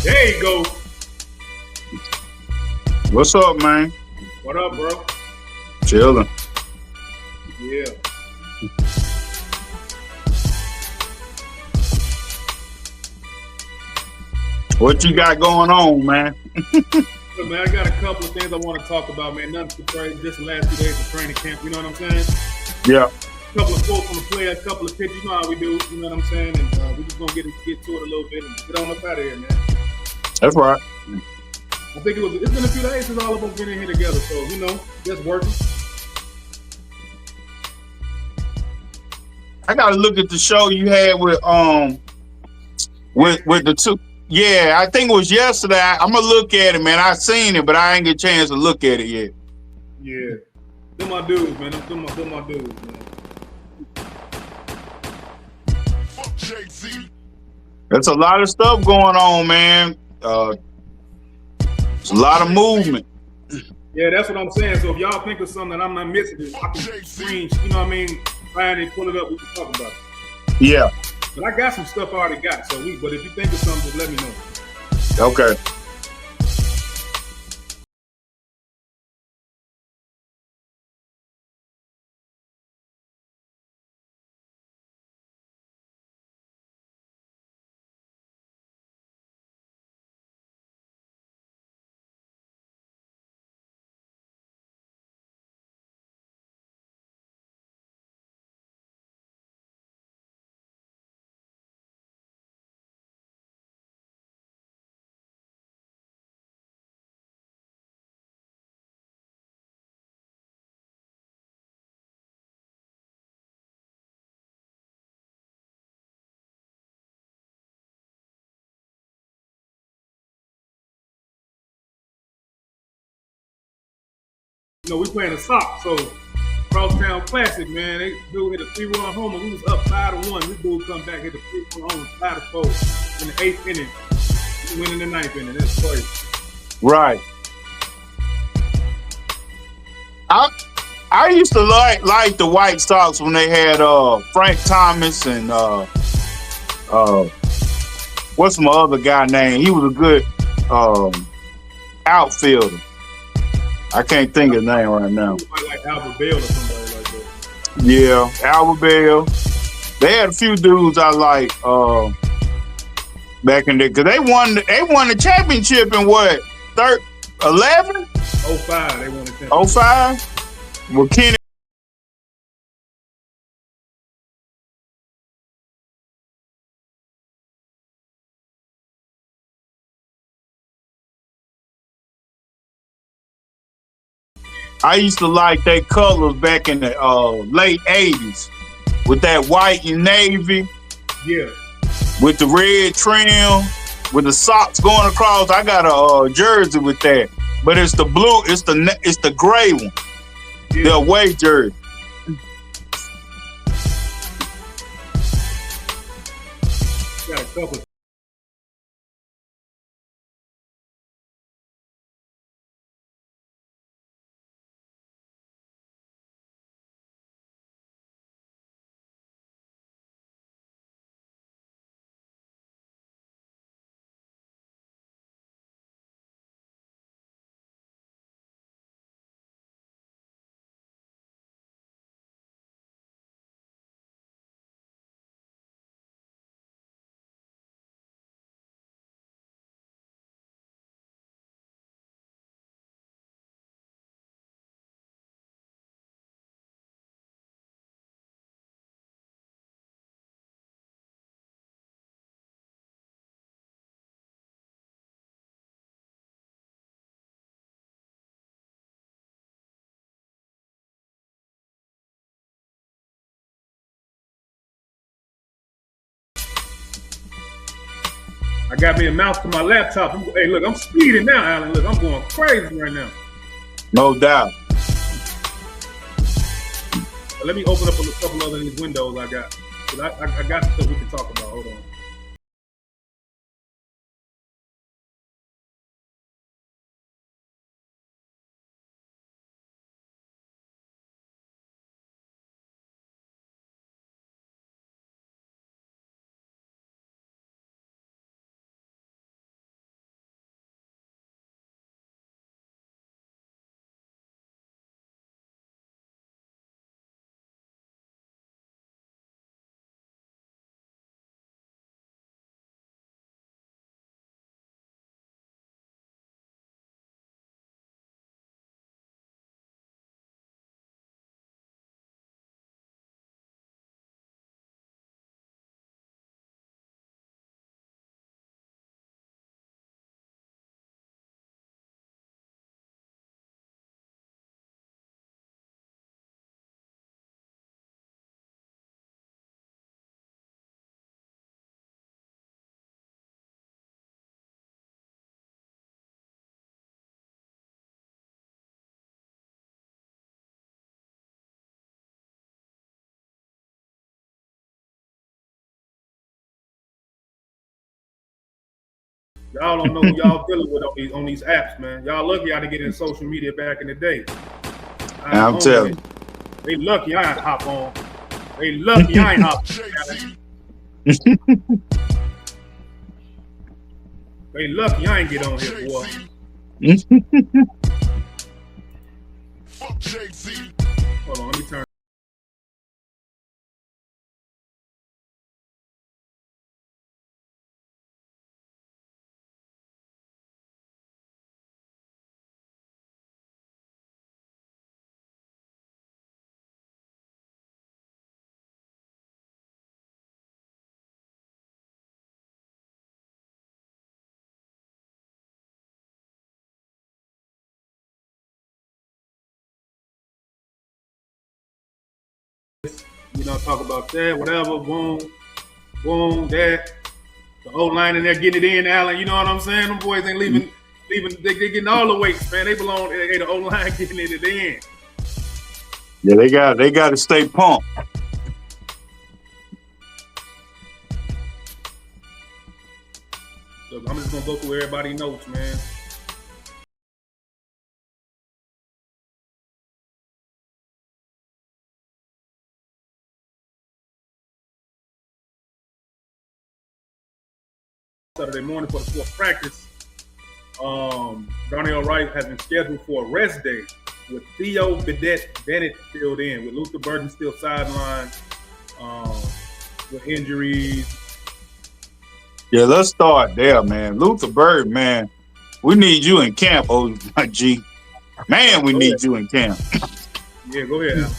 There you go. What's up, man? What up, bro? Chilling. Yeah. What you got going on, man? Look, man, I got a couple of things I want to talk about, man. Nothing too crazy. Just the last 2 days of training camp. You know what I'm saying? Yeah. A couple of quotes from the players, a couple of pictures. You know how we do. You know what I'm saying? And we just gonna get to it a little bit and get on up out of here, man. That's right. I think it's been a few days since all of us been in here together. So just working. I gotta look at the show you had with the two. Yeah, I think it was yesterday. I'm gonna look at it, man. I seen it, but I ain't get a chance to look at it yet. Yeah. Them my dudes, man. Them my dudes, man. There's a lot of stuff going on, man. There's a lot of movement. Yeah, that's what I'm saying. So if y'all think of something that I'm not missing, I can screen, you know what I mean? Find it, pull it up, we can talk about it. Yeah. But I got some stuff I already got. But if you think of something, just let me know. Okay. We playing a sock, so Crosstown Classic, man. They dude hit a 3-run homer. We was up 5-1. This dude come back, hit a 3-run homer, 5-4 in the 8th inning. We win in the 9th inning. That's crazy. Right. I used to like the White Sox when they had Frank Thomas and what's my other guy name? He was a good outfielder. I can't think of his name right now. Like Albert Bell or somebody like that. Yeah, Albert Bell. They had a few dudes I like back in there because they won the championship in what 11? 05, they won the championship. 05? Well, Kenny. I used to like their colors back in the late 80s with that white and navy. Yeah. With the red trim, with the socks going across. I got a jersey with that. But it's the blue, it's the gray one. Yeah. The away jersey. Got a couple. I got me a mouse to my laptop. Hey, look, I'm speeding now, Alan. Look, I'm going crazy right now. No doubt. Let me open up a couple other these windows I got. I got stuff we can talk about. Hold on. Y'all don't know who y'all dealing with on these apps, man. Y'all lucky I didn't get in social media back in the day. I'm telling you. They lucky I ain't hop on. They lucky I ain't hop on. They lucky I ain't get on here, boy. Hold on, let me turn. Talk about that, whatever, boom, that. The O-line in there getting it in, Allen. You know what I'm saying? Them boys ain't leaving. They getting all the weights, man. They belong. They the O-line getting it in. Yeah, they got to stay pumped. Look, I'm just gonna go through everybody's notes, man. Saturday morning for the fourth practice. Darnell Wright has been scheduled for a rest day with Theo Bennett filled in, with Luther Burden still sidelined with injuries. Yeah, let's start there, man. Luther Burden, man, we need you in camp, my G. Man, we need you in camp. Yeah, go ahead, Al.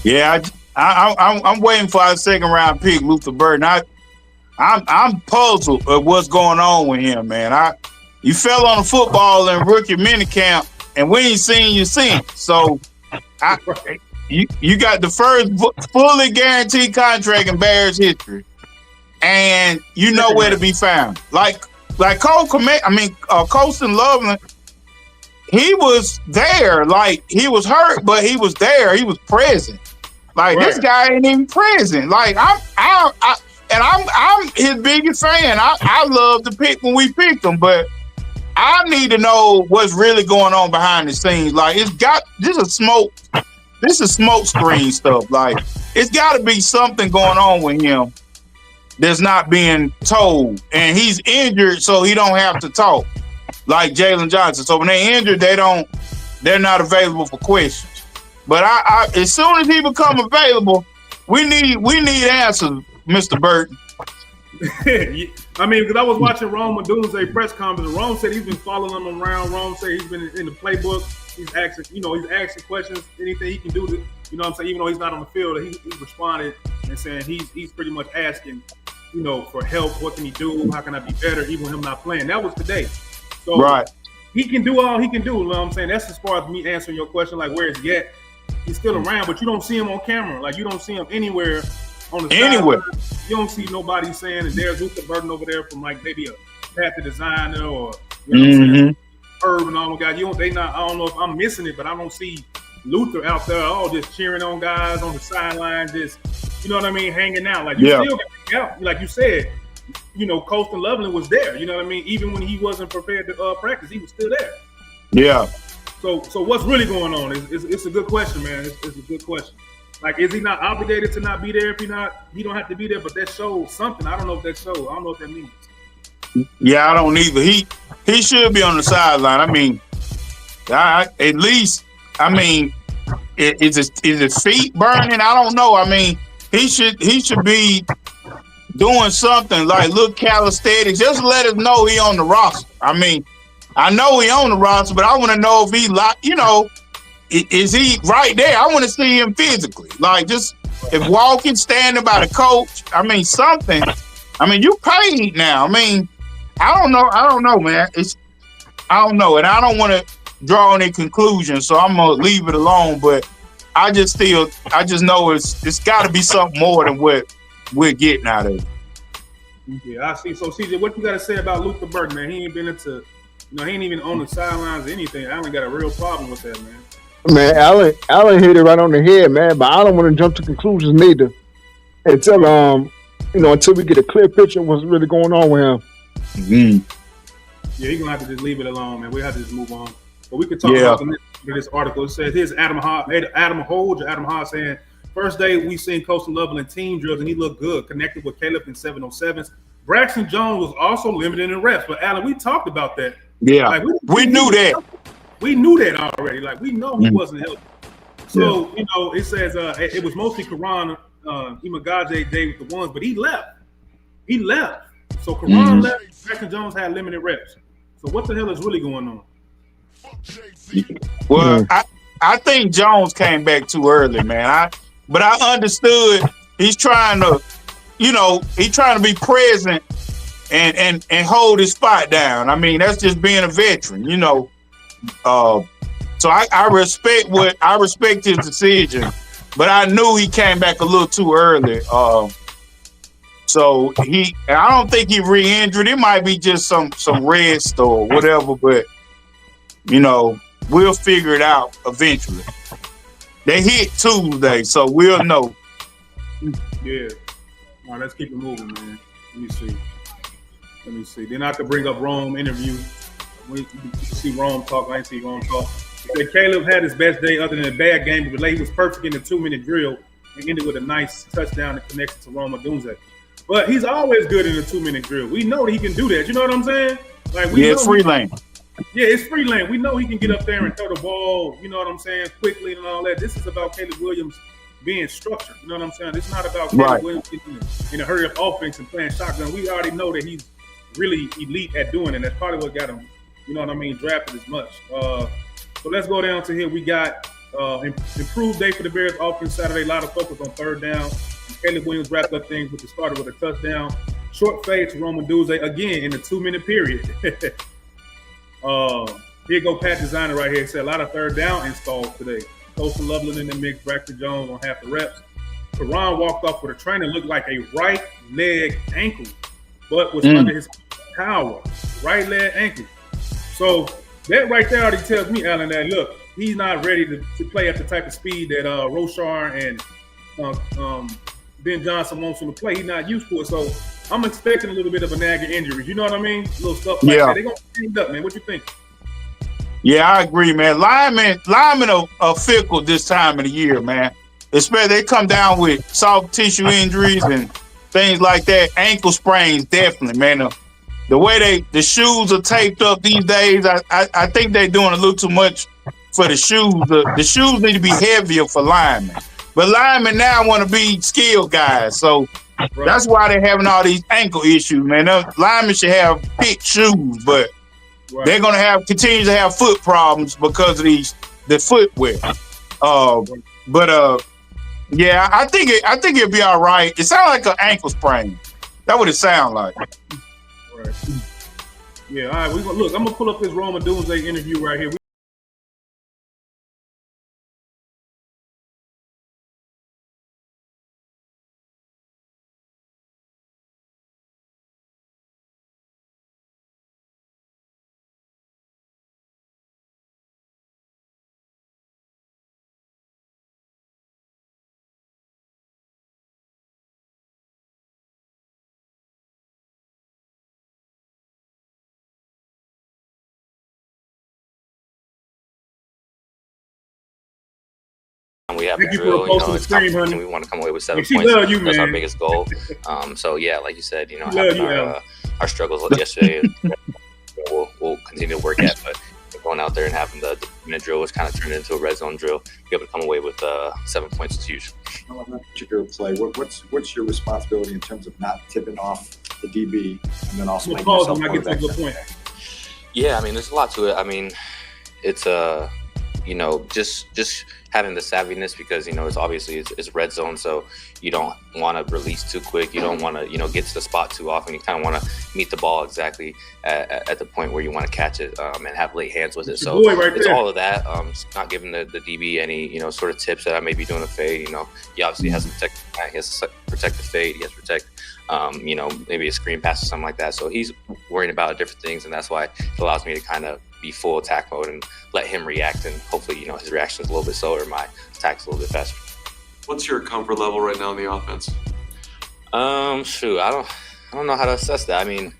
Yeah, I'm waiting for our second round pick, Luther Burden. I'm puzzled at what's going on with him, man. You fell on the football in rookie minicamp, and we ain't seen you since. So, you got the first fully guaranteed contract in Bears history, and you know where to be found. Like Colston Loveland, he was there. Like, he was hurt, but he was there. He was present. Like, this guy ain't even present. Like, I'm his biggest fan. I love to pick when we picked him, but I need to know what's really going on behind the scenes. Like, this is smoke screen stuff. Like, it's got to be something going on with him that's not being told, and he's injured, so he don't have to talk. Like Jalen Johnson. So when they're injured, they're not available for questions. But I as soon as he become available, we need answers. Mr. Burton. I mean, because I was watching Rome Doomsday press conference. Rome said he's been following them around. Rome said he's been in the playbook. He's asking questions, anything he can do to, you know what I'm saying, even though he's not on the field, he responded and saying he's pretty much asking, for help. What can he do? How can I be better? Even with him not playing. That was today. So right. He can do all he can do. You know what I'm saying? That's as far as me answering your question, like, where is he at? He's still around, but you don't see him on camera. Like, you don't see him anywhere. On the anywhere, you don't see nobody saying that there's Luther Burden over there from like maybe a graphic designer or Herb and all the guys. I don't know if I'm missing it, but I don't see Luther out there all just cheering on guys on the sideline, just hanging out. Like you still got out, like you said. Colston Loveland was there. You know what I mean? Even when he wasn't prepared to practice, he was still there. Yeah. So what's really going on? It's a good question, man. It's a good question. Like, is he not obligated to not be there if he don't have to be there? But that shows something. I don't know if that shows. I don't know what that means. Yeah, I don't either. He should be on the sideline. I mean, at least, I mean, is his feet burning? I don't know. I mean, he should be doing something like look calisthenics. Just let us know he on the roster. I mean, I know he on the roster, but I want to know if he is he right there? I want to see him physically. Like, just if walking, standing by the coach. I mean, something. I mean, you paid now. I mean, I don't know, man. I don't know. And I don't want to draw any conclusions, so I'm going to leave it alone. But I just know it's got to be something more than what we're getting out of it. Yeah, I see. So, CJ, what you got to say about Luther Burden, man? He ain't been into, he ain't even on the sidelines or anything. I ain't got a real problem with that, man. Man, Allen hit it right on the head, man. But I don't want to jump to conclusions neither until we get a clear picture of what's really going on with him. Mm. Yeah, you're gonna have to just leave it alone, man. We have to just move on. But we could talk Yeah. about this article. It says here's Adam Hodge saying, first day we seen Coastal Lovell in team drills and he looked good, connected with Caleb in 707s. Braxton Jones was also limited in reps, but Alan, we talked about that. Yeah, Like, we knew that. We knew that already. Like, we know he wasn't healthy. So, you know, it says it was mostly Karan Imagaje Day with the ones, but he left. So Karan left. Braxton Jones had limited reps. So what the hell is really going on? Well, I think Jones came back too early, man. But I understood he's trying to, you know, he's trying to be present and hold his spot down. I mean, that's just being a veteran, you know. So I respect his decision, but I knew he came back a little too early. So I don't think he re-injured. It might be just some rest or whatever, but you know, we'll figure it out eventually. They hit Tuesday, so we'll know. Yeah. All right, let's keep it moving, man. Let me see. Then I could bring up Rome interview. You see Rome talk. I didn't see Rome talk. He said Caleb had his best day other than a bad game, but he was perfect in the 2-minute drill and ended with a nice touchdown that connects to Rome Odunze. But he's always good in the 2-minute drill. We know that he can do that. You know what I'm saying? Like it's free lane. Yeah, it's free lane. We know he can get up there and throw the ball, you know what I'm saying, quickly and all that. This is about Caleb Williams being structured. You know what I'm saying? It's not about Caleb Williams getting in a hurry up offense and playing shotgun. We already know that he's really elite at doing it. That's probably what got him, you know what I mean, drafted as much. So let's go down to here. We got improved day for the Bears offense Saturday. A lot of focus on third down. Caleb Williams wrapped up things with the starter with a touchdown. Short fade to Rome Odunze again in the 2-minute period. Here go Pat Designer right here. It said a lot of third down installs today. Coastal Loveland in the mix. Braxton Jones on half the reps. Karan walked off with a trainer looked like a right leg ankle, but was under his power. Right leg ankle. So that right there already tells me, Alan, that look, he's not ready to play at the type of speed that Roshar and Ben Johnson wants him to play. He's not used to it. So I'm expecting a little bit of a nagging injury. You know what I mean? Little stuff like that. They're going to stand up, man. What you think? Yeah, I agree, man. Linemen are fickle this time of the year, man. Especially they come down with soft tissue injuries and things like that. Ankle sprains, definitely, man. The way the shoes are taped up these days, I think they're doing a little too much for the shoes. The shoes need to be heavier for linemen. But linemen now want to be skilled guys. So that's why they're having all these ankle issues, man. Linemen should have thick shoes, but they're going to continue to have foot problems because of the footwear. Yeah, I think it'll be all right. It sounds like an ankle sprain. That's what it sounds like. Right. Yeah, all right. Look, I'm going to pull up this Rome Odunze interview right here. We have a drill, you know, it's competition. We want to come away with 7 points. That's our biggest goal. So yeah, like you said, you know, having our struggles yesterday, we'll continue to work at. But going out there and having the minute drill was kind of turned into a red zone drill. Be able to come away with 7 points is huge. On that particular play, what's your responsibility in terms of not tipping off the DB and then also making yourself point? Yeah, I mean, there's a lot to it. I mean, it's you know, just having the savviness because, you know, it's red zone, so you don't want to release too quick. You don't want to, you know, get to the spot too often. You kind of want to meet the ball exactly at the point where you want to catch it and have late hands with it. So it's all of that. Not giving the DB any, you know, sort of tips that I may be doing a fade. You know, he obviously has to protect the back. He has to protect the fade. He has to protect, you know, maybe a screen pass or something like that. So he's worrying about different things, and that's why it allows me to kind of be full attack mode and let him react, and hopefully, you know, his reaction is a little bit slower, my attack's a little bit faster. What's your comfort level right now in the offense? Shoot, I don't know how to assess that. I mean,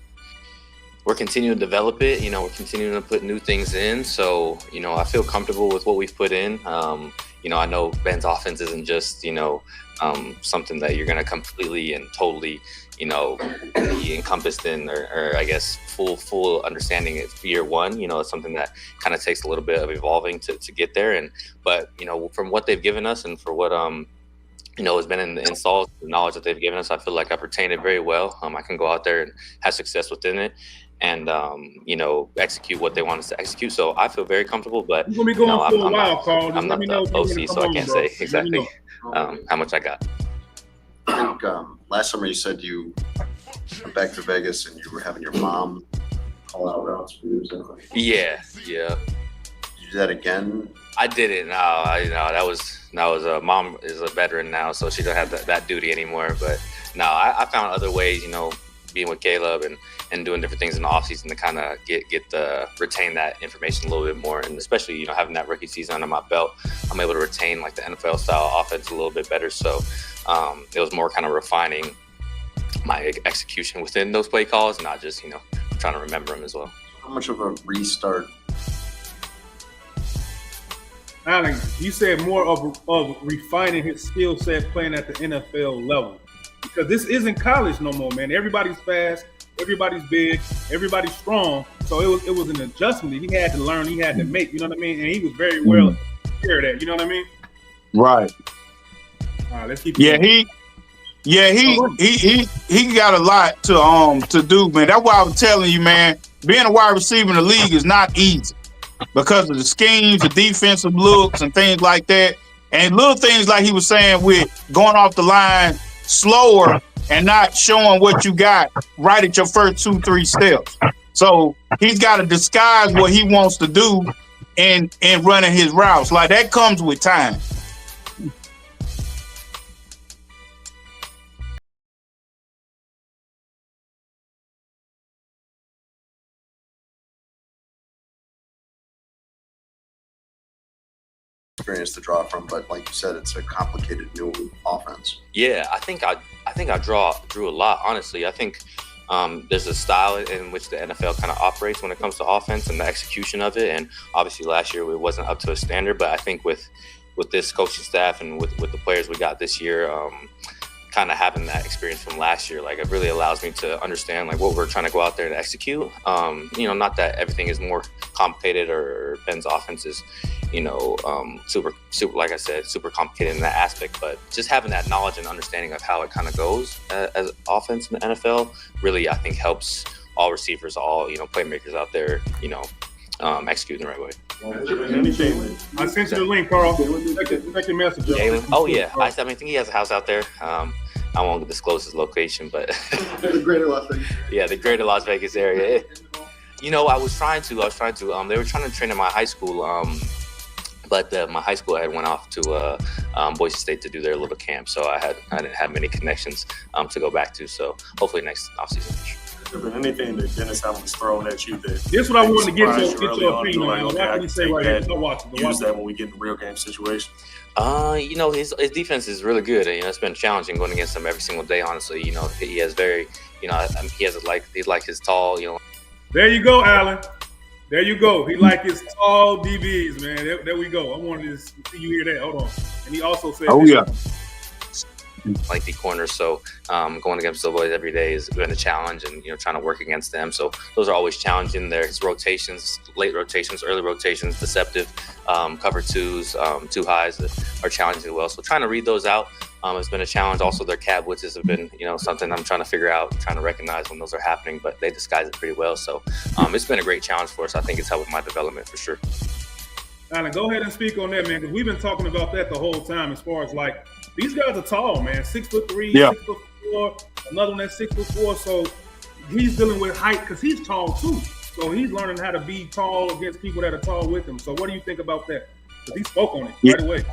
we're continuing to develop it. You know, we're continuing to put new things in. So, you know, I feel comfortable with what we've put in. You know, I know Ben's offense isn't just, you know, something that you're going to completely and totally, you know, be encompassed in, or I guess full understanding it for year one. You know, it's something that kind of takes a little bit of evolving to get there. But, you know, from what they've given us and for what, you know, has been in the installs, the knowledge that they've given us, I feel like I've retained it very well. I can go out there and have success within it and, you know, execute what they want us to execute. So I feel very comfortable, but You're gonna be going for a while, Carl. I'm not the OC, so I can't say exactly how much I got. I think last summer you said you went back to Vegas and you were having your mom call out routes for you. Is that right? Yeah. Did you do that again? I didn't. That was mom is a veteran now, so she don't have that duty anymore. But no, I found other ways, you know, being with Caleb and doing different things in the offseason to kind of retain that information a little bit more. And especially, you know, having that rookie season under my belt, I'm able to retain like the NFL style offense a little bit better. So it was more kind of refining my execution within those play calls, not just, you know, trying to remember them as well. How much of a restart? Alan, you said more of refining his skill set playing at the NFL level. Because this isn't college no more, man. Everybody's fast, everybody's big, everybody's strong. So it was an adjustment that he had to learn, he had to make, you know what I mean? And he was very well aware of that, you know what I mean? Right. All right, let's keep he got a lot to do, man. That's why I was telling you, man, being a wide receiver in the league is not easy because of the schemes, the defensive looks and things like that. And little things like he was saying with going off the line slower and not showing what you got right at your first 2-3 steps. So he's got to disguise what he wants to do in running his routes. Like that comes with time. Experience to draw from, but like you said, it's a complicated new offense. Yeah, I think I drew a lot, honestly. I think there's a style in which the NFL kind of operates when it comes to offense and the execution of it. And obviously last year it wasn't up to a standard, but I think with this coaching staff and with the players we got this year, kind of having that experience from last year, like it really allows me to understand like what we're trying to go out there and execute. You know, not that everything is more complicated or Ben's offense is, you know, super, like I said, super complicated in that aspect, but just having that knowledge and understanding of how it kind of goes as offense in the NFL really, I think, helps all receivers, all, you know, playmakers out there, you know, execute in the right way. I sent you the link, Carl. Check your message. Jalen? Oh, yeah. I think he has a house out there. I won't disclose his location, but The greater Las Vegas. Yeah, the greater Las Vegas area. You know, I was trying to. They were trying to train at my high school, but my high school had went off to Boise State to do their little camp, so I didn't have many connections to go back to. So hopefully next offseason. There been anything that Dennis Allen has thrown at you that This is what I wanted to get your opinion opinion on. okay, What can you say right here? Go watch it. Use that when we get in real game situations. You know, his defense is really good. You know, it's been challenging going against him every single day. Honestly, you know, he has very, you know, he has he's like his tall, you know. There you go, Alan. There you go. He like his tall DBs, man. There we go. I wanted to see you hear that. Hold on. And he also said, "Oh yeah." Like the corners, so going against the boys every day has been a challenge, and you know, trying to work against them. So those are always challenging. There's rotations, late rotations, early rotations, deceptive cover twos, two highs are challenging as well. So trying to read those out has been a challenge. Also, their cab blitzes have been, you know, something I'm trying to figure out, trying to recognize when those are happening, but they disguise it pretty well. So it's been a great challenge for us. I think it's helped with my development for sure. Alan, go ahead and speak on that, man, because we've been talking about that the whole time. As far as like these guys are tall, man, 6'3", Yeah. 6'4", another one that's 6'4". So he's dealing with height because he's tall too. So he's learning how to be tall against people that are tall with him. So what do you think about that? Because he spoke on it right away.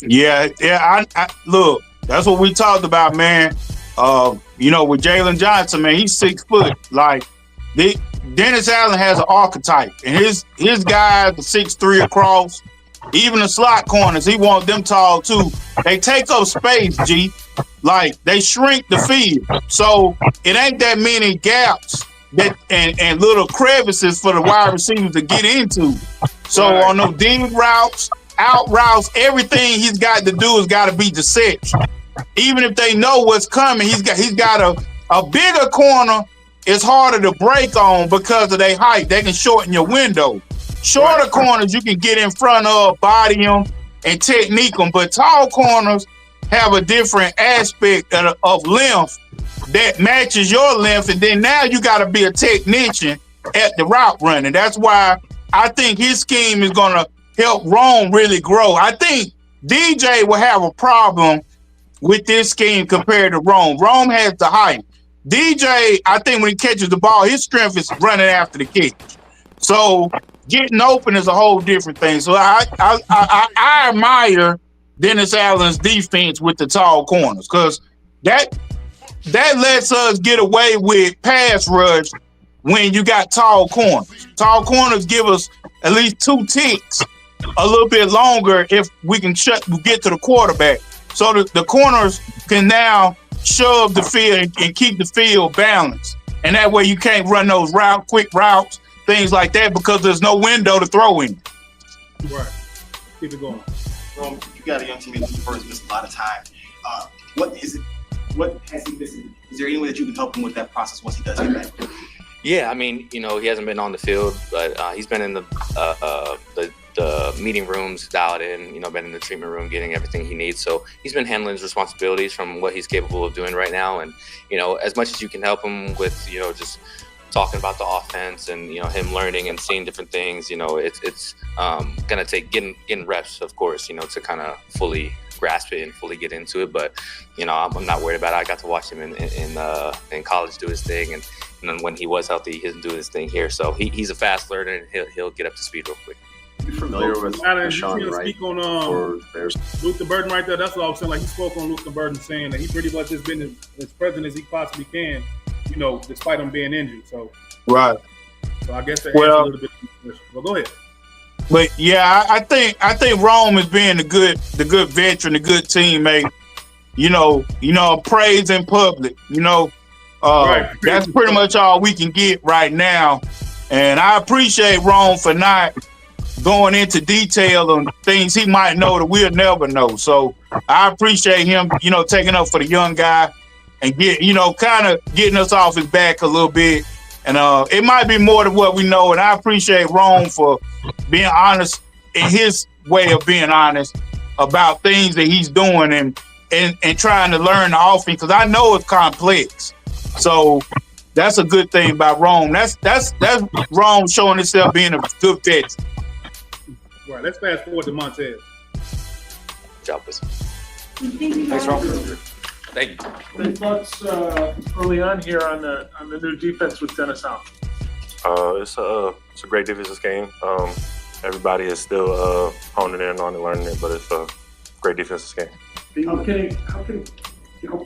Yeah. I look, that's what we talked about, man. You know, with Jalen Johnson, man, he's 6 foot. Like Dennis Allen has an archetype, and his guys are 6'3" across. Even the slot corners, he wants them tall too. They take up space, G. Like they shrink the field, so it ain't that many gaps and little crevices for the wide receivers to get into. So on those deep routes, out routes, everything he's got to do has got to be deception. Even if they know what's coming, he's got a bigger corner. It's harder to break on because of their height. They can shorten your window. Shorter corners you can get in front of, body them, and technique them. But tall corners have a different aspect of length that matches your length, and then now you got to be a technician at the route running. That's why I think his scheme is going to help Rome really grow. I think DJ will have a problem with this scheme compared to Rome. Rome has the height. DJ, I think when he catches the ball, his strength is running after the catch. So getting open is a whole different thing. So I admire Dennis Allen's defense with the tall corners, because that lets us get away with pass rush when you got tall corners. Tall corners give us at least 2 ticks a little bit longer if we can get to the quarterback. So the corners can now shove the field and keep the field balanced. And that way you can't run those quick routes, things like that, because there's no window to throw in. Right. Keep it going. Rome, you got a young team who's first missed a lot of time. What has he missed? Is there any way that you can help him with that process once he does get back? Yeah, I mean, he hasn't been on the field, but he's been in the meeting rooms, dialed in, been in the treatment room, getting everything he needs. So he's been handling his responsibilities from what he's capable of doing right now. And, as much as you can help him with, just talking about the offense and, him learning and seeing different things, it's going to take getting reps, of course, to kind of fully grasp it and fully get into it. But, I'm not worried about it. I got to watch him in college do his thing. And then when he was healthy, he doesn't do his thing here. So he's a fast learner, and he'll get up to speed real quick. You familiar with Alan, Deshaun you Wright speak on for Bears? Luther Burden right there? That's what I was saying. Like, he spoke on Luther Burden, saying that he pretty much has been as present as he possibly can, despite him being injured. So right. So I guess that adds a little bit. Well, go ahead. But yeah, I think Rome is being the good veteran, the good teammate. Praise in public. Right. That's pretty much all we can get right now. And I appreciate Rome for not going into detail on things he might know that we'll never know. So I appreciate him, taking up for the young guy and kind of getting us off his back a little bit. And it might be more than what we know. And I appreciate Rome for being honest in his way of being honest about things that he's doing and trying to learn the offense, because I know it's complex. So that's a good thing about Rome. That's Rome showing himself being a good veteran. Right. Let's fast forward to Montez. Good job, listen. Thanks, Rome. Thank you. Any thoughts early on here on the new defense with Dennis Allen? It's a great defensive game. Everybody is still honing in on it, learning it, but it's a great defensive game. How can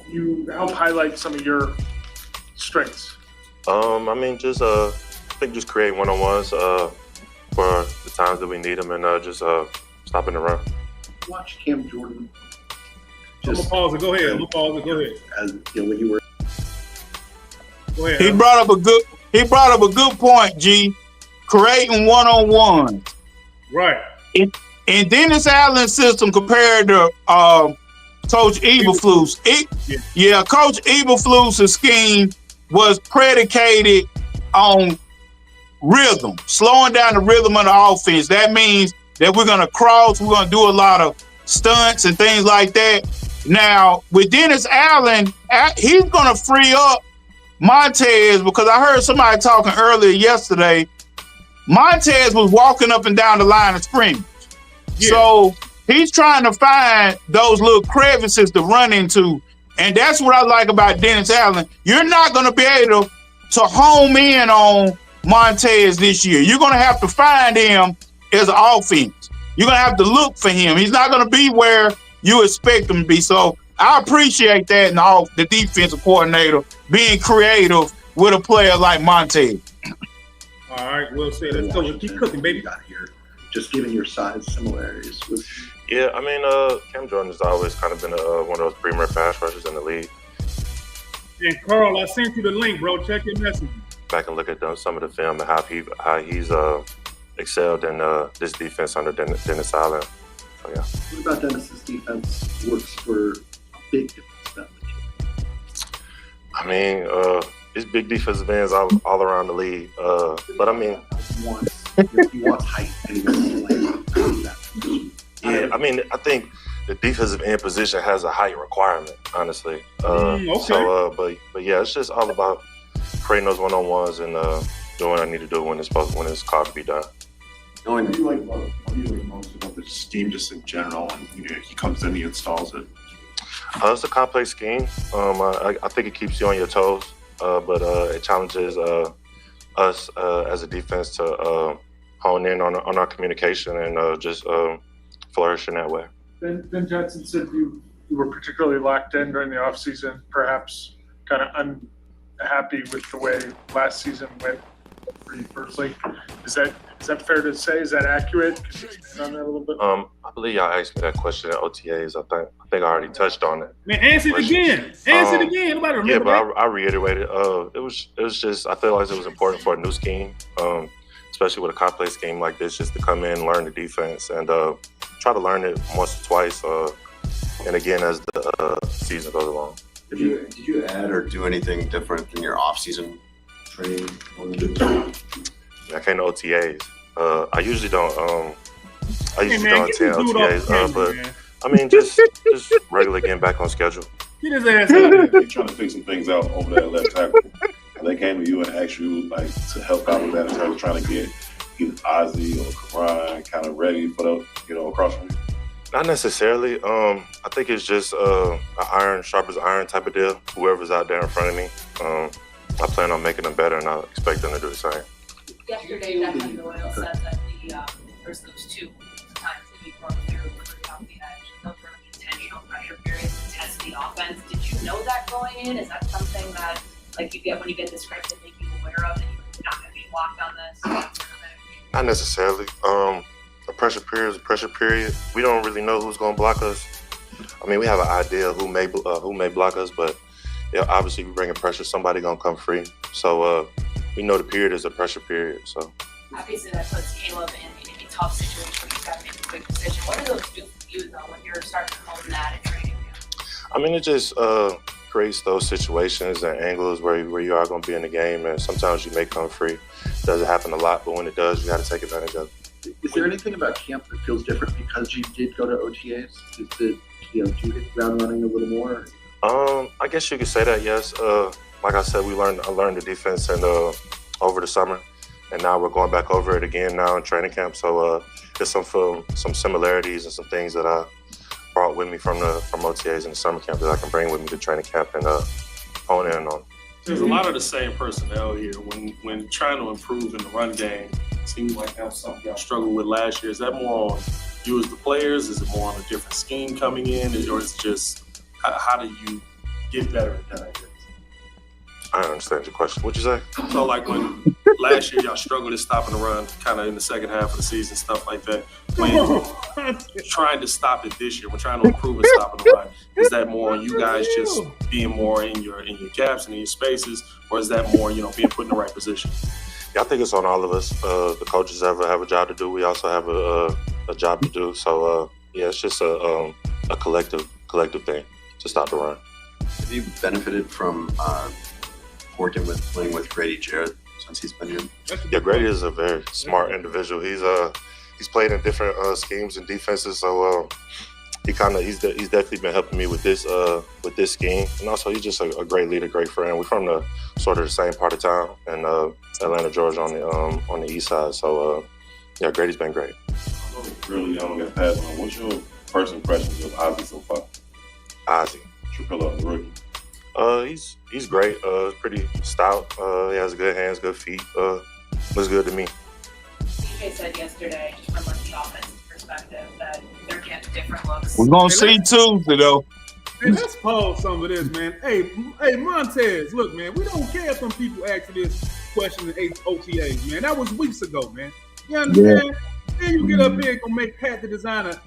you help highlight some of your strengths? I think just create one-on-ones for the times that we need them, and just stopping the run. Watch Cam Jordan. I'm gonna pause it. Go ahead. Go ahead. As when you were. Go ahead. He brought up a good point, G. Creating one-on-one. Right. In Dennis Allen's system compared to Coach Eberflus, Coach Eberflus's scheme was predicated on rhythm, slowing down the rhythm of the offense. That means that we're going to cross, we're going to do a lot of stunts and things like that. Now, with Dennis Allen, he's going to free up Montez, because I heard somebody talking earlier yesterday. Montez was walking up and down the line of scrimmage. Yeah. So he's trying to find those little crevices to run into. And that's what I like about Dennis Allen. You're not going to be able to home in on Montez this year. You're going to have to find him as an offense. You're going to have to look for him. He's not going to be where you expect him to be. So I appreciate that, and the defensive coordinator being creative with a player like Montez. All right, we'll say let's go. Keep cooking, baby. Out here, just given your size similarities. Yeah, Cam Jordan has always kind of been one of those premier pass rushers in the league. And Carl, I sent you the link, bro. Check your message. back and look at some of the film and how he's excelled in this defense under Dennis Allen. So yeah. What about Dennis's defense works for big defense that much? I mean, it's big defensive ends all around the league. But I mean, he wants height and he doesn't play that position. Yeah, I mean, I think the defensive end position has a height requirement, honestly. Okay. So, but yeah, it's just all about creating those one-on-ones and doing what I need to do when it's called to be done. What do you like most about the scheme, just in general? And he comes in, he installs it. It's a complex scheme. I think it keeps you on your toes, but it challenges us as a defense to hone in on our communication and just flourish in that way. Ben Johnson said you were particularly locked in during the offseason, perhaps kind of unhappy with the way last season went for you personally. Is that fair to say? Is that accurate? Can you expand on that a little bit? I believe y'all asked me that question at OTAs. I think I already touched on it. Man, answer it again. Answer it again. Nobody remember yeah, but that. I reiterated. It was just I feel like it was important for a new scheme, especially with a complex scheme like this, just to come in, learn the defense, and try to learn it once or twice, and again as the season goes along. Did you add or do anything different in your off-season training? I came to OTAs. I usually don't. I usually don't attend OTAs, but man. I mean, just regularly getting back on schedule. Get his ass out there. They're trying to figure some things out over that left tackle. And they came to you and asked you to help out with that in terms of trying to get either Ozzie or Karan kind of ready for the across from you. Not necessarily. I think it's just an iron sharpens iron type of deal. Whoever's out there in front of me, I plan on making them better, and I expect them to do the same. Yesterday, Declan Doyle said that there's those two times that he broke through off the edge. Those were intentional pressure periods to test the offense. Did you know that going in? Is that something that you get when you get the script and make you aware of that you're not going to be blocked on this? Not necessarily. A pressure period is a pressure period. We don't really know who's going to block us. I mean, we have an idea of who may block us, but obviously, if we bring in pressure, somebody going to come free. So we know the period is a pressure period. So obviously, that puts Caleb in a tough situation where you've got to make a quick decision. What do those do for you, though, when you're starting to hone that in training? I mean, it just creates those situations and angles where you are going to be in the game, and sometimes you may come free. It doesn't happen a lot, but when it does, you got to take advantage of it. Is there anything about camp that feels different because you did go to OTAs? Do you hit the ground running a little more? I guess you could say that, yes. Like I said, I learned the defense and over the summer, and now we're going back over it again now in training camp. So there's some similarities and some things that I brought with me from OTAs in the summer camp that I can bring with me to training camp and hone in on. There's a lot of the same personnel here. When trying to improve in the run game, it seems like that's something y'all struggled with last year. Is that more on you as the players? Is it more on a different scheme coming in? Or is it just how do you get better at that, I guess? I don't understand your question. What'd you say? So when last year y'all struggled at stopping the run, kind of in the second half of the season, stuff like that. When trying to stop it this year, when trying to improve at stopping the run, is that more on you guys just being more in your gaps and in your spaces, or is that more being put in the right position? Yeah, I think it's on all of us. The coaches have a job to do. We also have a job to do. So it's just a collective thing to stop the run. Have you benefited from playing with Grady Jarrett since he's been here? Yeah, Grady is a very smart individual. He's played in different schemes and defenses, so he's definitely been helping me with this scheme, and also he's just a great leader, great friend. We're from the sort of the same part of town in Atlanta, Georgia, on the east side. So Grady's been great. I know it's really young at that. What's your first impressions of Ozzie so far? Ozzie, Trapillo, the rookie. He's great. Pretty stout. He has good hands, good feet. Looks good to me. DJ said yesterday, just from the offensive perspective, that they're getting different looks. We're gonna see Tuesday though. Hey, let's pause some of this, man. Hey, Montez, look, man, we don't care if some people ask you this question in OTAs, man. That was weeks ago, man. You understand? Yeah. Then you get up here and go make Pat the designer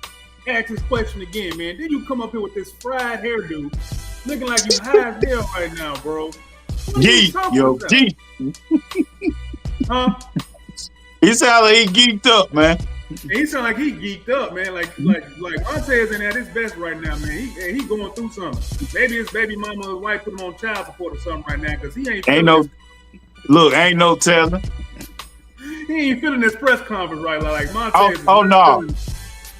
ask this question again, man. Then you come up here with this fried hairdo, looking like you high as hell right now, bro. Geek, yo, geek. Huh? He sound like he geeked up, man. He sound like he geeked up, man. Like Montez ain't at his best right now, man. He going through something. Maybe his baby mama or wife put him on child support or something right now because he ain't no telling. He ain't feeling this press conference right like Montez. Oh no.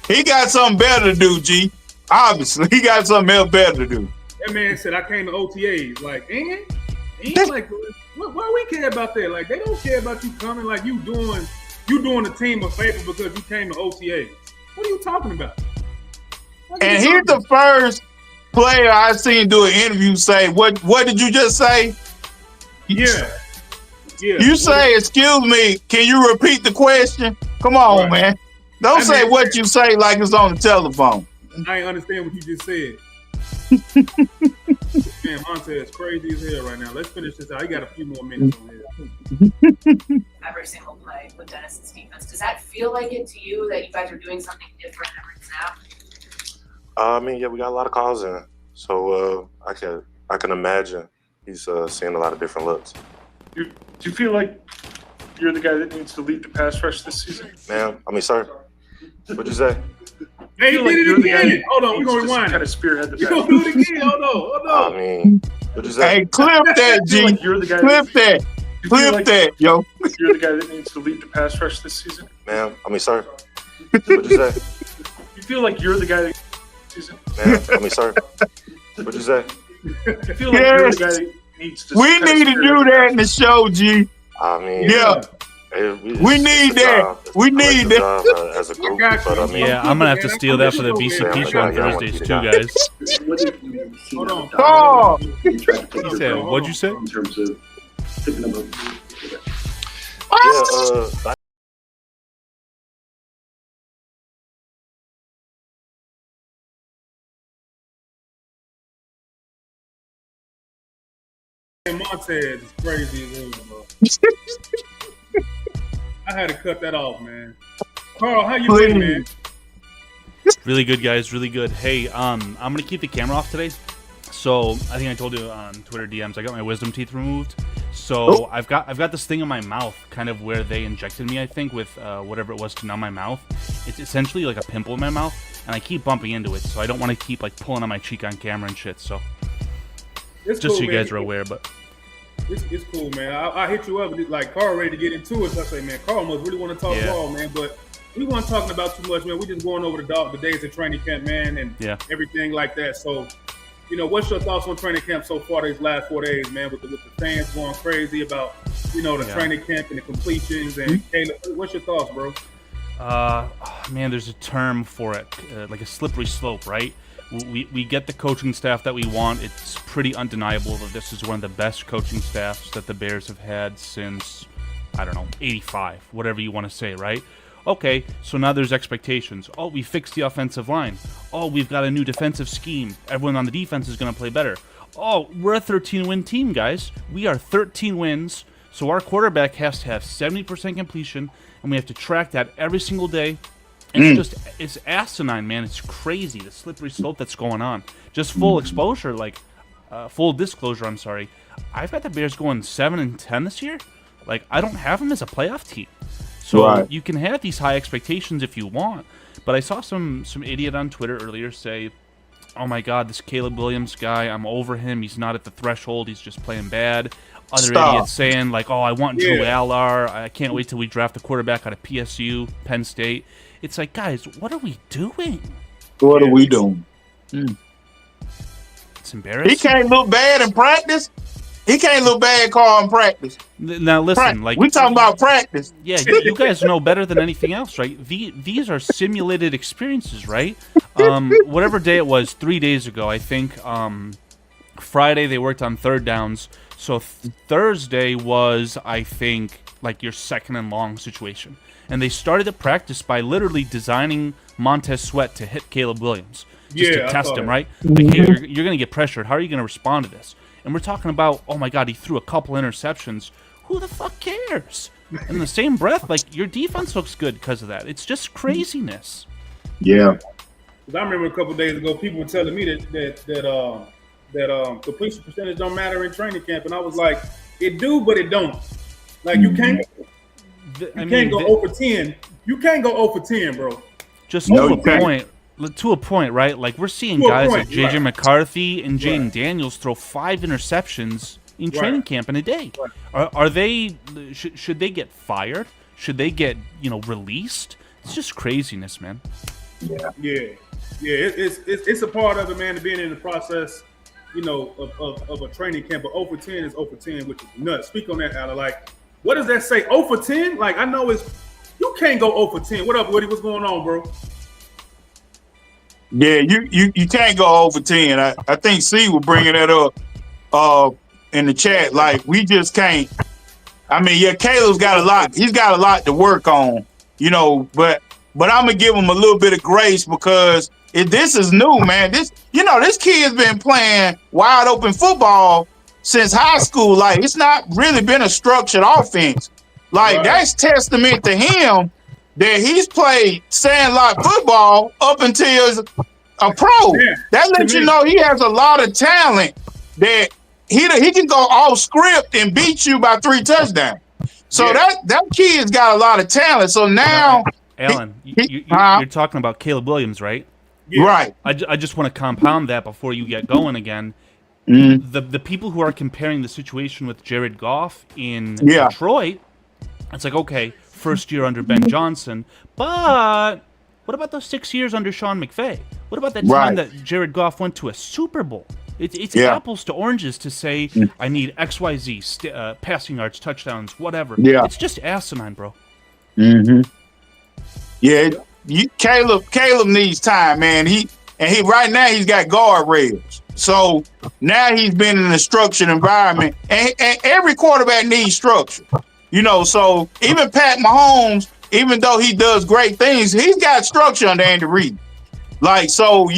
He got something better to do, G. Obviously, he got something else better to do. That man said, I came to OTAs. Like, ain't like, why we care about that? Like, they don't care about you coming. Like, you doing the team a favor because you came to OTAs. What are you talking about? And here's the first player I've seen do an interview say, what did you just say? Yeah. You say, excuse me, can you repeat the question? Come on, man. Don't say what you say like it's on the telephone. I ain't understand what you just said. Man, Montez crazy as hell right now. Let's finish this out. He got a few more minutes on here. Every single play with Dennis's defense. Does that feel like it to you that you guys are doing something different every snap? I mean, yeah, we got a lot of calls in, so I can imagine he's seeing a lot of different looks. Do you feel like you're the guy that needs to lead the pass rush this season? Ma'am, I mean, sir, what'd you say? Hey, he did it again. Hold on, we're gonna rewind. Kind of spearhead the pass. You gonna do it again? Hold on. I mean, what'd you say? Hey, clip that, G. Like you're the guy clip that, yo. You're the guy that needs to lead the pass rush this season? Ma'am, I mean, sir, what'd you say? You feel like you're the guy that season? Ma'am, I mean, sir, what'd you say? I feel like you're the guy that needs to. We need to do that in the show, G. I mean, yeah. We need that. We need that. As a group, but I mean, yeah, I'm gonna have to steal that for the BCP show on Thursdays too, guys. Hold on. Oh. He said, "What'd you say?" In terms of picking up yeah, Montez is crazy as hell, bro. I had to cut that off, man. Carl, how you doing, man? Really good, guys. Really good. Hey, I'm gonna keep the camera off today. So I think I told you on Twitter DMs I got my wisdom teeth removed. So I've got this thing in my mouth, kind of where they injected me. I think with whatever it was to numb my mouth. It's essentially like a pimple in my mouth, and I keep bumping into it. So I don't want to keep like pulling on my cheek on camera and shit. So it's just cool, so you man. guys are aware, but. It's cool, man. I hit you up, like Carl ready to get into it. So I say, man, Carl must really want to talk ball, man. But we weren't talking about too much, man. We just going over the days of training camp, man, and everything like that. So, you know, what's your thoughts on training camp so far these last 4 days, man? With the fans going crazy about, you know, the training camp and the completions and Caleb, what's your thoughts, bro? Man, there's a term for it, like a slippery slope, right? We get the coaching staff that we want. It's pretty undeniable that this is one of the best coaching staffs that the Bears have had since, I don't know, 85, whatever you want to say, right? Okay, so now there's expectations. Oh, we fixed the offensive line. Oh, we've got a new defensive scheme. Everyone on the defense is going to play better. Oh, we're a 13-win team, guys. We are 13 wins, so our quarterback has to have 70% completion, and we have to track that every single day. It's asinine, man. It's crazy, the slippery slope that's going on. Just full exposure, like, full disclosure, I'm sorry. I've got the Bears going 7-10 this year. Like, I don't have them as a playoff team. So you can have these high expectations if you want. But I saw some idiot on Twitter earlier say, oh my God, this Caleb Williams guy, I'm over him. He's not at the threshold. He's just playing bad. Other idiots saying, like, oh, I want Drew Allar. I can't wait till we draft a quarterback out of PSU, Penn State. It's like, guys, what are we doing? What are we doing? It's embarrassing. He can't look bad in practice. He can't look bad, Carl, in practice. Now listen, like we talking about practice. Yeah, you guys know better than anything else, right? These are simulated experiences, right? Whatever day it was, 3 days ago, I think. Friday they worked on third downs. So Thursday was, I think, like your second and long situation. And they started the practice by literally designing Montez Sweat to hit Caleb Williams. Just to test him, right? Like, hey, you're going to get pressured. How are you going to respond to this? And we're talking about, oh my God, he threw a couple interceptions. Who the fuck cares? And in the same breath, like, your defense looks good because of that. It's just craziness. Yeah. Because I remember a couple days ago, people were telling me that that completion percentage don't matter in training camp, and I was like, it do, but it don't. Like you can't go over 10. You can't go over 10, bro. Just to a point, right? Like we're seeing guys like JJ McCarthy and Jaden Daniels throw 5 interceptions in training camp in a day. Are they? Should they get fired? Should they get released? It's just craziness, man. Yeah. It's a part of it, man. To being in the process, of a training camp. But 0 for 10 is 0 for 10, which is nuts. Speak on that, Alan. Like, what does that say? 0 for 10? Like, I know you can't go 0 for 10. What up, Woody? What's going on, bro? Yeah, you can't go 0 for 10. I think C was bringing that up in the chat. Like, we just can't. I mean, yeah, Caleb's got a lot. He's got a lot to work on, but I'm gonna give him a little bit of grace because this is new, man. This kid's been playing wide open football since high school. Like, it's not really been a structured offense. Like, that's testament to him that he's played sandlot football up until a pro. Yeah, that lets you know he has a lot of talent that he can go off script and beat you by 3 touchdowns. So that kid's got a lot of talent. So now, Alan, you're talking about Caleb Williams, right? Yeah. Right. I just want to compound that before you get going again. The people who are comparing the situation with Jared Goff in Detroit, it's like, okay, first year under Ben Johnson, but what about those 6 years under Sean McVay? What about that time that Jared Goff went to a Super Bowl? It's apples to oranges to say I need XYZ, passing yards, touchdowns, whatever. Yeah. It's just asinine, bro. Yeah, Caleb needs time, man. He right now he's got guard rails. So now he's been in a structured environment, and every quarterback needs structure. So even Pat Mahomes, even though he does great things, he's got structure under Andy Reid. Like, so,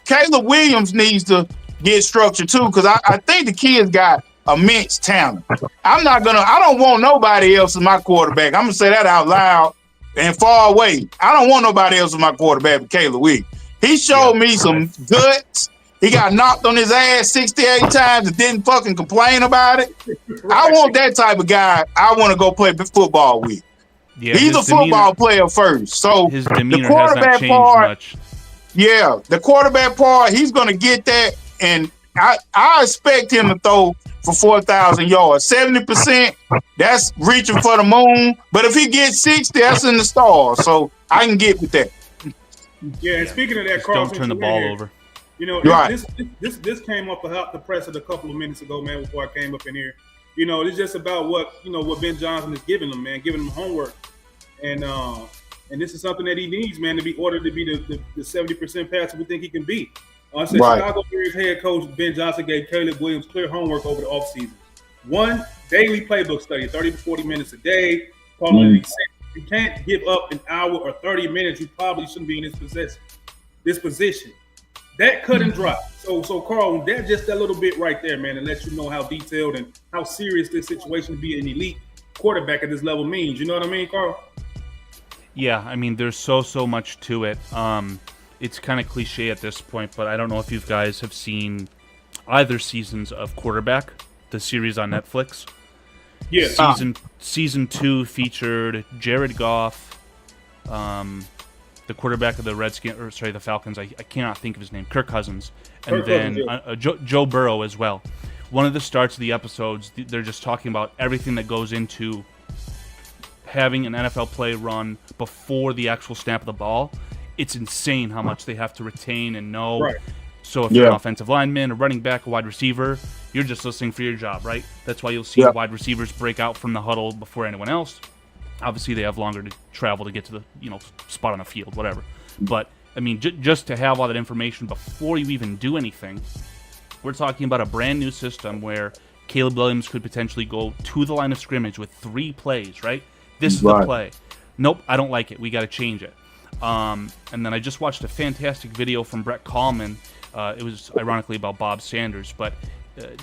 Caleb Williams needs to get structure too, because I think the kid's got immense talent. I don't want nobody else as my quarterback. I'm gonna say that out loud and far away. I don't want nobody else as my quarterback but Caleb Williams. He showed me some guts. He got knocked on his ass 68 times and didn't fucking complain about it. I want that type of guy I want to go play football with. Yeah, he's a football player first. So his demeanor has not changed much. Yeah, the quarterback part, he's going to get that. And I expect him to throw for 4,000 yards. 70%, that's reaching for the moon. But if he gets 60, that's in the stars. So I can get with that. Yeah, and speaking of that, Carl, don't turn the ball over. This came up about the press a couple of minutes ago, man, before I came up in here. It's just about what Ben Johnson is giving them, man, giving them homework. And this is something that he needs, man, to be ordered to be the 70% passer we think he can be. Chicago Bears head coach Ben Johnson gave Caleb Williams clear homework over the offseason. 1, daily playbook study, 30 to 40 minutes a day. You can't give up an hour or 30 minutes. You probably shouldn't be in this position. That cut and dry. So Carl, that's just that little bit right there, man, and let you know how detailed and how serious this situation to be an elite quarterback at this level means. You know what I mean, Carl? Yeah, I mean, there's so much to it. It's kind of cliche at this point, but I don't know if you guys have seen either seasons of Quarterback, the series on Netflix. Yeah. Season 2 featured Jared Goff, the quarterback of the Falcons. I cannot think of his name. Kirk Cousins, and then Joe Burrow as well. One of the starts of the episodes, they're just talking about everything that goes into having an NFL play run before the actual snap of the ball. It's insane how much they have to retain and know. Right. So if you're an offensive lineman, a running back, a wide receiver, you're just listening for your job, right? That's why you'll see wide receivers break out from the huddle before anyone else. Obviously, they have longer to travel to get to the spot on the field, whatever. But I mean, just to have all that information before you even do anything, we're talking about a brand new system where Caleb Williams could potentially go to the line of scrimmage with 3 plays, right? This is the play. Nope, I don't like it. We got to change it. And then I just watched a fantastic video from Brett Kallman. It was ironically about Bob Sanders, but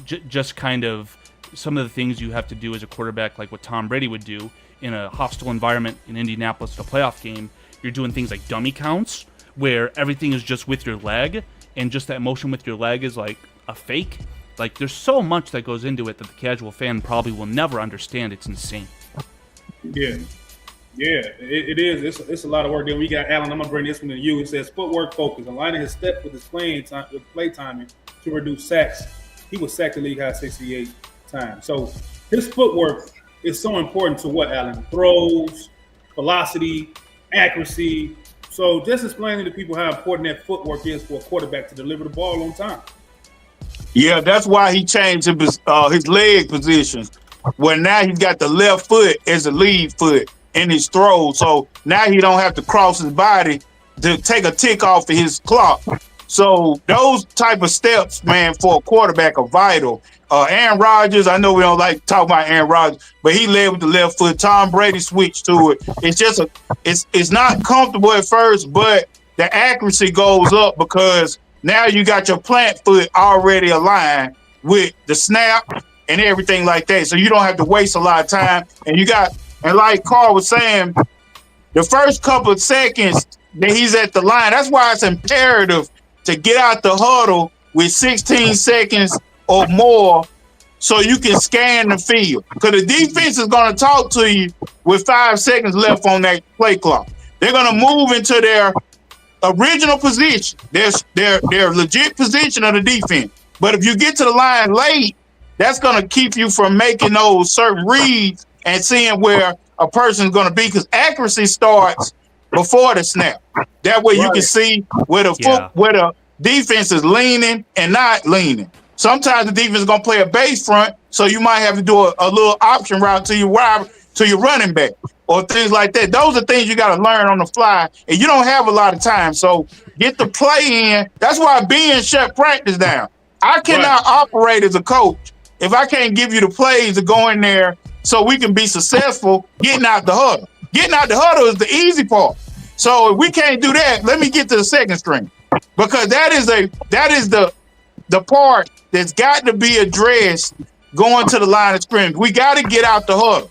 just kind of some of the things you have to do as a quarterback, like what Tom Brady would do in a hostile environment in Indianapolis at a playoff game. You're doing things like dummy counts, where everything is just with your leg, and just that motion with your leg is like a fake. Like, there's so much that goes into it that the casual fan probably will never understand. It's insane. Yeah. Yeah, it is. It's a lot of work. Then we got Allen. I'm gonna bring this one to you. It says footwork focus, aligning his step with his play timing to reduce sacks. He was sacked the league high 68 times. So his footwork is so important to what, Allen? Throws, velocity, accuracy. So just explaining to people how important that footwork is for a quarterback to deliver the ball on time. Yeah, that's why he changed his leg position. Where now he's got the left foot as a lead foot in his throw. So now he don't have to cross his body to take a tick off of his clock. So those type of steps, man, for a quarterback are vital. Aaron Rodgers, I know we don't like to talk about Aaron Rodgers, but he led with the left foot. Tom Brady switched to it. It's just it's not comfortable at first, but the accuracy goes up because now you got your plant foot already aligned with the snap and everything like that. So you don't have to waste a lot of time. And like Carl was saying, the first couple of seconds that he's at the line, that's why it's imperative to get out the huddle with 16 seconds or more so you can scan the field. Because the defense is going to talk to you with 5 seconds left on that play clock. They're going to move into their original position, their legit position of the defense. But if you get to the line late, that's going to keep you from making those certain reads and seeing where a person's going to be, because accuracy starts before the snap. That way you can see where the defense is leaning and not leaning. Sometimes the defense is going to play a base front, so you might have to do a little option route to your running back or things like that. Those are things you got to learn on the fly, and you don't have a lot of time. So get the play in. That's why being shut practice down. I cannot operate as a coach if I can't give you the plays to go in there so we can be successful getting out the huddle. Getting out the huddle is the easy part. So if we can't do that, let me get to the second string, because that is the part that's got to be addressed going to the line of scrimmage. We got to get out the huddle,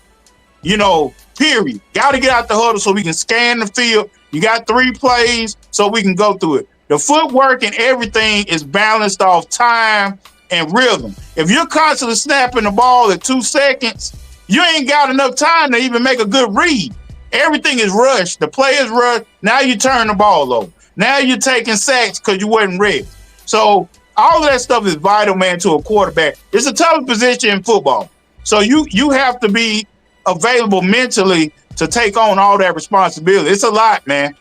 period. Got to get out the huddle so we can scan the field. You got 3 plays so we can go through it. The footwork and everything is balanced off time and rhythm. If you're constantly snapping the ball at 2 seconds, you ain't got enough time to even make a good read. Everything is rushed. The play is rushed. Now you turn the ball over. Now you're taking sacks because you wasn't ready. So all of that stuff is vital, man, to a quarterback. It's a tough position in football. So you have to be available mentally to take on all that responsibility. It's a lot, man.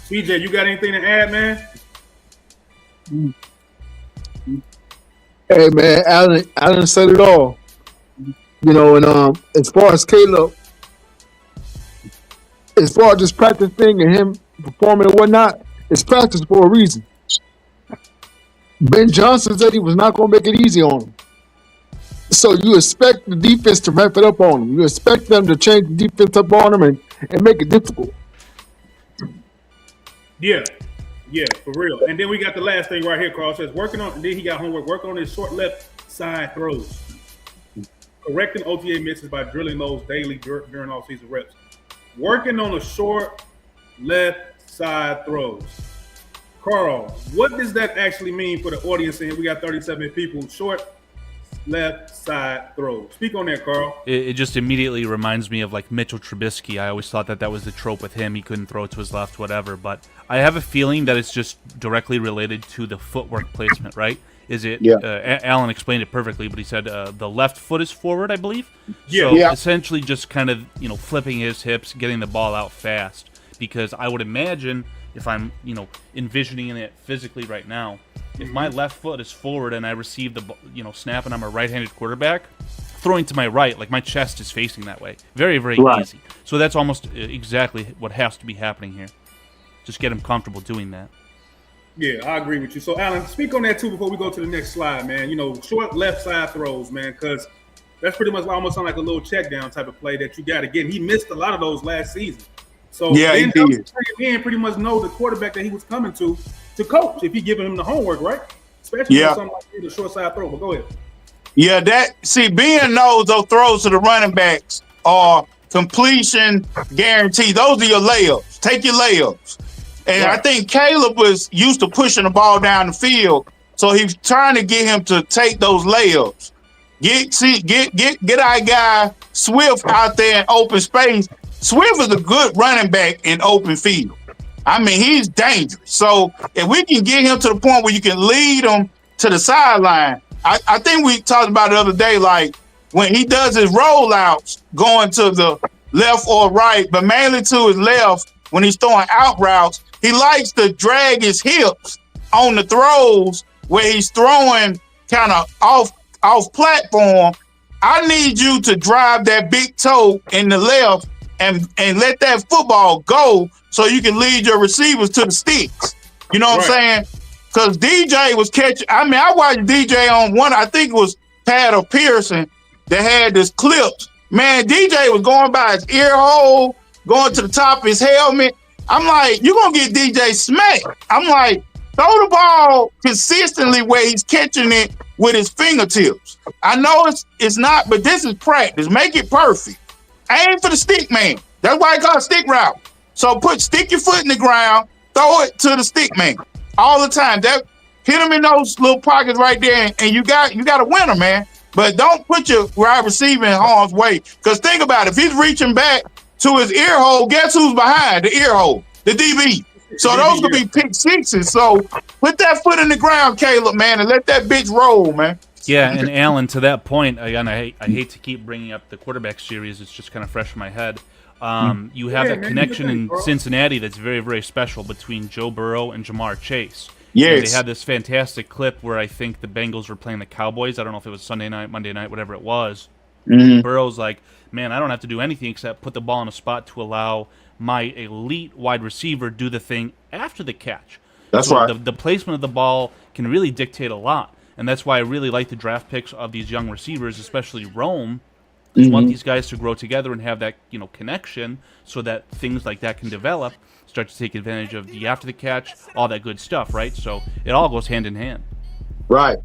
CJ, you got anything to add, man? Hey, man, Allen said it all. And as far as Caleb, as far as this practice thing and him performing and whatnot, it's practice for a reason. Ben Johnson said he was not going to make it easy on him. So you expect the defense to ramp it up on him. You expect them to change the defense up on him and make it difficult. Yeah, for real. And then we got the last thing right here, Carl. It says then he got homework, working on his short left side throws. Correcting OTA misses by drilling those daily during all-season reps. Working on the short left side throws. Carl, what does that actually mean for the audience? And we got 37 people. Short left side throws. Speak on that, Carl. It just immediately reminds me of like Mitchell Trubisky. I always thought that was the trope with him. He couldn't throw to his left, whatever. But I have a feeling that it's just directly related to the footwork placement, right? Is it? Yeah. Allen explained it perfectly, but he said the left foot is forward, I believe. Yeah. So essentially just kind of, flipping his hips, getting the ball out fast. Because I would imagine if I'm, envisioning it physically right now, if my left foot is forward and I receive the, snap and I'm a right-handed quarterback, throwing to my right, like my chest is facing that way. Very, very easy. So that's almost exactly what has to be happening here. Just get him comfortable doing that. Yeah, I agree with you. So, Allen, speak on that too before we go to the next slide, man. Short left side throws, man, because that's pretty much almost sound like a little check down type of play that you got to get. He missed a lot of those last season. So, yeah, he did. Pretty much know the quarterback that he was coming to coach if he giving him the homework, right? Especially with something like the short side throw. But go ahead. Yeah, Ben knows those throws to the running backs are completion guarantee. Those are your layups. Take your layups. And I think Caleb was used to pushing the ball down the field So he's trying to get him to take those layups. Get our guy Swift out there in open space. Swift is a good running back in open field. I mean, he's dangerous. So if we can get him to the point where you can lead him to the sideline, I think we talked about it the other day, like when he does his rollouts going to the left or right, but mainly to his left when he's throwing out routes, he likes to drag his hips on the throws where he's throwing kind of off platform. I need you to drive that big toe in the left and let that football go so you can lead your receivers to the sticks. You know what I'm saying? Because DJ was catching. I mean, I watched DJ on one, I think it was Pat or Pearson that had this clip. Man, DJ was going by his ear hole, going to the top of his helmet. I'm like, you're going to get DJ smacked. I'm like, throw the ball consistently where he's catching it with his fingertips. I know it's not, but this is practice. Make it perfect. Aim for the stick man. That's why I call it stick route. So stick your foot in the ground, throw it to the stick man all the time. That hit him in those little pockets right there, and you got a winner, man. But don't put your wide receiver in harm's way. Because think about it, if he's reaching back to his ear hole, guess who's behind the ear hole? The DB. So those could be pick sixes. So put that foot in the ground, Caleb, man, and let that bitch roll, man. Yeah, and Alan, to that point, again, I hate to keep bringing up the quarterback series. It's just kind of fresh in my head. You have that connection in Cincinnati that's very, very special between Joe Burrow and Jamar Chase. Yes. They had this fantastic clip where I think the Bengals were playing the Cowboys. I don't know if it was Sunday night, Monday night, whatever it was. Burrow's like, man, I don't have to do anything except put the ball in a spot to allow my elite wide receiver do the thing after the catch. That's right. The placement of the ball can really dictate a lot. And that's why I really like the draft picks of these young receivers, especially Rome. You want these guys to grow together and have that, connection so that things like that can develop, start to take advantage of the after the catch, all that good stuff, right? So it all goes hand in hand. Right.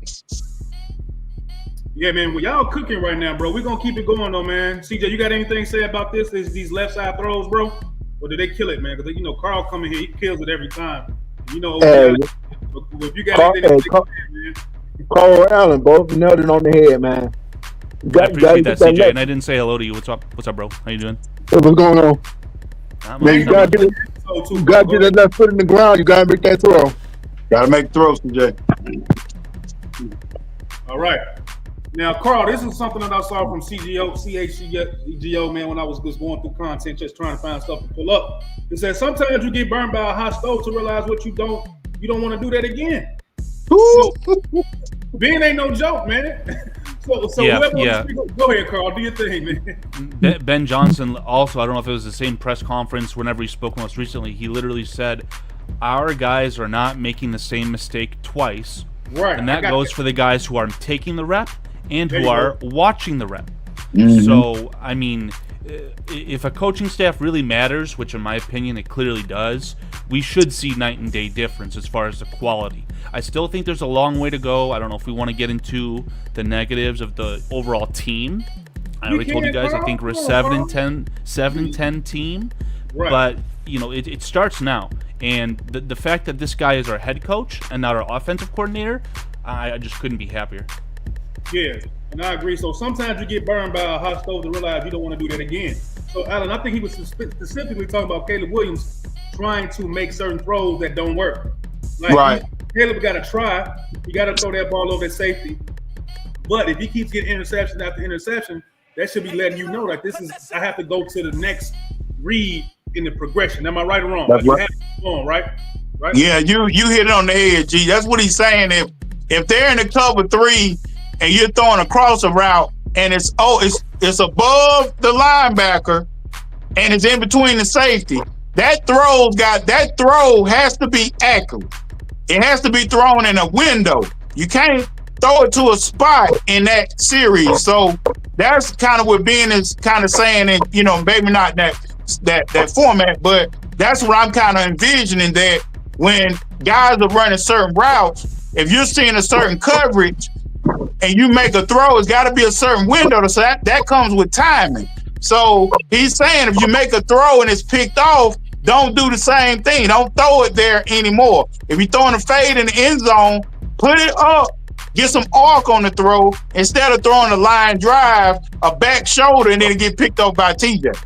Yeah, man. Well, y'all cooking right now, bro. We're going to keep it going, though, man. CJ, you got anything to say about these left side throws, bro? Or did they kill it, man? Because, Carl coming here, he kills it every time. If you got anything to say, man. Carl Allen, both nailed it on the head, man. I appreciate that, CJ. And I didn't say hello to you. What's up? What's up, bro? How you doing? What's going on? Man, you gotta get that left foot in the ground. You gotta make that throw. Gotta make throws, CJ. All right. Now, Carl, this is something that I saw from CHGO, man, when I was just going through content, just trying to find stuff to pull up. It says sometimes you get burned by a hot stove to realize what you don't want to do that again. Being ain't no joke, man. So yeah. Go ahead, Carl. Do your thing, man. Ben Johnson also, I don't know if it was the same press conference whenever he spoke most recently, he literally said, our guys are not making the same mistake twice. Right. And that goes for the guys who are taking the rep and who are watching the rep. So, I mean, if a coaching staff really matters, which in my opinion it clearly does, we should see night and day difference as far as the quality. I still think there's a long way to go. I don't know if we want to get into the negatives of the overall team. I already told you guys I think we're a 7-10 team. Right. But, it starts now. And the fact that this guy is our head coach and not our offensive coordinator, I just couldn't be happier. Yeah, and I agree. So sometimes you get burned by a hot stove to realize you don't want to do that again. So, Alan, I think he was specifically talking about Caleb Williams trying to make certain throws that don't work. Right. Caleb got to try. You got to throw that ball over at safety. But if he keeps getting interception after interception, that should be letting you know that I have to go to the next read in the progression. Am I right or wrong? That's right. You have to go on, right? Yeah, you hit it on the head, G. That's what he's saying. If they're in the cover 3 and you're throwing across a route and it's above the linebacker and it's in between the safety, that throw has to be accurate. It has to be thrown in a window. You can't throw it to a spot in that series. So that's kind of what Ben is kind of saying, and maybe not that format, but that's what I'm kind of envisioning, that when guys are running certain routes, if you're seeing a certain coverage and you make a throw, it's got to be a certain window. So that comes with timing. So he's saying if you make a throw and it's picked off, don't do the same thing. Don't throw it there anymore. If you're throwing a fade in the end zone put it up, get some arc on the throw instead of throwing a line drive, a back shoulder, and then it get picked up by TJ.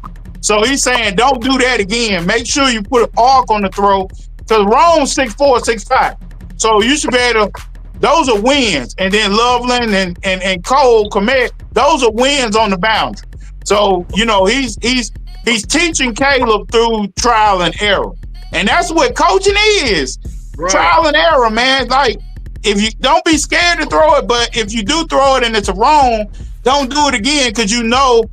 So he's saying, don't do that again. Make sure you put an arc on the throw because Rome's 6'4", 6'5". So you should be able to, those are wins. And then Loveland and Cole Kmet, those are wins on the boundary. So, you know, he's teaching Caleb through trial and error. And that's what coaching is. Right. Trial and error, man. Like, if you don't be scared to throw it, but if you do throw it and it's wrong, don't do it again because you know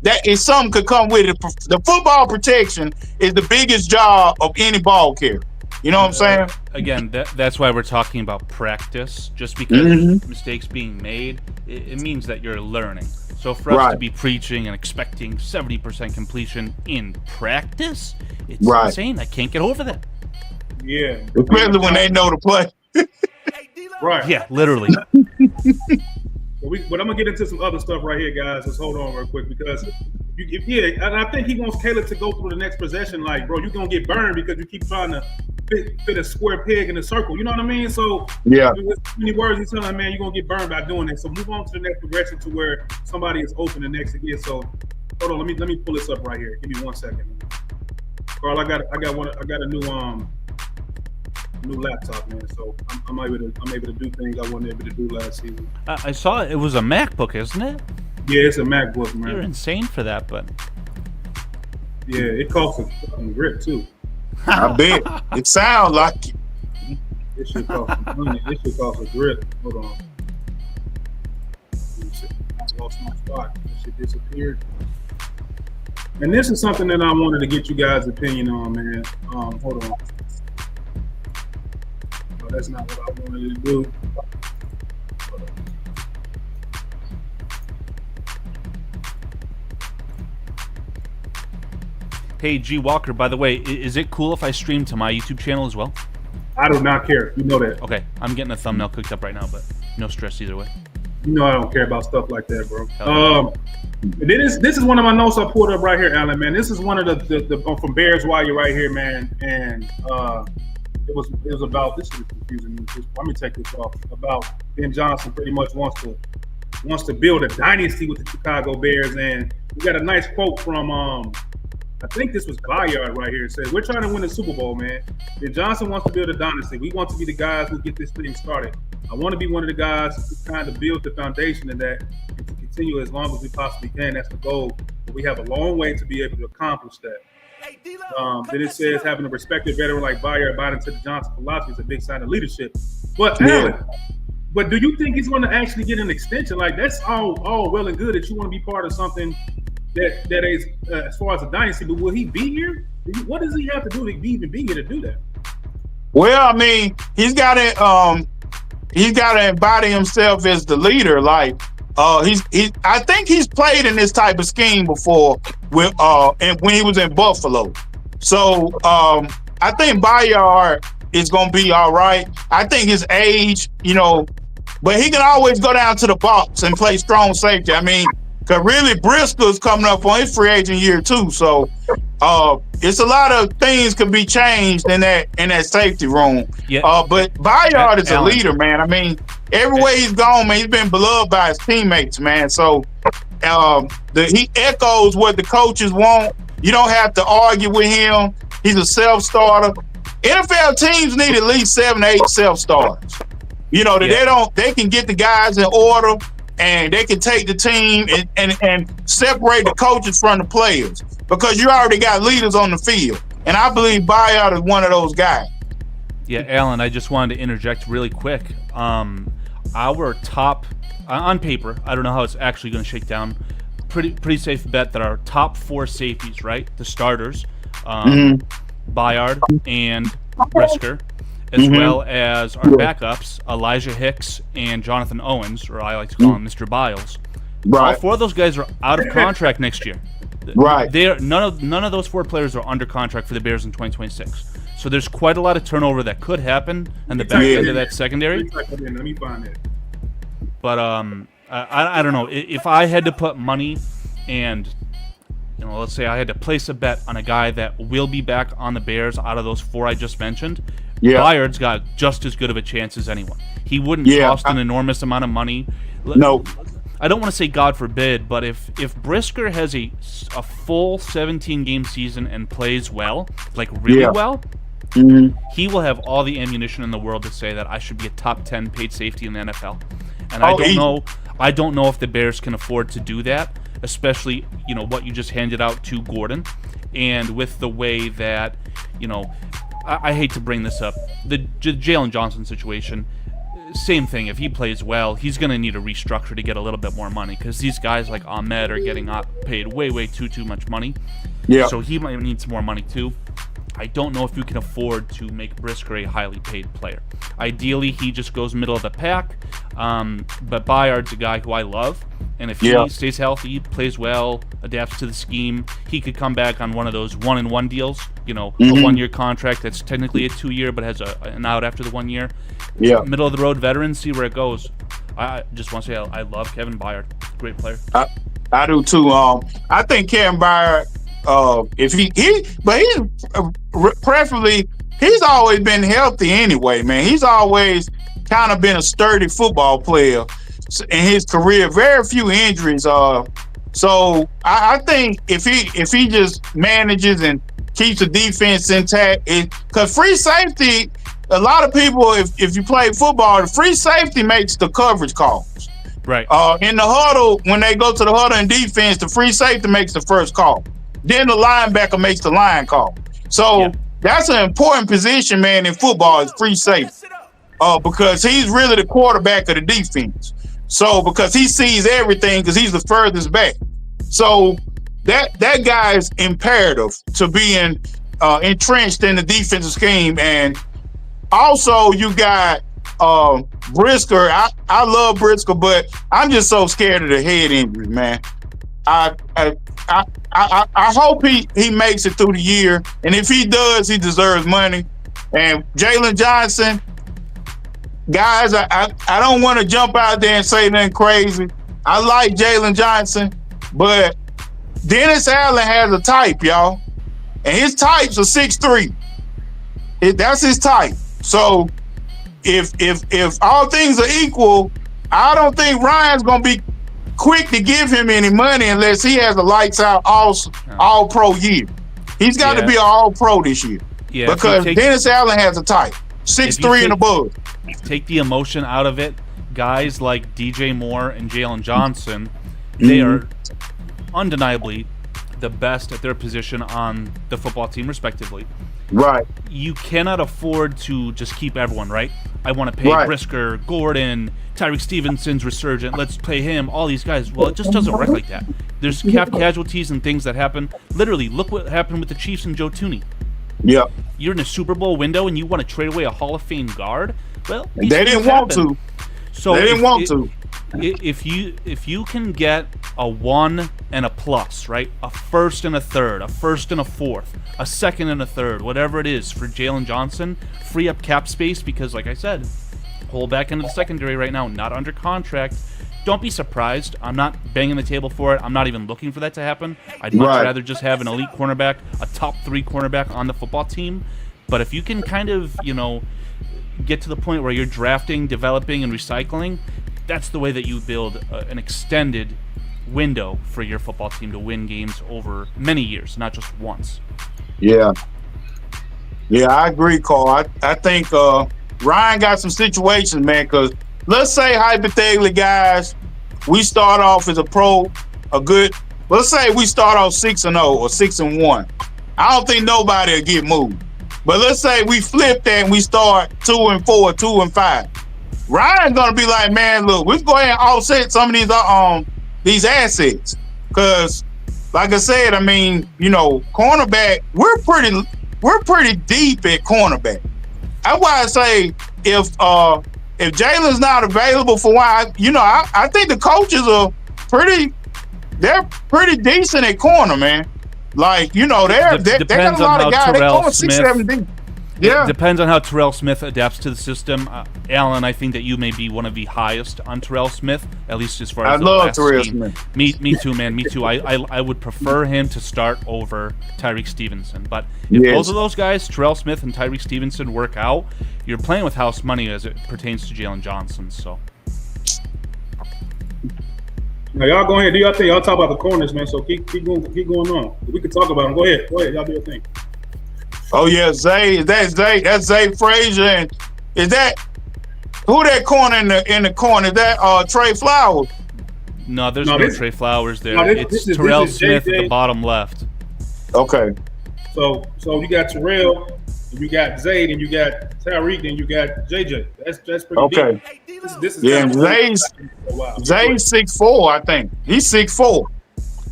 that if something could come with it. The football protection is the biggest job of any ball carrier. You know what I'm saying? Again, that's why we're talking about practice. Just because mistakes being made, it means that you're learning. So for us to be preaching and expecting 70% completion in practice, it's insane. I can't get over that. Yeah. Especially when they know the play. Right. Yeah, literally. But I'm gonna get into some other stuff right here, guys. Just hold on real quick because, and I think he wants Caleb to go through the next possession. Like, bro, you're gonna get burned because you keep trying to fit a square peg in a circle. You know what I mean? So, with many words, he's telling him, man, you're gonna get burned by doing it. So move on to the next progression to where somebody is open the next again. So, hold on, let me pull this up right here. Give me 1 second, Carl. I got a new laptop, man. So I'm able to do things I wasn't able to do last season. I saw it was a MacBook, isn't it? Yeah, it's a MacBook, man. You're insane for that, but yeah, it costs a fucking grip too. I bet it sounds like it. It should cost some money. It should cost a grip. Hold on. I lost my spot. That shit disappeared. And this is something that I wanted to get you guys' opinion on, man. Hold on. No, that's not what I wanted to do. Hey, G Walker, by the way, is it cool if I stream to my YouTube channel as well? I do not care. You know that. Okay, I'm getting a thumbnail cooked up right now, but no stress either way. You know I don't care about stuff like that, bro. This is one of my notes I pulled up right here, Alan, man. This is one of the from Bears Wire right here, man. And it was about, this is confusing me. Let me take this off. About Ben Johnson pretty much wants to build a dynasty with the Chicago Bears, and we got a nice quote from I think this was Bayard right here. It says, "We're trying to win the Super Bowl, man. Ben Johnson wants to build a dynasty. We want to be the guys who get this thing started. I want to be one of the guys who kind of build the foundation of that and to continue as long as we possibly can. That's the goal. But we have a long way to be able to accomplish that." Then it says, having a respected veteran like Bayard buy into the Johnson philosophy is a big sign of leadership. But Alan, but do you think he's going to actually get an extension? Like, that's all well and good that you want to be part of something that is as far as a dynasty, but will he be here? What does he have to do to even be here to do that? Well, I mean, he's got to embody himself as the leader. Like, I think he's played in this type of scheme before with and when he was in Buffalo. So I think Bayard is gonna be all right. I think his age, you know, but he can always go down to the box and play strong safety. I mean, because really Briscoe's coming up on his free agent year too. So it's a lot of things could be changed in that safety room. Yeah. But Bayard is Alan, a leader, man. I mean, everywhere he's gone, man, he's been beloved by his teammates, man. So he echoes what the coaches want. You don't have to argue with him. He's a self-starter. NFL teams need at least 7 to 8 self-starters. You know, that they can get the guys in order and they can take the team and separate the coaches from the players because you already got leaders on the field. And I believe Bayard is one of those guys. Yeah, Alan, I just wanted to interject really quick. Our top, on paper, I don't know how it's actually going to shake down, pretty safe bet that our top 4 safeties, right, the starters, Bayard and Brisker, as well as our backups, Elijah Hicks and Jonathan Owens, or I like to call him Mr. Biles. Right. All 4 of those guys are out of contract next year. Right. None of those 4 players are under contract for the Bears in 2026. So there's quite a lot of turnover that could happen in the back end of that secondary. Let me find it. But I don't know. If I had to put money and, you know, let's say I had to place a bet on a guy that will be back on the Bears out of those 4 I just mentioned, Yeah. Bayard's got just as good of a chance as anyone. He wouldn't cost an enormous amount of money. No. I don't want to say God forbid, but if Brisker has a full 17-game season and plays well, like really well, he will have all the ammunition in the world to say that I should be a top 10 paid safety in the NFL. And I don't know if the Bears can afford to do that, especially, you know, what you just handed out to Gordon, and with the way that, you know, I hate to bring this up, the Jalen Johnson situation. Same thing. If he plays well, he's going to need a restructure to get a little bit more money, because these guys like Ahmed are getting paid way too much money. Yeah. So he might need some more money too. I don't know if you can afford to make Brisker a highly paid player. Ideally, he just goes middle of the pack. But Bayard's a guy who I love, and if he stays healthy, plays well, adapts to the scheme, he could come back on one of those 1-and-1 deals. You know, a 1-year contract that's technically a 2-year, but has an out after the 1 year. Yeah. Middle of the road veteran, see where it goes. I just want to say I love Kevin Byard. Great player. I do too. I think Kevin Byard, preferably, he's always been healthy anyway, man. He's always kind of been a sturdy football player in his career. Very few injuries. So I think if he just manages and keeps the defense intact, because free safety, a lot of people, if you play football, the free safety makes the coverage calls. Right. In the huddle, when they go to the huddle in defense, the free safety makes the first call. Then the linebacker makes the line call. So that's an important position, man, in football, is free safety. Because he's really the quarterback of the defense. So because he sees everything, because he's the furthest back. So that guy is imperative to being entrenched in the defensive scheme. And also you got Brisker. I love Brisker, but I'm just so scared of the head injury, man. I hope he makes it through the year, and if he does, he deserves money. And Jalen Johnson, guys, I don't want to jump out there and say nothing crazy. I like Jalen Johnson, but Dennis Allen has a type, y'all, and his types are 6'3". That's his type. So if all things are equal, I don't think Ryan's gonna be quick to give him any money unless he has a lights out all pro year. He's got to be an all pro this year. Yeah, because Dennis Allen has a type, 6'3" and above. Take the emotion out of it. Guys like DJ Moore and Jalen Johnson, they are undeniably the best at their position on the football team, respectively. Right. You cannot afford to just keep everyone, right? I want to pay Brisker, Gordon, Tyreek Stevenson's resurgent. Let's pay him. All these guys. Well, it just doesn't work like that. There's cap casualties and things that happen. Literally, look what happened with the Chiefs and Joe Tooney. Yeah. You're in a Super Bowl window and you want to trade away a Hall of Fame guard? Well, they didn't want to. So they didn't want to. If you can get a 1 and a plus, right? A first and a third, a first and a fourth, a second and a third, whatever it is for Jalen Johnson, free up cap space, because like I said, pull back into the secondary right now, not under contract. Don't be surprised. I'm not banging the table for it. I'm not even looking for that to happen. I'd much rather just have an elite cornerback, a top 3 cornerback on the football team. But if you can kind of, get to the point where you're drafting, developing, and recycling, that's the way that you build an extended window for your football team to win games over many years, not just once. Yeah, I agree, Carl. I think Ryan got some situations, man, because let's say hypothetically, guys, we start off as let's say we start off 6-0 or 6-1. I don't think nobody will get moved. But let's say we flip that and we start 2-4, 2-5. Ryan's gonna be like, man, look, we're going to offset some of these assets, because, like I said, I mean, cornerback, we're pretty deep at cornerback. That's why I say if Jalen's not available for why, I think the coaches are they're pretty decent at corner, man. Like, they got a lot of guys. They're going 6-7 deep. Yeah. It depends on how Terrell Smith adapts to the system. Alan, I think that you may be one of the highest on Terrell Smith, at least as far as I the love last Terrell scheme. Smith. Me too, man. Me too. I would prefer him to start over Tyreek Stevenson. But if Yes. both of those guys, Terrell Smith and Tyreek Stevenson, work out, you're playing with house money as it pertains to Jalen Johnson. So. Now y'all go ahead. Do y'all think y'all talk about the corners, man? So keep going on. We can talk about them. Go ahead. Y'all do your thing. Oh yeah, Zay. That's Zay Frazier. And is that who that corner in the corner? Is that Trey Flowers? No, there's no Trey Flowers there. No, it's Terrell Smith at JJ. the bottom left. Okay. So you got Terrell, and you got Zayd, and you got Tyreek, and you got JJ. That's pretty Okay. deep. This is Yeah, kind of Zay's 6'4", I think. He's 6'4".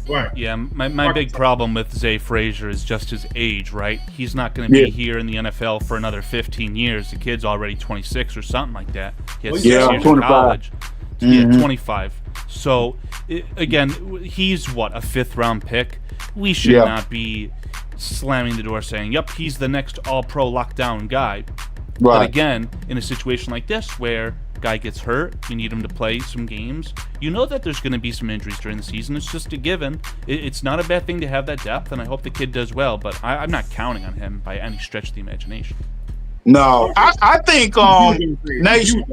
Right. Yeah, my big problem with Zay Frazier is just his age, right? He's not going to be here in the NFL for another 15 years. The kid's already 26 or something like that. He has 6 years 25. in college. Mhm. Yeah, 25. So, again, he's what, a 5th-round pick? We should not be slamming the door saying, yep, he's the next all-pro lockdown guy. Right. But again, in a situation like this where guy gets hurt, you need him to play some games, you know that there's going to be some injuries during the season. It's just a given. It's not a bad thing to have that depth, and I hope the kid does well, but I'm not counting on him by any stretch of the imagination. No, I think Nation.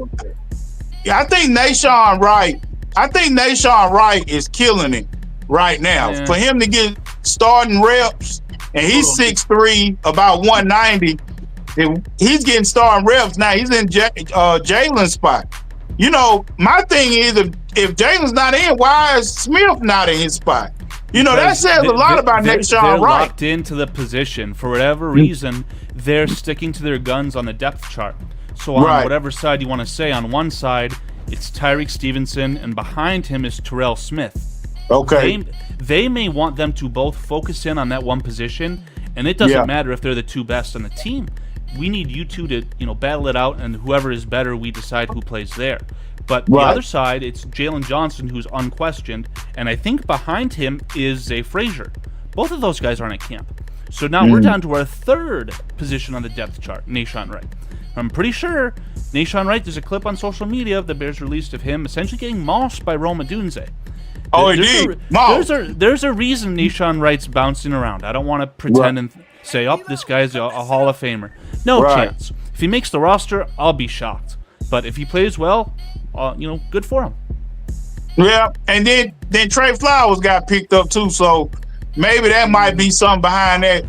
Yeah, I think Nahshon Wright. I think Nahshon Wright is killing it right now. Yeah. For him to get starting reps, and he's 6'3", about 190. And he's getting starting reps now. He's in Jalen's spot. You know, my thing is if Jalen's not in, why is Smith not in his spot? You know, that says a lot about Nahshon They're Wright. locked into the position. For whatever reason, they're sticking to their guns on the depth chart. So on whatever side you want to say, on one side, it's Tyreek Stevenson, and behind him is Terrell Smith. Okay. They may want them to both focus in on that one position, and it doesn't matter if they're the two best on the team. We need you two to, battle it out, and whoever is better, we decide who plays there. But the other side, it's Jalen Johnson, who's unquestioned, and I think behind him is Zay Frazier. Both of those guys aren't at camp. So now we're down to our 3rd position on the depth chart, Nahshon Wright. I'm pretty sure Nahshon Wright, there's a clip on social media the Bears released of him essentially getting mossed by Rome Odunze. Oh, indeed. There's a reason Nahshon Wright's bouncing around. I don't want to pretend and say, oh, this guy's a Hall of Famer. No chance. If he makes the roster, I'll be shocked. But if he plays well, good for him. Yeah, and then Trey Flowers got picked up too, so maybe that might be something behind that.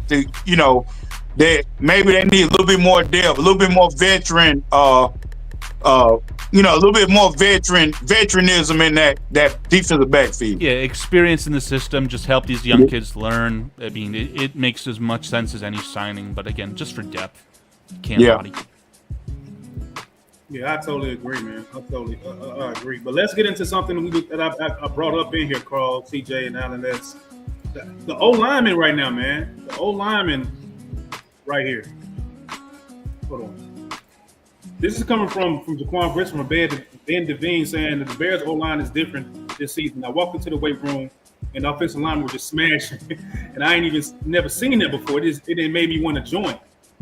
That maybe they need a little bit more depth, a little bit more veteran, a little bit more veteranism in that defensive backfield. Yeah, experience in the system just help these young kids learn. I mean, it makes as much sense as any signing, but again, just for depth, can't body. Yeah, I totally agree, man. I agree. But let's get into something that I brought up in here, Carl, CJ, and Alan. That's the O-lineman right now, man. The O-lineman right here. Hold on. This is coming from Jaquan Brisk from Ben Devine saying that the Bears O-line is different this season. I walked into the weight room and the offensive line were just smashing. And I ain't never seen that before. It made me want to join.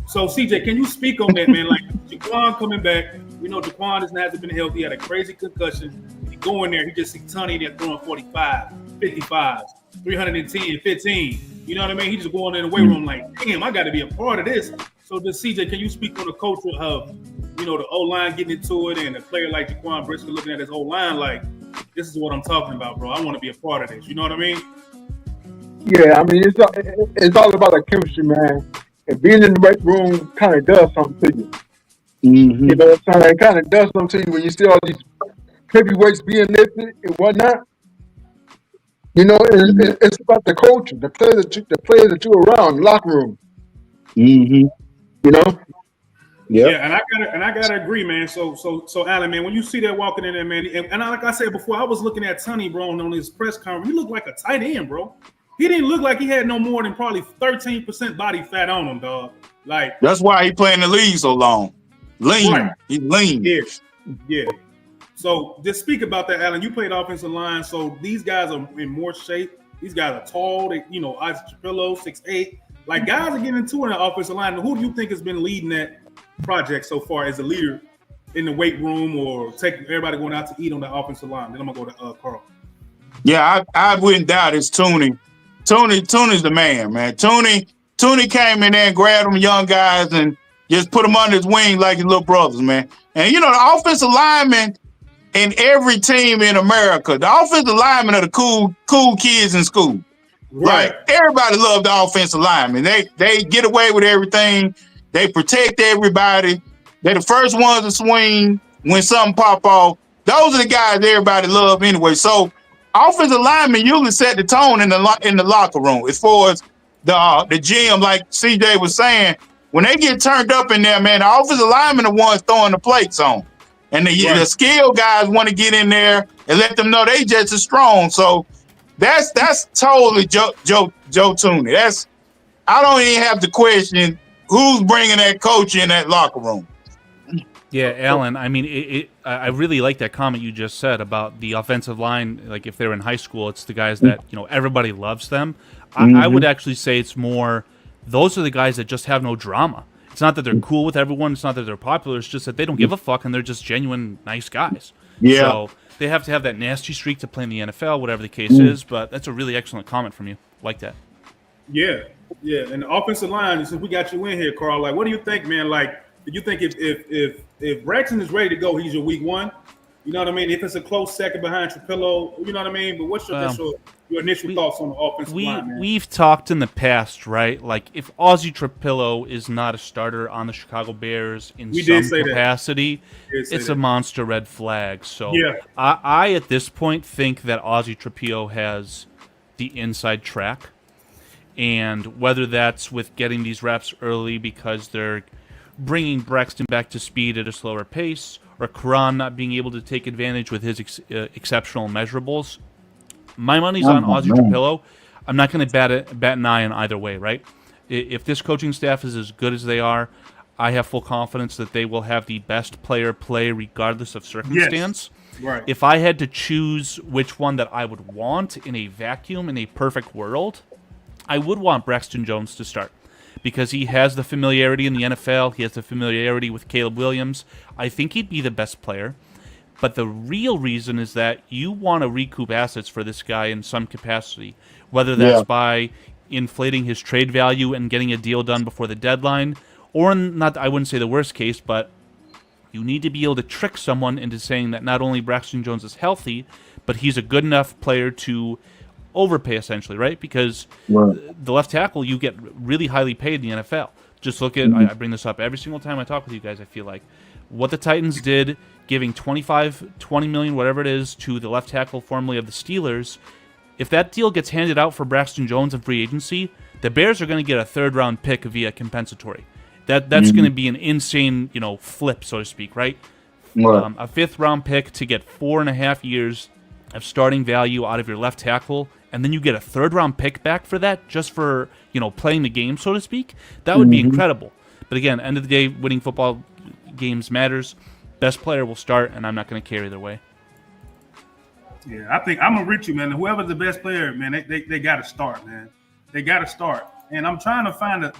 So, CJ, can you speak on that, man? Like, Jaquan coming back. We know Jaquan hasn't been healthy. He had a crazy concussion. He go in there, he just see Tunney there throwing 45, 55, 310, 15. You know what I mean? He just going in the weight room like, damn, I got to be a part of this. So, CJ, can you speak on the culture of, the O-line getting into it and a player like Jaquan Brisker looking at his O-line like, this is what I'm talking about, bro. I want to be a part of this. You know what I mean? Yeah, I mean, it's all about the chemistry, man. And being in the weight room kind of does something to you. Mm-hmm. You know what I'm saying? It kind of does something to you when you see all these heavyweights being lifted and whatnot. You know, it's about the culture, the players that you're around, the locker room. Mm-hmm. You know? Yep. Yeah, and I gotta agree, man. So Alan, man, when you see that walking in there, man, and like I said before, I was looking at Tunney, bro, on his press conference. He looked like a tight end, bro. He didn't look like he had no more than probably 13% body fat on him, dog. Like that's why he playing the league so long. Lean. Right. He's lean. Yeah. So just speak about that, Alan. You played offensive line, so these guys are in more shape. These guys are tall. They, Isaac Trapillo, 6'8", Like guys are getting into in the offensive line. Who do you think has been leading that project so far as a leader in the weight room or taking everybody going out to eat on the offensive line? Then I'm gonna go to Carl. Yeah, I wouldn't doubt it's Tooney. Tooney's the man. Tooney came in there and grabbed them young guys and just put them under his wing like his little brothers, man. And you know, the offensive linemen in every team in America, the offensive linemen are the cool kids in school. Right. Like everybody loves the offensive linemen. They get away with everything. They protect everybody. They're the first ones to swing when something pop off. Those are the guys everybody love anyway. So offensive linemen usually set the tone in the locker room as far as the gym, like CJ was saying. When they get turned up in there, man, the offensive linemen are the ones throwing the plates on. And the skill guys want to get in there and let them know they just as strong. So that's totally Joe Tooney. I don't even have to question who's bringing that coach in that locker room. Yeah, Alan, I mean, I really like that comment you just said about the offensive line. Like, if they're in high school, it's the guys that, you know, everybody loves them. I would actually say it's more, those are the guys that just have no drama. It's not that they're cool with everyone. It's not that they're popular. It's just that they don't give a fuck, and they're just genuine, nice guys. Yeah. So they have to have that nasty streak to play in the NFL, whatever the case is. But that's a really excellent comment from you. Like that. Yeah. And the offensive line, since we got you in here, Carl, like, what do you think, man? Like, do you think if Braxton is ready to go, he's your week one? You know what I mean? If it's a close second behind Trapillo, you know what I mean? But what's your initial thoughts on the offensive line, man? We've talked in the past, right? Like, if Ozzie Trapillo is not a starter on the Chicago Bears in some capacity, it's a monster red flag. So I at this point think that Ozzie Trapillo has the inside track. And whether that's with getting these reps early because they're bringing Braxton back to speed at a slower pace, or Karan not being able to take advantage with his exceptional measurables. My money's on Ozzie Trapillo. I'm not going to bat an eye on either way, right? If this coaching staff is as good as they are, I have full confidence that they will have the best player play regardless of circumstance. Yes. Right. If I had to choose which one that I would want in a vacuum, in a perfect world, I would want Braxton Jones to start. Because he has the familiarity in the NFL. He has the familiarity with Caleb Williams. I think he'd be the best player. But the real reason is that you want to recoup assets for this guy in some capacity. Whether that's by inflating his trade value and getting a deal done before the deadline. Or, not, I wouldn't say the worst case, but you need to be able to trick someone into saying that not only Braxton Jones is healthy, but he's a good enough player to overpay, essentially, right? Because the left tackle, you get really highly paid in the NFL. Just look at, I bring this up every single time I talk with you guys, I feel like. What the Titans did, giving $20 million, whatever it is, to the left tackle formerly of the Steelers, if that deal gets handed out for Braxton Jones in free agency, the Bears are going to get a third-round pick via compensatory. That's going to be an insane, flip, so to speak, right? A fifth-round pick to get 4.5 years of starting value out of your left tackle, and then you get a third-round pick back for that, just for, playing the game, so to speak. That would be incredible. But again, end of the day, winning football games matters. Best player will start, and I'm not going to care either way. Yeah, I think I'm going to reach you, man. Whoever's the best player, man, they got to start, man. They got to start. And I'm trying to find an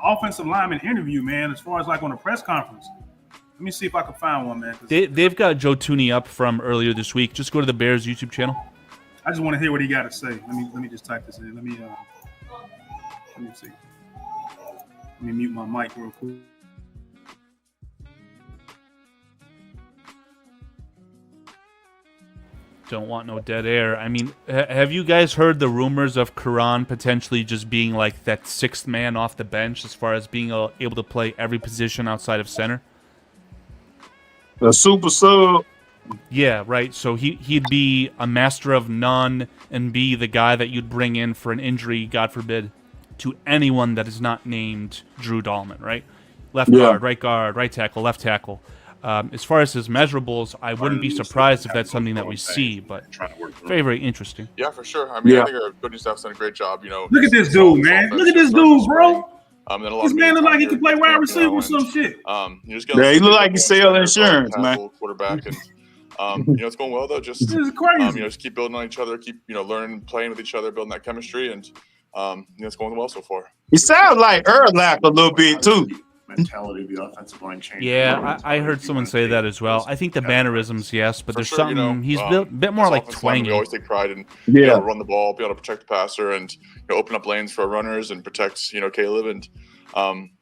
offensive lineman interview, man, as far as like on a press conference. Let me see if I can find one, man. They've got Joe Tooney up from earlier this week. Just go to the Bears YouTube channel. I just want to hear what he got to say. Let me just type this in. Let me see. Let me mute my mic real quick. Don't want no dead air. I mean, have you guys heard the rumors of Karan potentially just being like that sixth man off the bench as far as being able to play every position outside of center? The super sub. Yeah, right. So he'd be a master of none and be the guy that you'd bring in for an injury, God forbid, to anyone that is not named Drew Dahlman, right? Left guard, right tackle, left tackle. As far as his measurables, I wouldn't be surprised if that's something that we see, but very, very interesting. Yeah, for sure. I mean, I think our coaching staff's done a great job. Look at this dude, man. Look at this dude, bro. This man look like he could play wide receiver or some shit. He look like he sell insurance, man. Quarterback, and it's going well though. Just this is crazy. Just keep building on each other, keep learning, playing with each other, building that chemistry, and it's going well so far. It sounds like Urlacher a little bit too. Mentality of the offensive line change. Yeah, I heard someone say that as well. I think the mannerisms, yes, but For there's sure, something he's a bit more as like offensive linemen, twangy. We always take pride in run the ball, be able to protect the passer, and open up lanes for our runners and protect Caleb. And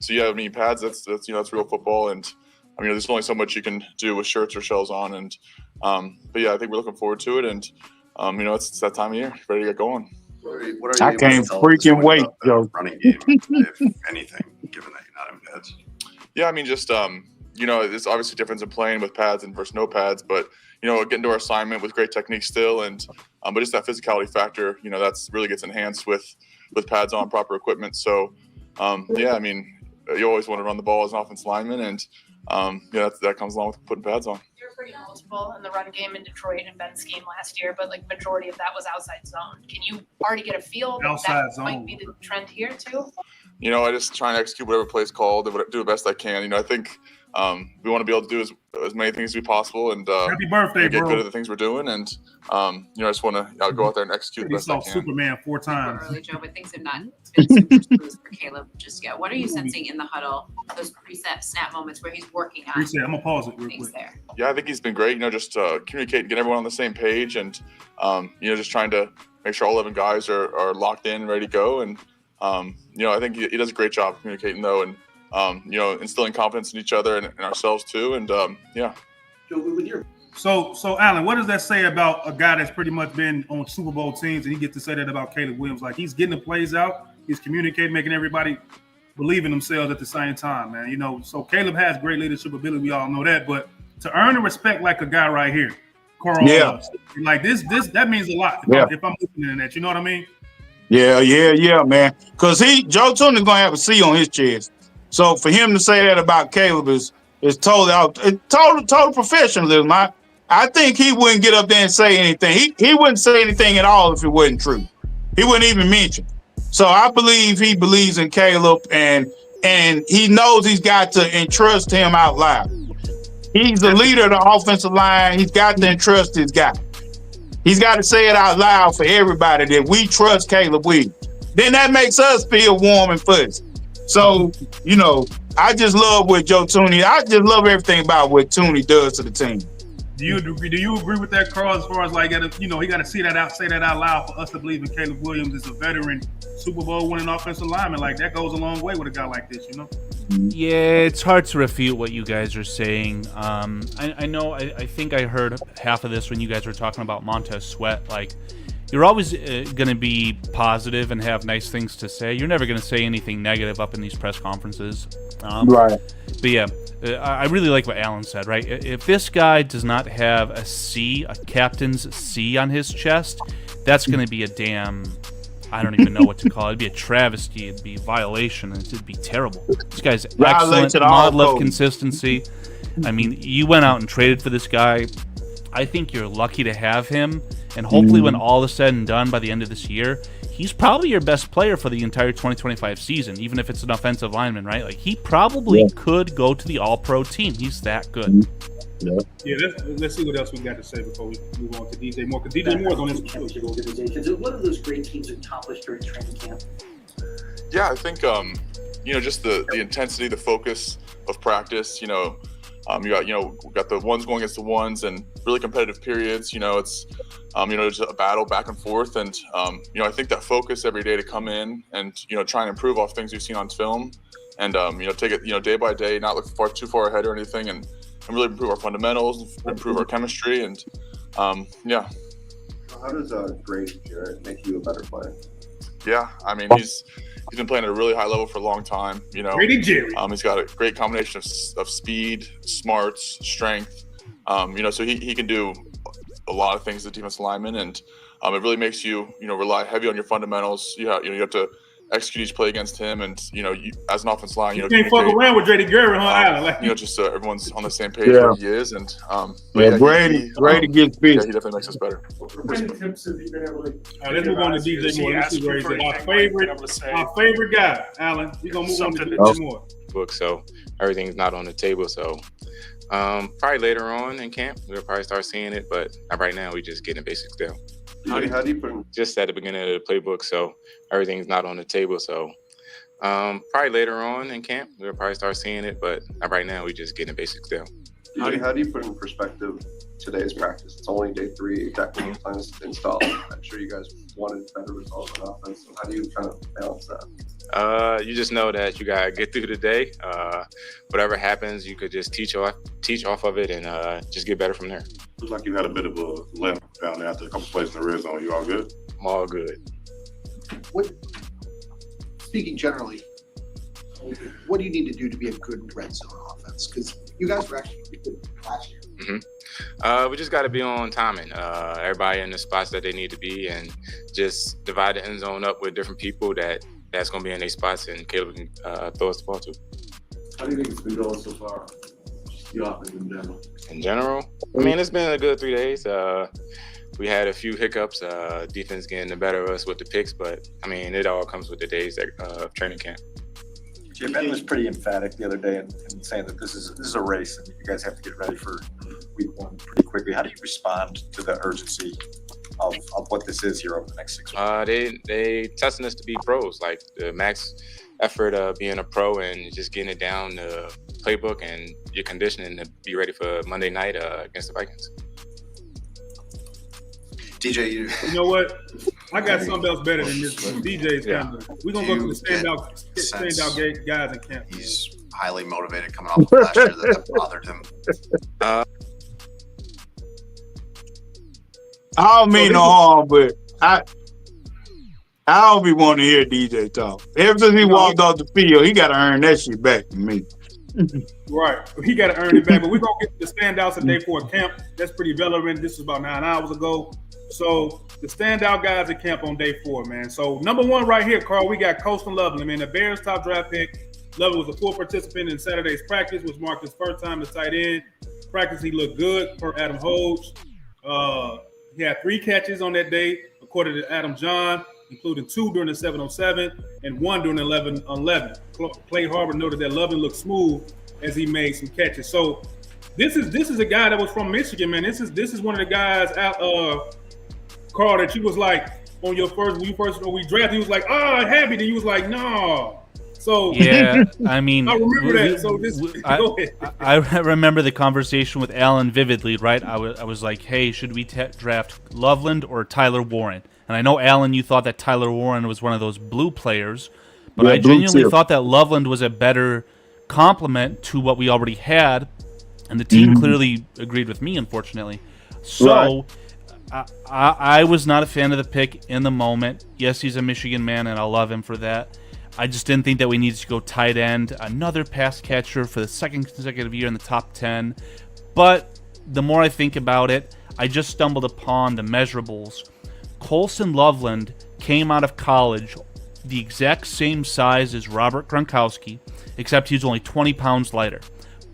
so yeah, I mean, pads, that's real football. And I mean, there's only so much you can do with shirts or shells on. And but yeah, I think we're looking forward to it. And it's that time of year, ready to get going. What are I you can't able to tell at this freaking point wait, about the Joe. running game, if anything, given that you're not in pads? Yeah, I mean, just there's obviously difference in playing with pads and versus no pads, but getting to our assignment with great technique still, and but just that physicality factor, that's really gets enhanced with pads on, proper equipment. So yeah, I mean, you always want to run the ball as an offensive lineman, and that comes along with putting pads on. You're pretty multiple in the run game in Detroit and Ben's game last year, but like majority of that was outside zone. Can you already get a feel that Outside that might zone. be the trend here too? I just try and execute whatever play's called and do the best I can. I think we want to be able to do as many things as we possible and Happy birthday, get bro. good at the things we're doing. And I just want to go out there and execute the He best I saw can. Superman 4 times. Early, Joe, but things have not been super smooth for Caleb just yet. What are you sensing in the huddle, those preset snap moments where he's working on Reset. I'm gonna pause it real things quick. there? Yeah, I think he's been great. Just communicate, get everyone on the same page, and just trying to make sure all 11 guys are locked in, ready to go. And I think he does a great job of communicating though, and instilling confidence in each other and ourselves too. And yeah. Joe, with your So Alan, what does that say about a guy that's pretty much been on Super Bowl teams, and he gets to say that about Caleb Williams? Like, he's getting the plays out, he's communicating, making everybody believe in themselves at the same time, man. So Caleb has great leadership ability, we all know that, but to earn the respect like a guy right here, Carl, like this that means a lot. If I'm listening to that, you know what I mean? Yeah, man. Because Joe Tooney's gonna have a C on his chest. So for him to say that about Caleb is total professionalism. I think he wouldn't get up there and say anything. He wouldn't say anything at all if it wasn't true. He wouldn't even mention. So I believe he believes in Caleb, and he knows he's got to entrust him out loud. He's the leader of the offensive line. He's got to entrust this guy. He's got to say it out loud for everybody that we trust Caleb Williams. Then that makes us feel warm and fuzzy. So, I just love what Joe Tooney. I just love everything about what Tooney does to the team. Do you agree with that, Carl? As far as like, he got to say that out loud for us to believe in Caleb Williams as a veteran Super Bowl winning offensive lineman. Like, that goes a long way with a guy like this, Yeah, it's hard to refute what you guys are saying. I know. I think I heard half of this when you guys were talking about Montez Sweat. Like, you're always going to be positive and have nice things to say. You're never going to say anything negative up in these press conferences. Right. But yeah, I really like what Alan said, right? If this guy does not have a C, a captain's C on his chest, that's going to be a damn, I don't even know what to call it. It'd be a travesty. It'd be a violation. It'd be terrible. This guy's excellent, model of consistency. I mean, you went out and traded for this guy. I think you're lucky to have him. And hopefully when all is said and done by the end of this year, he's probably your best player for the entire 2025 season, even if it's an offensive lineman, right? Like, he probably could go to the All-Pro team. He's that good. Yeah, let's see what else we got to say before we move on to DJ Moore. Because DJ Moore's on this organizations. What have those great teams accomplished during training camp? Yeah, I think just the intensity, the focus of practice. You got we got the ones going against the ones, and really competitive periods. It's just a battle back and forth, and I think that focus every day to come in and try and improve off things we've seen on film, and take it day by day, not look too far ahead or anything, and really improve our fundamentals, improve our chemistry, and yeah. How does Grady Jarrett make you a better player? Yeah, I mean he's been playing at a really high level for a long time. Grady Jarrett. He's got a great combination of speed, smarts, strength. So he can do a lot of things as a defensive lineman, and it really makes you rely heavy on your fundamentals. You have to execute each play against him, and you as an offensive line, you can't fuck around with Grady Jarrett, huh, Alan? Just everyone's on the same page where he is, and Grady gets busy. Yeah, he definitely makes us better. Any tips have you been able to? All right, let's move on to DJ Moore. Let's see where he's at. Our favorite guy, Alan. We're gonna move on to DJ Moore. Book, so everything's not on the table. So probably later on in camp we'll probably start seeing it, but not right now. We just getting the basics down. How do you put in? Just at the beginning of the playbook, so everything's not on the table. So probably later on in camp, we'll probably start seeing it, but right now we're just getting the basics down. How do you put in perspective today's practice? It's only day 3, exactly game plans installed. I'm sure you guys wanted better results on offense. So how do you kind of balance that? You just know that you gotta get through the day. Whatever happens, you could just teach off of it and just get better from there. Looks like you had a bit of a limp down there after a couple plays in the red zone. You all good? I'm all good. Speaking generally, what do you need to do to be a good red zone offense? Because you guys were actually pretty good last year. We just got to be on timing. Everybody in the spots that they need to be, and just divide the end zone up with different people that's going to be in their spots, and Caleb can throw us the ball to. How do you think it's been going so far? The offense in general. In general, I mean, it's been a good 3 days. We had a few hiccups, defense getting the better of us with the picks, but I mean, it all comes with the days of training camp. Jim Ben was pretty emphatic the other day in saying that this is a race and you guys have to get ready for week 1 pretty quickly. How do you respond to the urgency of what this is here over the next 6 weeks? They testing us to be pros, like the max effort of being a pro and just getting it down the playbook and your conditioning to be ready for Monday night against the Vikings. DJ, you know what? I got something else better than this. DJ's kind of. We're gonna go to the standout guys in camp. He's highly motivated coming off of last year that bothered him. I don't mean no harm, but I don't be wanting to hear DJ talk. Ever since he walked off the field, he got to earn that shit back from me. Right, he got to earn it back. But we're gonna get to the standouts at day 4 camp. That's pretty relevant. This was about 9 hours ago. So the standout guys at camp on day 4, man. So number 1 right here, Carl, we got Colston Loveland, man. The Bears' top draft pick. Loveland was a full participant in Saturday's practice, was marked his first time as tight end. Practice, he looked good per Adam Hoge. He had 3 catches on that day, according to Adam John, including 2 during the 7-on-7 and 1 during the 11-on-11. Clay Harbor noted that Loveland looked smooth as he made some catches. So this is a guy that was from Michigan, man. This is one of the guys out Carl, that you was like on your when we drafted, he was like, happy. Then you was like, no. So yeah, I mean, I remember that. So go ahead. I remember the conversation with Alan vividly, right? I was like, hey, should we draft Loveland or Tyler Warren? And I know, Alan, you thought that Tyler Warren was one of those blue players, but I genuinely thought that Loveland was a better complement to what we already had, and the team clearly agreed with me, unfortunately. So I was not a fan of the pick in the moment. Yes, he's a Michigan man, and I love him for that. I just didn't think that we needed to go tight end, another pass catcher for the second consecutive year in the top 10. But the more I think about it, I just stumbled upon the measurables. Colston Loveland came out of college the exact same size as Robert Gronkowski, except he's only 20 pounds lighter.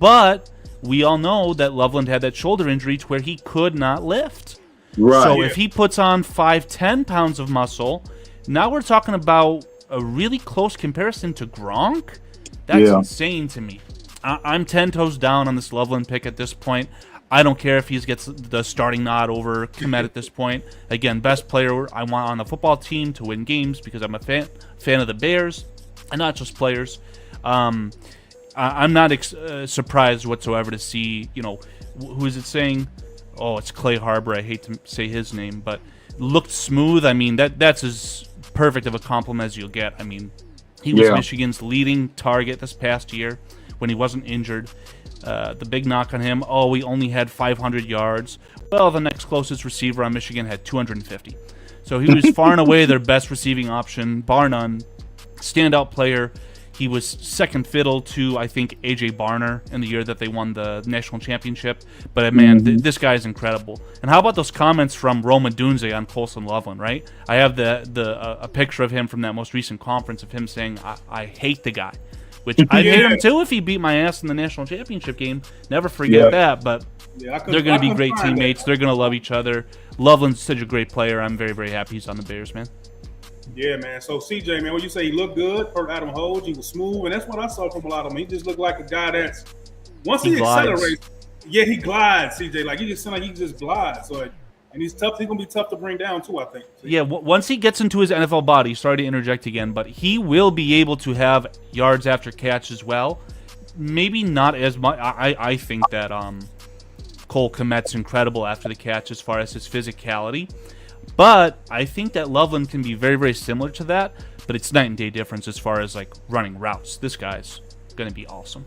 But we all know that Loveland had that shoulder injury to where he could not lift. Right. So if he puts on 5-10 pounds of muscle, now we're talking about a really close comparison to Gronk. That's insane to me. I'm 10 toes down on this Loveland pick at this point. I don't care if he gets the starting nod over Kmet at this point. Again, best player I want on the football team to win games because I'm a fan of the Bears, and not just players. I'm not surprised whatsoever to see, who is it saying? Oh, it's Clay Harbor. I hate to say his name, but looked smooth. I mean, that's as perfect of a compliment as you'll get. I mean, he was Michigan's leading target this past year when he wasn't injured. The big knock on him, we only had 500 yards. Well, the next closest receiver on Michigan had 250. So he was far and away their best receiving option, bar none. Standout player. He was second fiddle to, I think, A.J. Barner in the year that they won the national championship. But, man, this guy is incredible. And how about those comments from Roma Dunze on Colston Loveland, right? I have a picture of him from that most recent conference of him saying, I hate the guy. Which I'd hate him, too, if he beat my ass in the national championship game. Never forget that. But they're going to be great teammates. They're going to love each other. Loveland's such a great player. I'm very, very happy he's on the Bears, man. Yeah, man. So, CJ, man, when you say he looked good, per Adam Hoge, he was smooth, and that's what I saw from a lot of him. He just looked like a guy that's, once he accelerates, he glides, CJ. Like, he just sounds like he just glides. So, And he's tough. He's gonna be tough to bring down too, I think. Yeah, once he gets into his NFL body, sorry to interject again, but he will be able to have yards after catch as well. Maybe not as much. I think that Cole Kmet's incredible after the catch as far as his physicality. But I think that Loveland can be very, very similar to that, but it's night and day difference as far as like running routes. This guy's going to be awesome.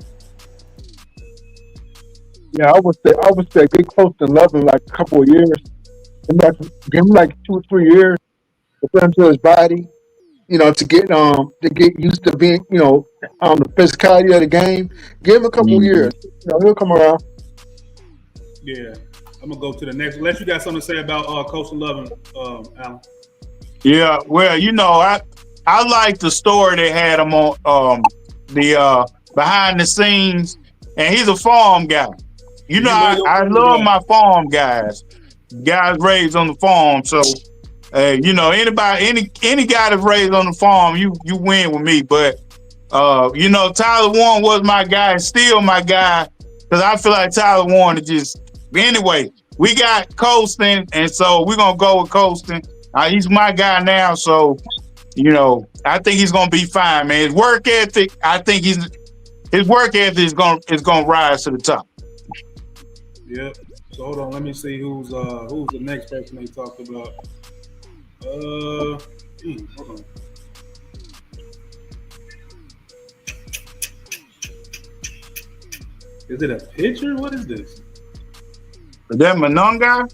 Yeah, I would say get close to Loveland like a couple of years. And give him like 2 or 3 years to put him to his body, to get used to being, the physicality of the game. Give him a couple of years. He'll come around. Yeah. I'm gonna go to the next. Unless you got something to say about Coach Lovin, Alan. Yeah, well, I like the story they had him on the behind the scenes, and he's a farm guy. I love my farm guys raised on the farm. So, anybody, any guy that's raised on the farm, you win with me. But Tyler Warren was my guy, still my guy, because I feel like Tyler Warren is just. Anyway, we got Colston, and so we're gonna go with Colston. He's my guy now, so I think he's gonna be fine, man. His work ethic, I think his work ethic is gonna rise to the top. Yeah. So hold on, let me see who's the next person they talked about. Hold on. Is it a picture? What is this? Is that Mononga?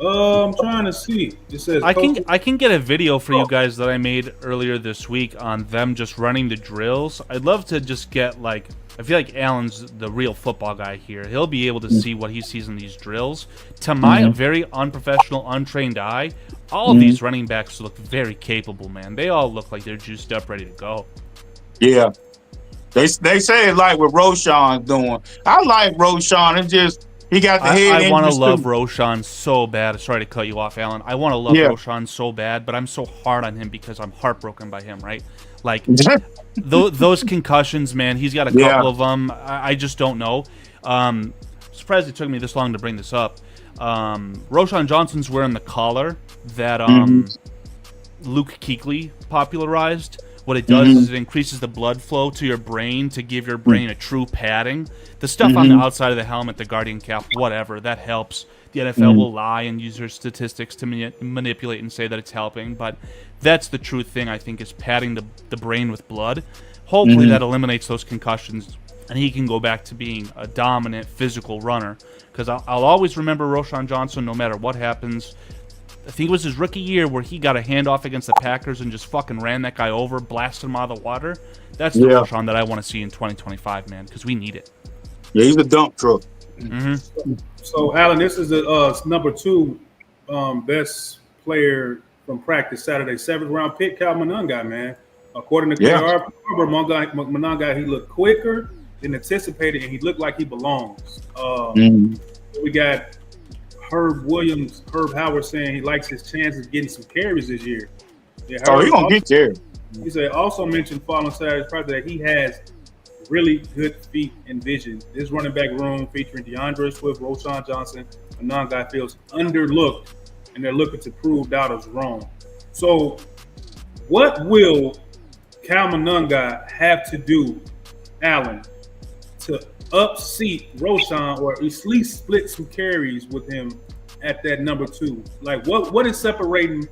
I'm trying to see. It says I can get a video for you guys that I made earlier this week on them just running the drills. I'd love to just get I feel like Alan's the real football guy here. He'll be able to see what he sees in these drills. To my very unprofessional, untrained eye, all of these running backs look very capable, man. They all look like they're juiced up, ready to go. Yeah. They say it like what Roschon's doing. I like Roschon. It's just he got the head. I want to love Roschon so bad. Sorry to cut you off, Alan. I want to love Roschon so bad, but I'm so hard on him because I'm heartbroken by him, right? Like those concussions, man. He's got a couple of them. I just don't know. Surprised it took me this long to bring this up. Roschon Johnson's wearing the collar that Luke Kuechly popularized. What it does is it increases the blood flow to your brain to give your brain a true padding. The stuff on the outside of the helmet, the Guardian cap, whatever, that helps. The NFL will lie and use their statistics to manipulate and say that it's helping, but that's the true thing, I think, is padding the brain with blood. Hopefully that eliminates those concussions, and he can go back to being a dominant physical runner, because I'll always remember Roschon Johnson no matter what happens. I think it was his rookie year where he got a handoff against the Packers and just fucking ran that guy over, blasted him out of the water. That's the Roschon that I want to see in 2025, man, because we need it. Yeah, he's a dump truck. So, Alan, this is the number 2 best player from practice Saturday, 7th round pick, Cal Mononga, man. According to KR, Mononga, he looked quicker than anticipated, and he looked like he belongs. We got Herb Howard saying he likes his chances of getting some carries this year. Yeah, he's going to get there. He said also mentioned following Saturday's practice that he has really good feet and vision. This running back room featuring DeAndre Swift, Roschon Johnson, and non-guy feels underlooked, and they're looking to prove doubters wrong. So what will Cal Mononga have to do, Allen, to upseat Roschon or at least split some carries with him at that number 2? Like what is separating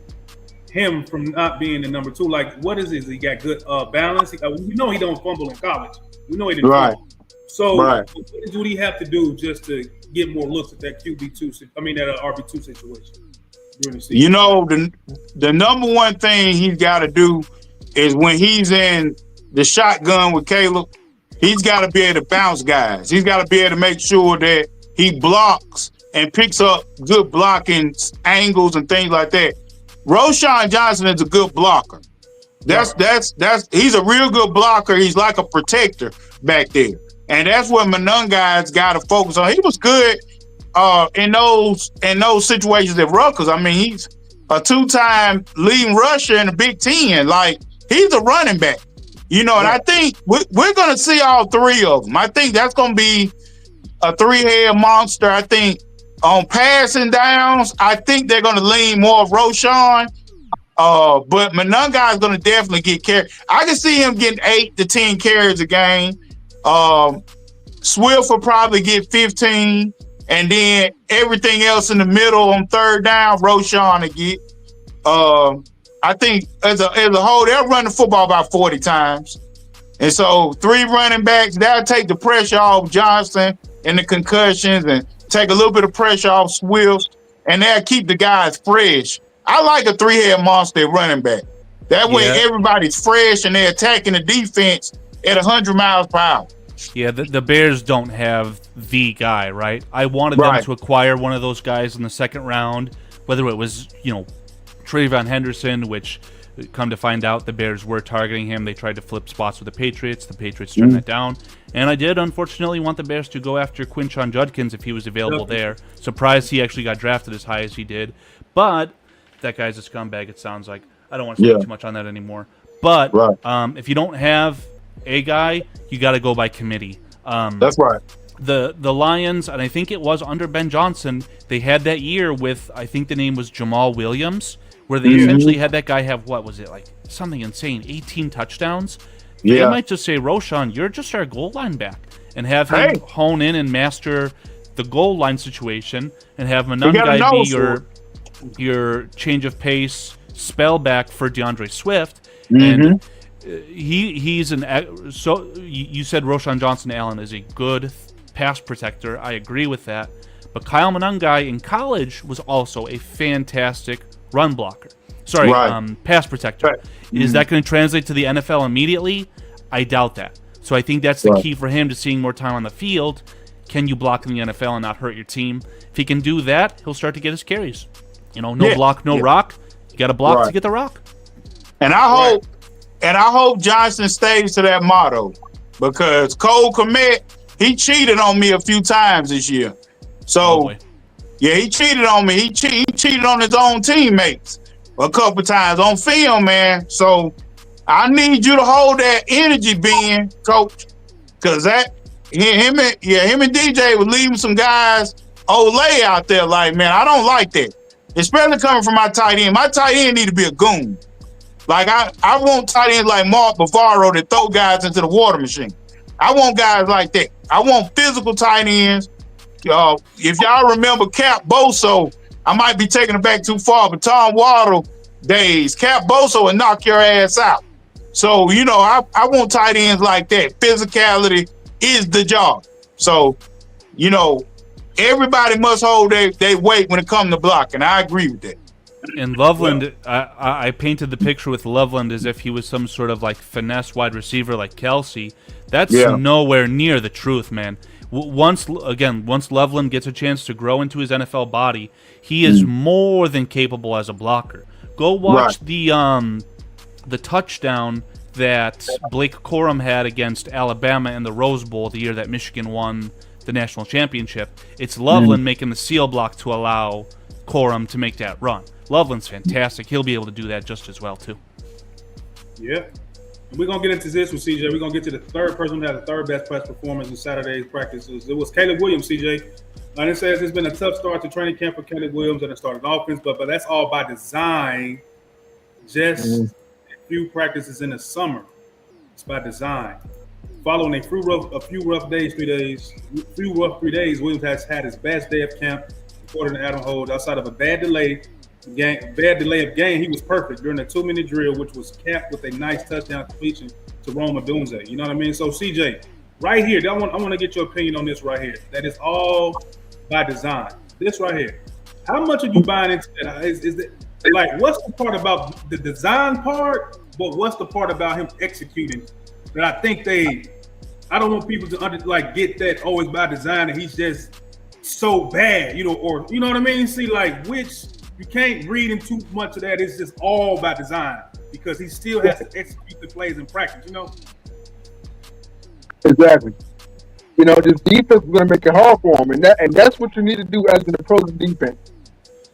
him from not being the number 2? Like what is it? He got good balance. We know he don't fumble in college. We know he didn't. Right. Fumble. So what do he have to do just to get more looks at that QB2? I mean that RB2 situation during the season? The number one thing he's got to do is when he's in the shotgun with Caleb, he's got to be able to bounce guys. He's got to be able to make sure that he blocks and picks up good blocking angles and things like that. Roschon Johnson is a good blocker. That's he's a real good blocker. He's like a protector back there. And that's what Mononga's got to focus on. He was good in those situations at Rutgers. I mean, he's a 2-time leading rusher in the Big Ten. Like, he's a running back. And I think we're going to see all 3 of them. I think that's going to be a 3-head monster. I think on passing downs, I think they're going to lean more of Roschon. But Monangai is going to definitely get carried. I can see him getting 8 to 10 carries a game. Swift will probably get 15, and then everything else in the middle on third down, Roschon will get. I think as a whole, they'll run the football about 40 times. And so 3 running backs, that'll take the pressure off Johnson and the concussions and take a little bit of pressure off Swift, and they'll keep the guys fresh. I like a 3-head monster running back. That way everybody's fresh and they're attacking the defense at 100 miles per hour. Yeah, the Bears don't have the guy, right? I wanted them to acquire one of those guys in the second round, whether it was, Trayvon Henderson, which come to find out the Bears were targeting him. They tried to flip spots with the Patriots. The Patriots turned that down. And I did, unfortunately, want the Bears to go after Quinshon Judkins if he was available there. Surprised he actually got drafted as high as he did. But that guy's a scumbag, it sounds like. I don't want to speak too much on that anymore. But if you don't have a guy, you got to go by committee. That's right. The Lions, and I think it was under Ben Johnson, they had that year with, I think the name was Jamal Williams, where they essentially had that guy have, what was it, like something insane, 18 touchdowns. They might just say, Roschon, you're just our goal line back, and have him hone in and master the goal line situation, and have Monangai be your change of pace spell back for DeAndre Swift. And he's so you said Roschon Johnson Allen is a good pass protector. I agree with that. But Kyle Monangai in college was also a fantastic run blocker. Pass protector. Is that going to translate to the NFL immediately? I doubt that. So I think that's the key for him to seeing more time on the field. Can you block in the NFL and not hurt your team? If he can do that, he'll start to get his carries. No block, no rock. You got to block to get the rock. And I hope Johnson stays to that motto, because Cole Kmet, he cheated on me a few times this year. So, he cheated on me. He cheated on his own teammates a couple times on film, man. So I need you to hold that energy, Ben, coach, because him and DJ was leaving some guys Olay out there. Like, man, I don't like that, especially coming from my tight end. My tight end need to be a goon. Like, I want tight ends like Mark Bavaro that throw guys into the water machine. I want guys like that. I want physical tight ends. If y'all remember Cap Boso, I might be taking it back too far, but Tom Waddle days, Cap Boso would knock your ass out. So, I want tight ends like that. Physicality is the job. So, everybody must hold their weight when it comes to blocking. I agree with that. And Loveland, I painted the picture with Loveland as if he was some sort of like finesse wide receiver like Kelsey. That's nowhere near the truth, man. Once Loveland gets a chance to grow into his NFL body, he is more than capable as a blocker. Go watch the touchdown that Blake Corum had against Alabama in the Rose Bowl the year that Michigan won the national championship. It's Loveland making the seal block to allow Corum to make that run. Loveland's fantastic. He'll be able to do that just as well, too. Yeah. And we're going to get into this with CJ. We're going to get to the third person that had the third best press performance in Saturday's practices. It was Caleb Williams, CJ. And it says it's been a tough start to training camp for Caleb Williams and it started offense, but that's all by design. Just a few practices in the summer. It's by design. Following a few rough 3 days, Williams has had his best day of camp, according to Adam Holds. Outside of a bad delay of game, he was perfect during the 2-minute drill, which was capped with a nice touchdown completion to Rome Odunze. You know what I mean? So, CJ, right here, I want to get your opinion on this right here. That is all by design. This right here. How much are you buying into that? Is it like, what's the part about the design part, but what's the part about him executing that I think I don't want people to get that, oh, it's by design and he's just so bad, or you know what I mean? See, which you can't read in too much of that. It's just all by design because he still has to execute the plays in practice, Exactly. This defense is going to make it hard for him, and that's what you need to do as an opposing defense.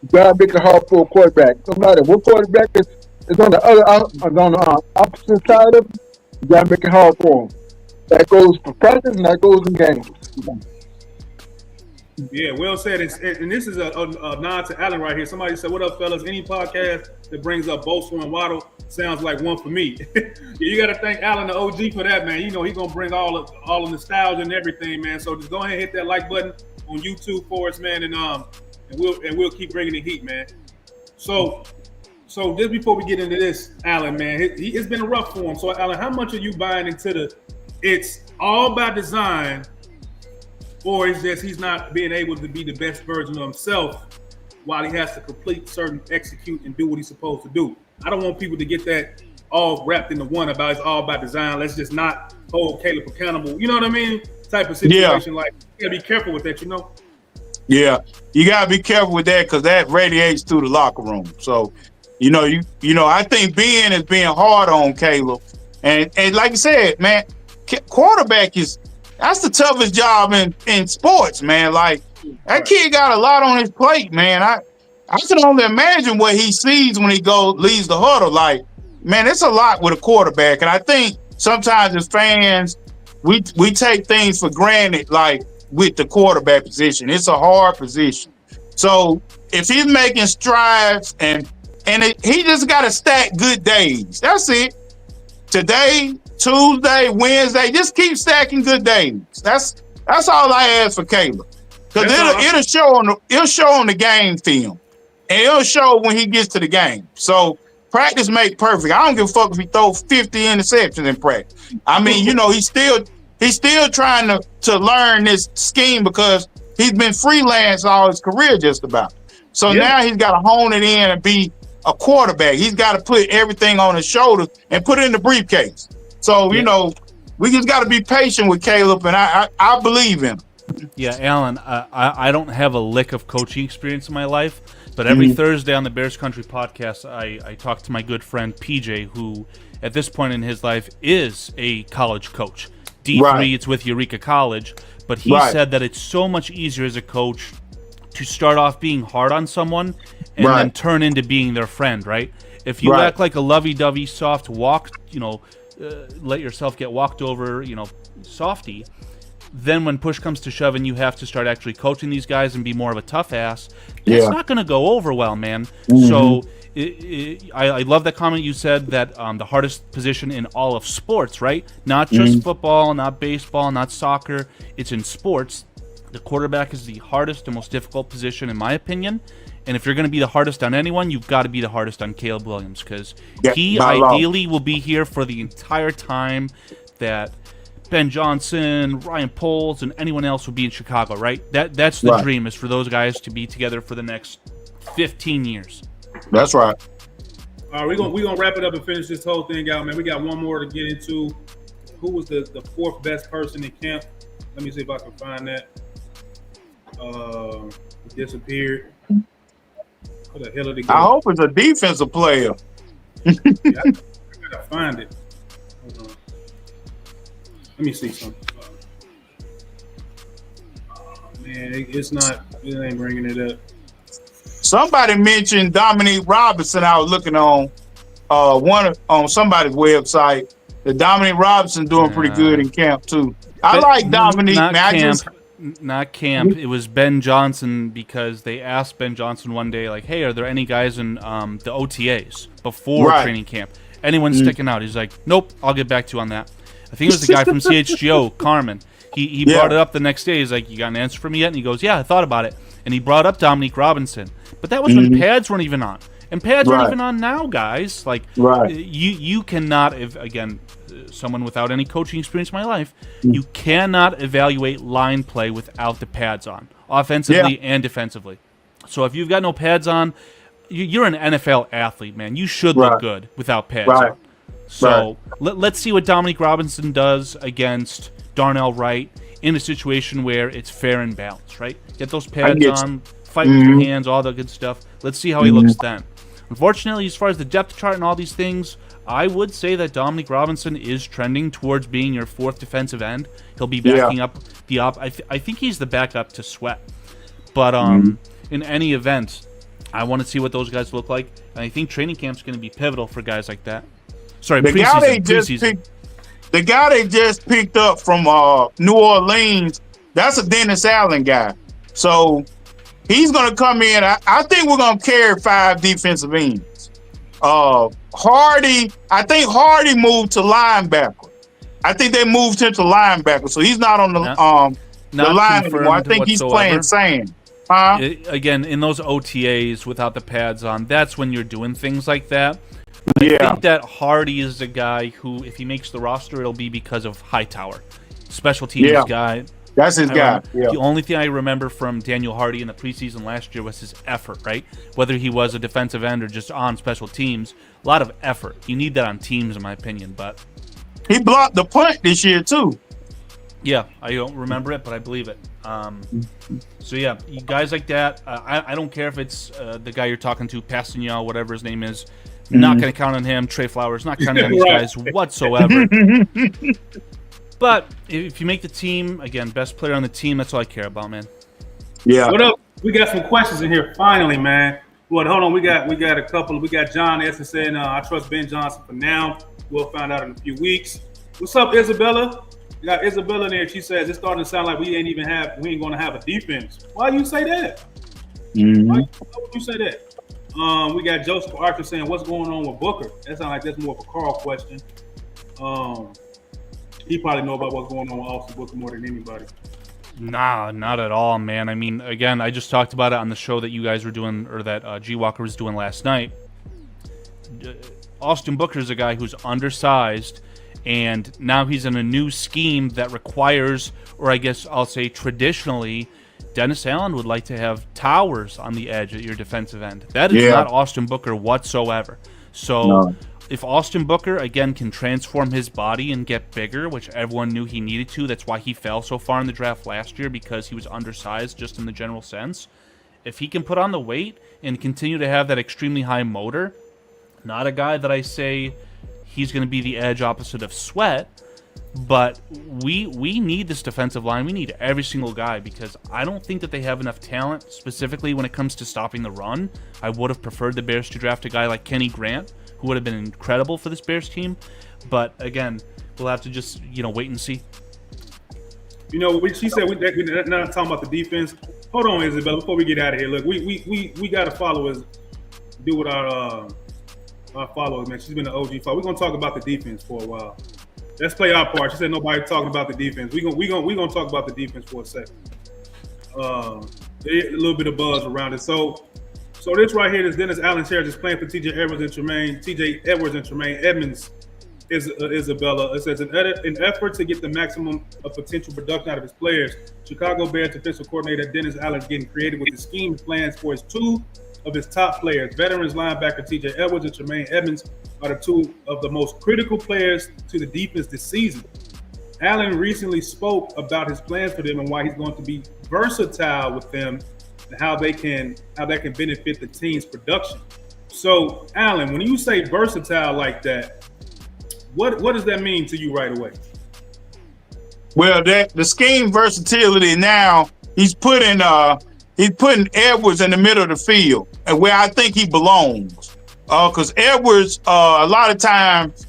You got to make it hard for a quarterback. No matter what quarterback is on the opposite side of it, you got to make it hard for him. That goes for practice and that goes in games. Yeah, well said. And this is a nod to Allen right here. Somebody said, "What up, fellas? Any podcast that brings up Bosa and Waddle sounds like one for me." You got to thank Allen, the OG, for that, man. You know he's gonna bring all the nostalgia and everything, man. So just go ahead and hit that like button on YouTube for us, man, and we'll keep bringing the heat, man. So just before we get into this, Allen, man, it's been rough for him. So Allen, how much are you buying into it's all by design? Or it's just he's not being able to be the best version of himself while he has to execute and do what he's supposed to do. I don't want people to get that all wrapped into one about it's all by design. Let's just not hold Caleb accountable. You know what I mean? Type of situation. Like, you gotta be careful with that, you know? Yeah, you gotta be careful with that because that radiates through the locker room. So, you know, I think Ben is being hard on Caleb. And like I said, man, quarterback that's the toughest job in sports, man. Like, that kid got a lot on his plate, man. I can only imagine what he sees when he leaves the huddle. Like, man, it's a lot with a quarterback. And I think sometimes as fans, we take things for granted, like with the quarterback position. It's a hard position. So if he's making strides he just got to stack good days. That's it. Today, Tuesday, Wednesday, just keep stacking good days. That's all I ask for Caleb. Because it'll show on the game film. And it'll show when he gets to the game. So practice make perfect. I don't give a fuck if he throws 50 interceptions in practice. I mean, you know, he's still trying to learn this scheme because he's been freelance all his career just about. So now he's got to hone it in and be a quarterback. He's got to put everything on his shoulders and put it in the briefcase. So, you know, we just got to be patient with Caleb, and I believe in him. Yeah, Allen, I don't have a lick of coaching experience in my life, but every Thursday on the Bears Country podcast, I talk to my good friend PJ, who at this point in his life is a college coach. D3, it's with Eureka College, but he said that it's so much easier as a coach to start off being hard on someone and then turn into being their friend, right? If you act like a lovey-dovey, soft walk, let yourself get walked over, softy, then when push comes to shove and you have to start actually coaching these guys and be more of a tough ass, it's not going to go over well, man. So I love that comment you said that the hardest position in all of sports, right? Not just football, not baseball, not soccer. It's in sports. The quarterback is the hardest and most difficult position, in my opinion. And if you're going to be the hardest on anyone, you've got to be the hardest on Caleb Williams because he ideally will be here for the entire time that Ben Johnson, Ryan Poles, and anyone else will be in Chicago, right? That's the dream, is for those guys to be together for the next 15 years. That's right. All right, we're gonna wrap it up and finish this whole thing out, man. We got one more to get into. Who was the fourth best person in camp? Let me see if I can find that. It disappeared. What the hell did it go? I hope it's a defensive player. I gotta find it. Hold on. Let me see something. Man, it ain't bringing it up. Somebody mentioned Dominique Robinson. I was looking on on somebody's website. The Dominique Robinson doing pretty good in camp too. I like Dominique, man. Not camp. It was Ben Johnson because they asked Ben Johnson one day, like, "Hey, are there any guys in the OTAs before training camp? Anyone sticking out?" He's like, "Nope, I'll get back to you on that." I think it was the guy from CHGO, Carmen. He brought it up the next day. He's like, "You got an answer for me yet?" And he goes, "Yeah, I thought about it." And he brought up Dominique Robinson. But that was when pads weren't even on. And pads aren't even on now, guys. Like, you cannot, again, someone without any coaching experience in my life, you cannot evaluate line play without the pads on, offensively and defensively. So if you've got no pads on, you're an NFL athlete, man. You should look good without pads on. So let's see what Dominique Robinson does against Darnell Wright in a situation where it's fair and balanced, right? Get those pads on, fight with your hands, all that good stuff. Let's see how he looks then. Unfortunately, as far as the depth chart and all these things, I would say that Dominique Robinson is trending towards being your fourth defensive end. He'll be backing up the I think he's the backup to Sweat. But in any event, I want to see what those guys look like. And I think training camp's going to be pivotal for guys like that. Sorry, the guy they just picked up from New Orleans, that's a Dennis Allen guy. So he's going to come in. I think we're going to carry 5 defensive ends. Hardy, I think Hardy moved to linebacker. I think they moved him to linebacker, so he's not on the line anymore. I think he's playing sand. Again, in those OTAs without the pads on, that's when you're doing things like that. I think that Hardy is the guy who, if he makes the roster, it'll be because of Hightower, special teams guy. That's his guy. The only thing I remember from Daniel Hardy in the preseason last year was his effort, right? Whether he was a defensive end or just on special teams, a lot of effort. You need that on teams, in my opinion. But he blocked the punt this year too. Yeah, I don't remember it, but I believe it. So yeah, you guys like that. I don't care if it's the guy you're talking to, Pastignol, whatever his name is. Not going to count on him. Trey Flowers, not counting on these guys whatsoever. But if you make the team, again, best player on the team, that's all I care about, man. Yeah. What up? We got some questions in here finally, man. Well, hold on. We got a couple. We got John Essen saying, I trust Ben Johnson for now. We'll find out in a few weeks. What's up, Isabella? We got Isabella in there. She says it's starting to sound like we ain't going to have a defense. Why you say that? Why would you say that? We got Joseph Archer saying, what's going on with Booker? That sounds like that's more of a Carl question. He probably know about what's going on with Austin Booker more than anybody. Nah, not at all, man. I mean, again, I just talked about it on the show that you guys were doing, or that G Walker was doing last night. Austin Booker is a guy who's undersized, and now he's in a new scheme that requires, or I guess I'll say traditionally, Dennis Allen would like to have towers on the edge at your defensive end. That is not Austin Booker whatsoever. So if Austin Booker, again, can transform his body and get bigger, which everyone knew he needed to, that's why he fell so far in the draft last year, because he was undersized just in the general sense. If he can put on the weight and continue to have that extremely high motor, not a guy that I say he's going to be the edge opposite of Sweat, but we need this defensive line. We need every single guy, because I don't think that they have enough talent, specifically when it comes to stopping the run. I would have preferred the Bears to draft a guy like Kenny Grant, who would have been incredible for this Bears team. But again, we'll have to just wait and see. She said we're not talking about the defense. Hold on, Isabella, before we get out of here. Look, we got to follow us, do with our followers, man. She's been an OG follower. We're gonna talk about the defense for a while. Let's play our part. She said nobody talking about the defense. We're gonna talk about the defense for a second. A little bit of buzz around it. So this right here is Dennis Allen chair just playing for TJ Edwards and Tremaine Edmonds is Isabella. It says, in effort to get the maximum of potential production out of his players, Chicago Bears defensive coordinator Dennis Allen is getting creative with the scheme and plans for two of his top players. Veterans linebacker TJ Edwards and Tremaine Edmonds are the two of the most critical players to the defense this season. Allen recently spoke about his plans for them and why he's going to be versatile with them and how that can benefit the team's production. So, Allen, when you say versatile like that, what does that mean to you right away? Well, the scheme versatility now, he's putting Edwards in the middle of the field, and where I think he belongs. Because Edwards, a lot of times,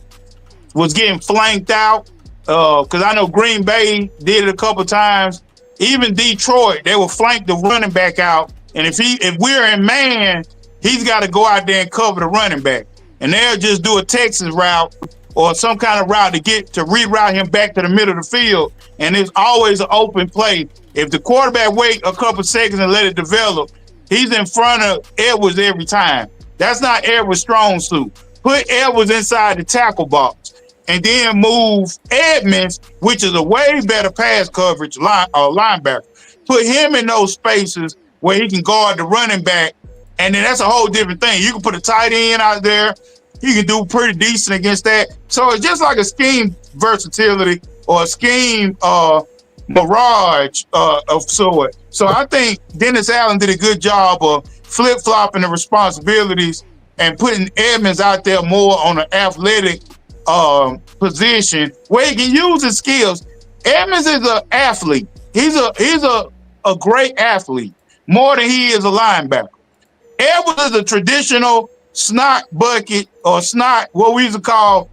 was getting flanked out. Because I know Green Bay did it a couple times. Even Detroit, they will flank the running back out. And if we're in man, he's got to go out there and cover the running back. And they'll just do a Texas route or some kind of route to reroute him back to the middle of the field. And it's always an open play. If the quarterback wait a couple seconds and let it develop, he's in front of Edwards every time. That's not Edwards' strong suit. Put Edwards inside the tackle box and then move Edmonds, which is a way better pass coverage linebacker. Put him in those spaces where he can guard the running back, and then that's a whole different thing. You can put a tight end out there. You can do pretty decent against that. So it's just like a scheme versatility or a scheme mirage of sort. So I think Dennis Allen did a good job of flip-flopping the responsibilities and putting Edmonds out there more on an athletic position where he can use his skills. Edmonds is an athlete. He's a great athlete, more than he is a linebacker. Edwards is a traditional snot bucket or snot, what we used to call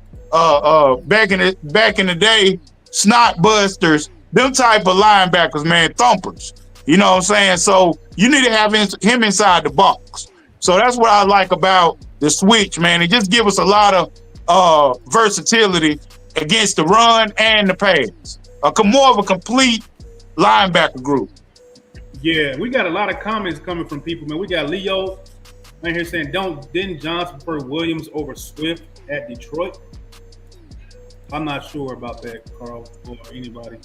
back in the day, snot busters, them type of linebackers, man, thumpers. You know what I'm saying? So you need to have him inside the box. So that's what I like about the switch, man. It just gives us a lot of versatility against the run and the pass. More of a complete linebacker group. Yeah, we got a lot of comments coming from people, man. We got Leo right here saying, didn't Johnson prefer Williams over Swift at Detroit? I'm not sure about that, Carl, or anybody.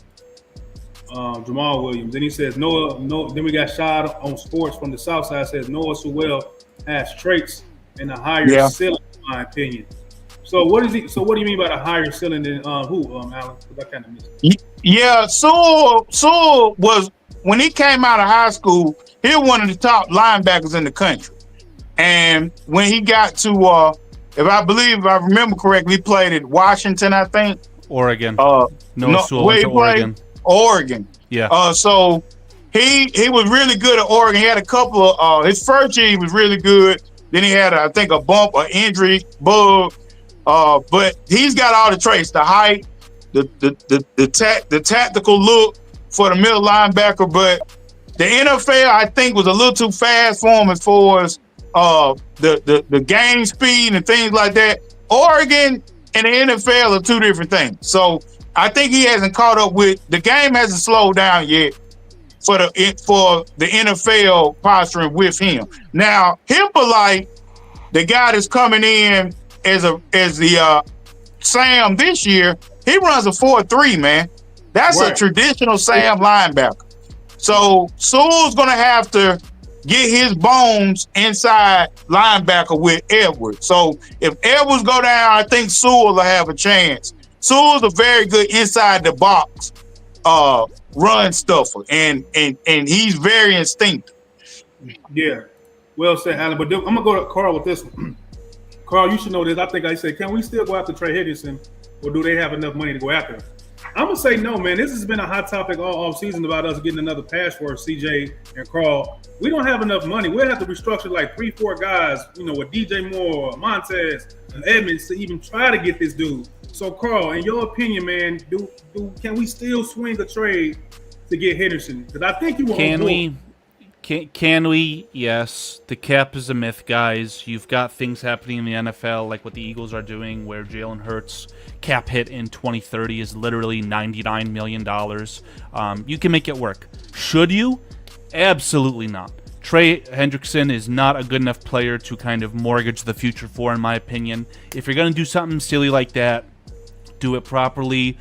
Jamal Williams. Then he says, Noah. Then we got Shad on Sports from the South Side says Noah Sewell has traits and a higher ceiling, in my opinion. So what is he? So what do you mean by the higher ceiling than who, Alan? Because I kind of missed it. Yeah, Sewell was, when he came out of high school, he was one of the top linebackers in the country. And when he got to, if I remember correctly, he played at Washington, I think. Oregon. Sewell went to Oregon. Oregon. Yeah. So he was really good at Oregon. He had a couple of his first year he was really good. Then he had I think a bump, an injury bug. But he's got all the traits: the height, the tactical look for the middle linebacker. But the NFL, I think, was a little too fast for him as far as the game speed and things like that. Oregon and the NFL are two different things. So I think he hasn't caught up with the game. Hasn't slowed down yet for the NFL posturing with him. Now, Hippolyte, the guy that's coming in as the Sam this year, he runs a 4.3, man. That's a traditional Sam linebacker. So Sewell's gonna have to get his bones inside linebacker with Edwards. So if Edwards go down, I think Sewell will have a chance. Sewell's a very good inside the box run stuffer, and he's very instinctive. Yeah, well said, Alan. But I'm gonna go to Carl with this one. Carl, you should know this. I think I said, can we still go after Trey Henderson, or do they have enough money to go after him? I'm gonna say no, man. This has been a hot topic all season about us getting another pass for CJ and Carl. We don't have enough money. We'll have to restructure like 3-4 guys, with DJ Moore, Montez, and Edmonds to even try to get this dude. So, Carl, in your opinion, man, can we still swing a trade to get Henderson? Because I think you want. Can we? Yes. The cap is a myth, guys. You've got things happening in the NFL, like what the Eagles are doing, where Jalen Hurts' cap hit in 2030 is literally $99 million. You can make it work. Should you? Absolutely not. Trey Hendrickson is not a good enough player to kind of mortgage the future for, in my opinion. If you're going to do something silly like that, do it properly.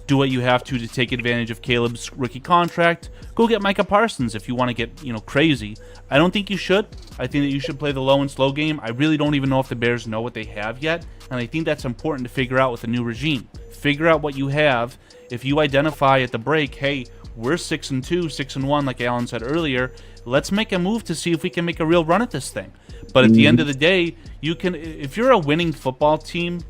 Do what you have to take advantage of Caleb's rookie contract. Go get Micah Parsons if you want to get, crazy. I don't think you should. I think that you should play the low and slow game. I really don't even know if the Bears know what they have yet, and I think that's important to figure out with the new regime. Figure out what you have. If you identify at the break, hey, we're 6-2, 6-1, like Alan said earlier, let's make a move to see if we can make a real run at this thing. But at the end of the day, you can, if you're a winning football team,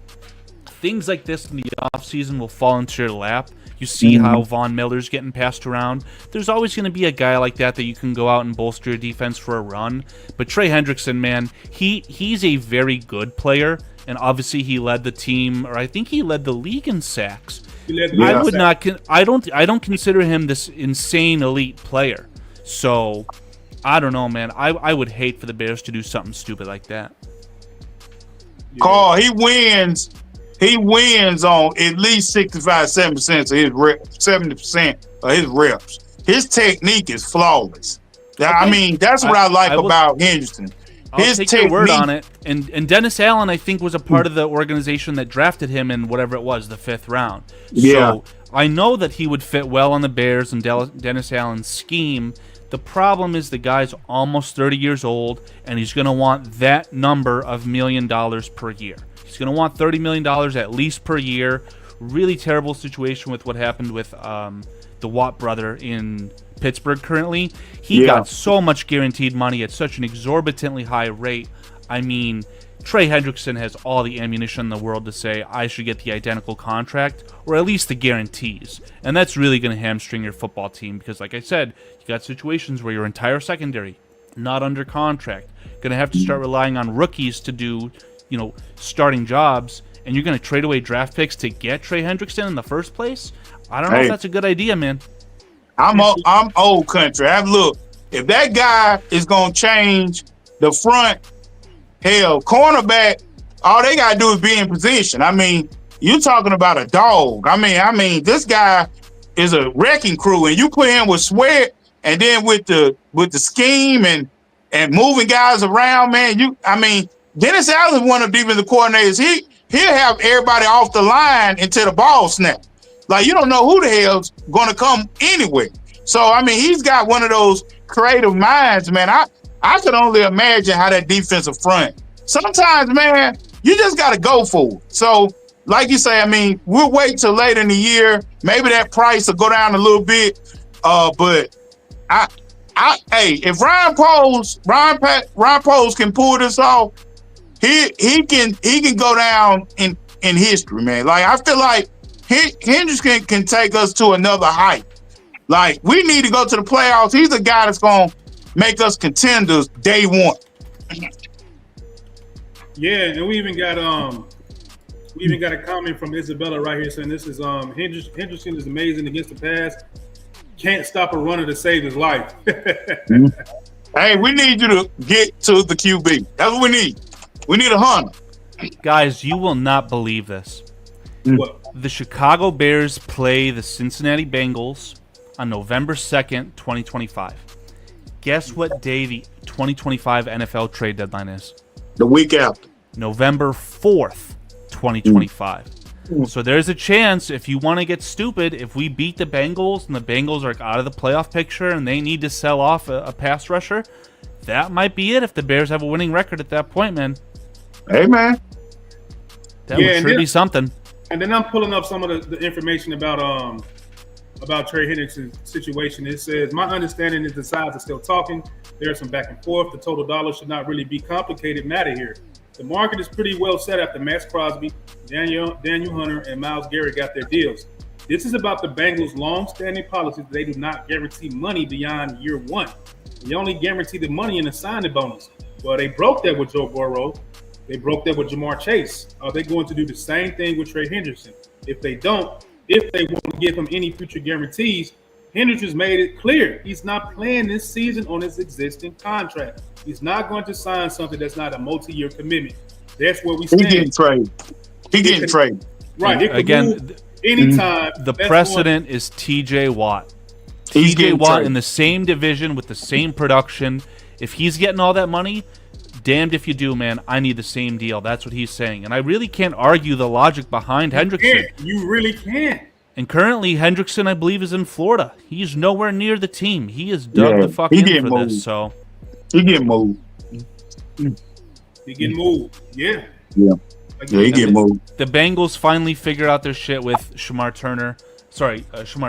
things like this in the offseason will fall into your lap. You see how Von Miller's getting passed around. There's always going to be a guy like that you can go out and bolster your defense for a run. But Trey Hendrickson, man, he's a very good player, and obviously he led the team, or I think he led the league in sacks. I don't consider him this insane elite player. So I don't know, man. I would hate for the Bears to do something stupid like that. Carl, he wins on at least 65-70% of his reps, 70% of his reps. His technique is flawless. Okay. I mean, that's what I like about Henderson. I'll take your word on it. And Dennis Allen, I think, was a part of the organization that drafted him in whatever it was, the 5th round. Yeah. So I know that he would fit well on the Bears and Dennis Allen's scheme. The problem is the guy's almost 30 years old, and he's going to want that number of $1 million per year. He's going to want $30 million at least per year. Really terrible situation with what happened with the Watt brother in Pittsburgh currently. He got so much guaranteed money at such an exorbitantly high rate. I mean, Trey Hendrickson has all the ammunition in the world to say, I should get the identical contract, or at least the guarantees. And that's really going to hamstring your football team because, like I said, you got situations where your entire secondary not under contract. Going to have to start relying on rookies to do starting jobs, and you're going to trade away draft picks to get Trey Hendrickson in the first place? I don't know if that's a good idea, man. I'm old country. Look, if that guy is gonna change the front, hell, cornerback, all they gotta do is be in position. I mean, you talking about a dog. I mean, this guy is a wrecking crew, and you put him with Sweat, and then with the scheme and moving guys around, man. Dennis Allen, one of the defensive coordinators, he'll have everybody off the line until the ball snap. Like, you don't know who the hell's gonna come anyway. So I mean, he's got one of those creative minds, man. I could only imagine how that defensive front. Sometimes, man, you just gotta go for it. So, like you say, I mean, we'll wait till later in the year. Maybe that price will go down a little bit. But hey, if Ryan Poles can pull this off, he can go down in history, man. Like, I feel like Hendrickson can take us to another height. Like, we need to go to the playoffs. He's a guy that's gonna make us contenders day one. Yeah, and we even got a comment from Isabella right here saying this is Hendrickson is amazing against the pass. Can't stop a runner to save his life. Hey, we need you to get to the QB. That's what we need. We need a hunter. Guys, you will not believe this. What? The Chicago Bears play the Cincinnati Bengals on November 2nd, 2025. Guess what day the 2025 NFL trade deadline is? The week after. November 4th, 2025. So there's a chance, if you want to get stupid, if we beat the Bengals and the Bengals are out of the playoff picture and they need to sell off a pass rusher, that might be it if the Bears have a winning record at that point, man. Hey, man. That would sure be something. And then I'm pulling up some of the information about Trey Hendrickson's situation. It says, my understanding is the sides are still talking. There's some back and forth. The total dollar should not really be complicated matter here. The market is pretty well set after Max Crosby, Daniel Hunter, and Myles Garrett got their deals. This is about the Bengals' long-standing policy that they do not guarantee money beyond year one. They only guarantee the money in the signing bonus. Well, they broke that with Joe Burrow. They broke that with Jamar Chase. Are they going to do the same thing with Trey Hendrickson? If they don't, if they want to give him any future guarantees, Hendrickson's made it clear he's not playing this season on his existing contract. He's not going to sign something that's not a multi-year commitment. That's where we stand. He getting traded. Right. Again, anytime. The precedent is TJ Watt. TJ Watt in the same division with the same production. If he's getting all that money, damned if you do, man. I need the same deal. That's what he's saying. And I really can't argue the logic behind Hendrickson. You really can't. And currently, Hendrickson, I believe, is in Florida. He's nowhere near the team. He is dug the fuck in for this. So he getting moved. He getting moved. Yeah. Yeah. He get moved. The Bengals finally figured out their shit with Shamar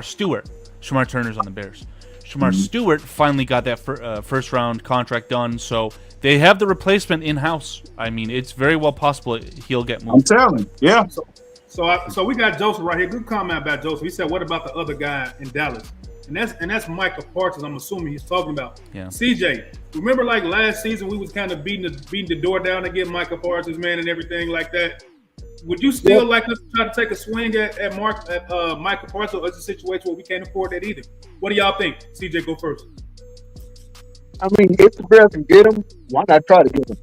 Stewart. Shamar Turner's on the Bears. Shamar Stewart finally got that first round contract done, so they have the replacement in house. I mean, it's very well possible he'll get moved. I'm telling you, yeah. So we got Joseph right here. Good comment about Joseph. He said, "What about the other guy in Dallas?" And that's Micah Parsons. I'm assuming he's talking about. Yeah. CJ, remember like last season we was kind of beating the door down to get Micah Parsons, man, and everything like that. Would you still like us to try to take a swing at Micah Parsons, or is a situation where we can't afford that either? What do y'all think? CJ, go first. I mean, if the Bears can get him, why not try to get him?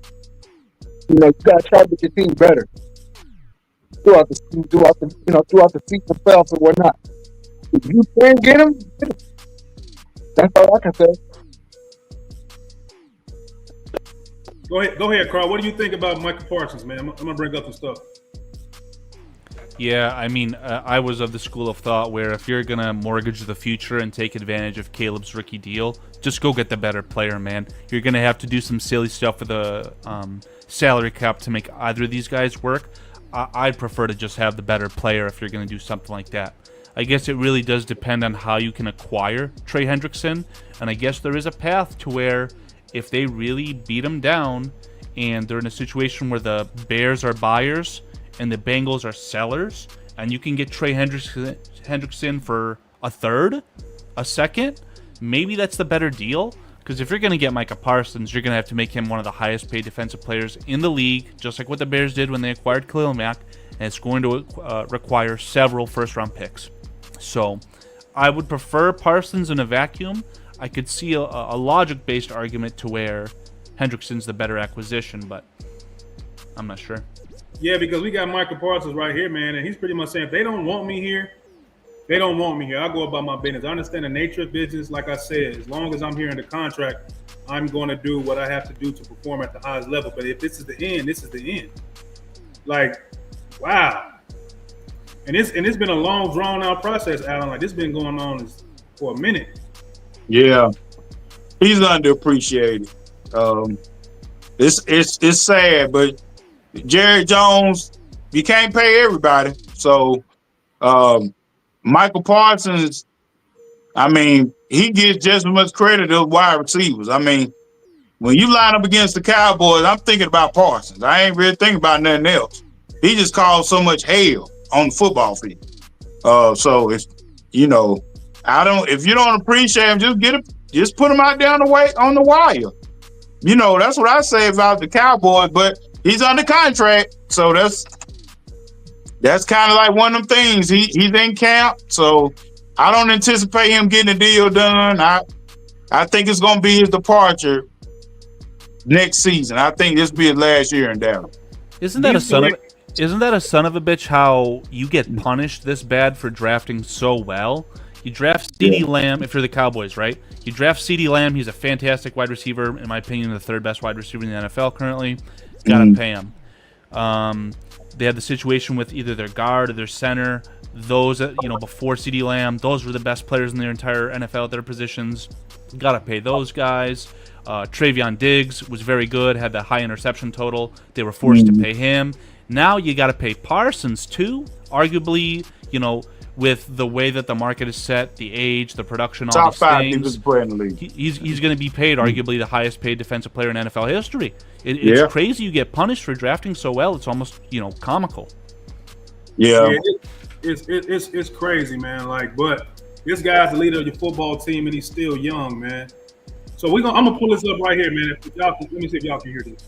You know, you gotta try to get your team better throughout the season, playoffs or whatnot. If you can get him, that's all I can say. Go ahead, Carl. What do you think about Micah Parsons, man? I'm gonna bring up some stuff. Yeah, I mean, I was of the school of thought where if you're going to mortgage the future and take advantage of Caleb's rookie deal, just go get the better player, man. You're going to have to do some silly stuff with the salary cap to make either of these guys work. I'd prefer to just have the better player if you're going to do something like that. I guess it really does depend on how you can acquire Trey Hendrickson, and I guess there is a path to where if they really beat him down and they're in a situation where the Bears are buyers and the Bengals are sellers, and you can get Trey Hendrickson for a third, a second, maybe that's the better deal. Because if you're going to get Micah Parsons, you're going to have to make him one of the highest paid defensive players in the league, just like what the Bears did when they acquired Khalil Mack, and it's going to require several first-round picks. So I would prefer Parsons in a vacuum. I could see a logic-based argument to where Hendrickson's the better acquisition, but I'm not sure. Yeah, because we got Michael Parsons right here, man, and he's pretty much saying if they don't want me here, they don't want me here. I'll go about my business. I understand the nature of business. Like I said, as long as I'm here in the contract, I'm going to do what I have to do to perform at the highest level. But if this is the end, this is the end. Like, wow. And it's been a long, drawn-out process, Alan. Like, this been going on for a minute. Yeah, he's underappreciated. It's sad, but Jerry Jones, you can't pay everybody. So Michael Parsons, I mean, he gets just as much credit as wide receivers. I mean, when you line up against the Cowboys, I'm thinking about Parsons. I ain't really thinking about nothing else. He just caused so much hell on the football field. So if you know, if you don't appreciate him, just put him out there on the wire. You know, that's what I say about the Cowboys, but he's under contract, so that's kind of like one of them things. He's in camp, so I don't anticipate him getting a deal done. I think it's gonna be his departure next season. I think this will be his last year in Dallas. Isn't that a son of a bitch how you get punished this bad for drafting so well? You draft CeeDee Lamb if you're the Cowboys, right? You draft CeeDee Lamb. He's a fantastic wide receiver, in my opinion, the third best wide receiver in the NFL currently. Gotta pay him. They had the situation with either their guard or their center. Those, before CeeDee Lamb, those were the best players in their entire NFL at their positions. Gotta pay those guys. Travion Diggs was very good, had that high interception total. They were forced to pay him. Now you got to pay Parsons too. Arguably, with the way that the market is set, the age, the production, all these things, he's going to be paid arguably the highest paid defensive player in NFL history. It's crazy you get punished for drafting so well. It's almost comical. Yeah, it's crazy, man. Like, but this guy's the leader of your football team, and he's still young, man. So I'm gonna pull this up right here, man. If y'all let me see if y'all can hear this.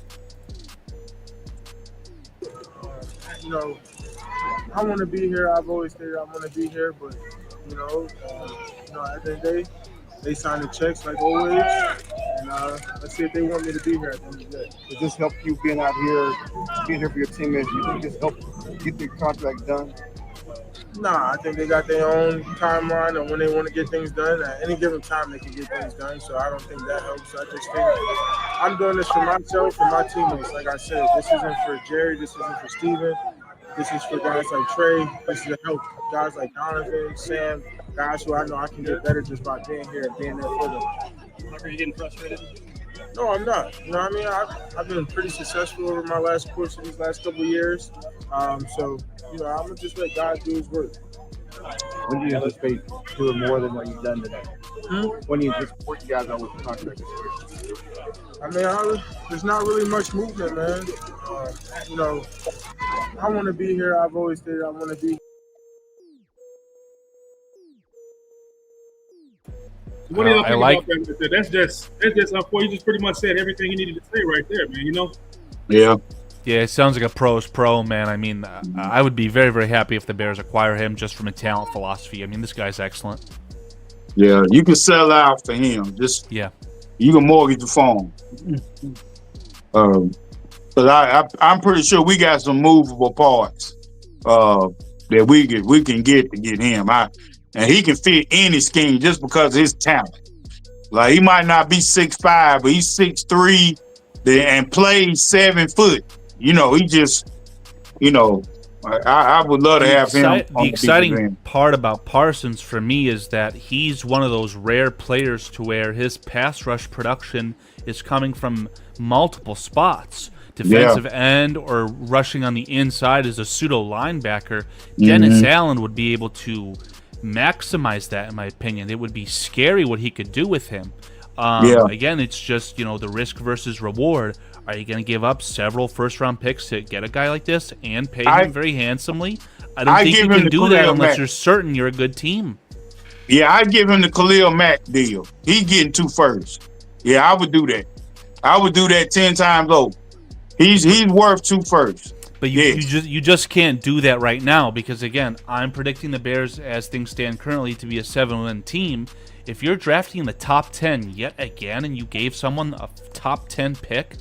I want to be here. I've always said I want to be here, but at the end of the day, they sign the checks like always, and let's see if they want me to be here at the end of the day. Does this help you being out here, being here for your teammates? You think this help get the contract done? Nah, I think they got their own timeline on when they want to get things done. At any given time, they can get things done, so I don't think that helps. I just think I'm doing this for myself, for my teammates. Like I said, this isn't for Jerry, this isn't for Steven. This is for guys like Trey. This is to help guys like Donovan, Sam, guys who I know I can get better just by being here and being there for them. Are you getting frustrated? No, I'm not. You know what I mean? I've been pretty successful over my last course of these last couple of years. So, I'm going to just let God do his work. When do you anticipate doing more than what you've done today? When do you anticipate what you guys are with the contract? I mean, there's not really much movement, man. I want to be here. I've always said I want to be. What do you think about that? That's just unfortunate. You just pretty much said everything you needed to say right there, man. Yeah. Yeah, it sounds like a pro's pro, man. I mean, I would be very, very happy if the Bears acquire him just from a talent philosophy. I mean, this guy's excellent. Yeah, you can sell out for him. You can mortgage the phone. But I'm pretty sure we got some movable parts that we can get to get him. And he can fit any scheme just because of his talent. Like, he might not be 6'5", but he's 6'3", and plays 7 foot. He just, I would love to have him. The exciting part about Parsons for me is that he's one of those rare players to where his pass rush production is coming from multiple spots. Defensive end or rushing on the inside as a pseudo linebacker. Dennis Allen would be able to maximize that, in my opinion. It would be scary what he could do with him. Again, it's just, the risk versus reward. Are you going to give up several first-round picks to get a guy like this and pay him very handsomely? I don't think you can do that unless you're certain you're a good team. Yeah, I'd give him the Khalil Mack deal. He's getting 2 firsts. Yeah, I would do that. I would do that 10 times over. He's worth 2 firsts. But you just can't do that right now because, again, I'm predicting the Bears, as things stand currently, to be a 7-win team. If you're drafting in the top 10 yet again and you gave someone a top 10 pick,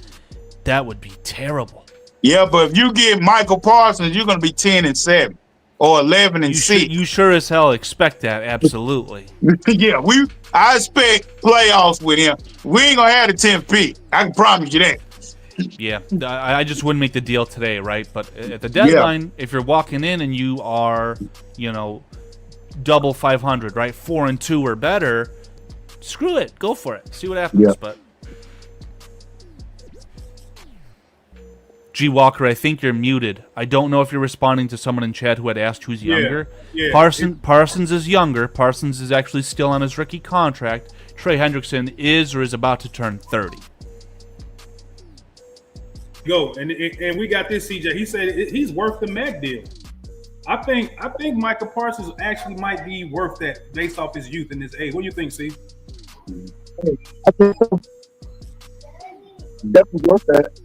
that would be terrible. Yeah, but if you get Michael Parsons, you're going to be 10-7 or 11-6. You sure as hell expect that, absolutely. Yeah, I expect playoffs with him. We ain't going to have the 10th pick. I can promise you that. Yeah, I just wouldn't make the deal today, right? But at the deadline, if you're walking in and you are, double 500, right? 4-2 or better, screw it. Go for it. See what happens. Yeah. But G. Walker, I think you're muted. I don't know if you're responding to someone in chat who had asked who's younger. Yeah. Parsons is younger. Parsons is actually still on his rookie contract. Trey Hendrickson is or is about to turn 30. Go and we got this, CJ. He said he's worth the Mac deal. I think Michael Parsons actually might be worth that based off his youth and his age. What do you think, C? I think definitely worth that.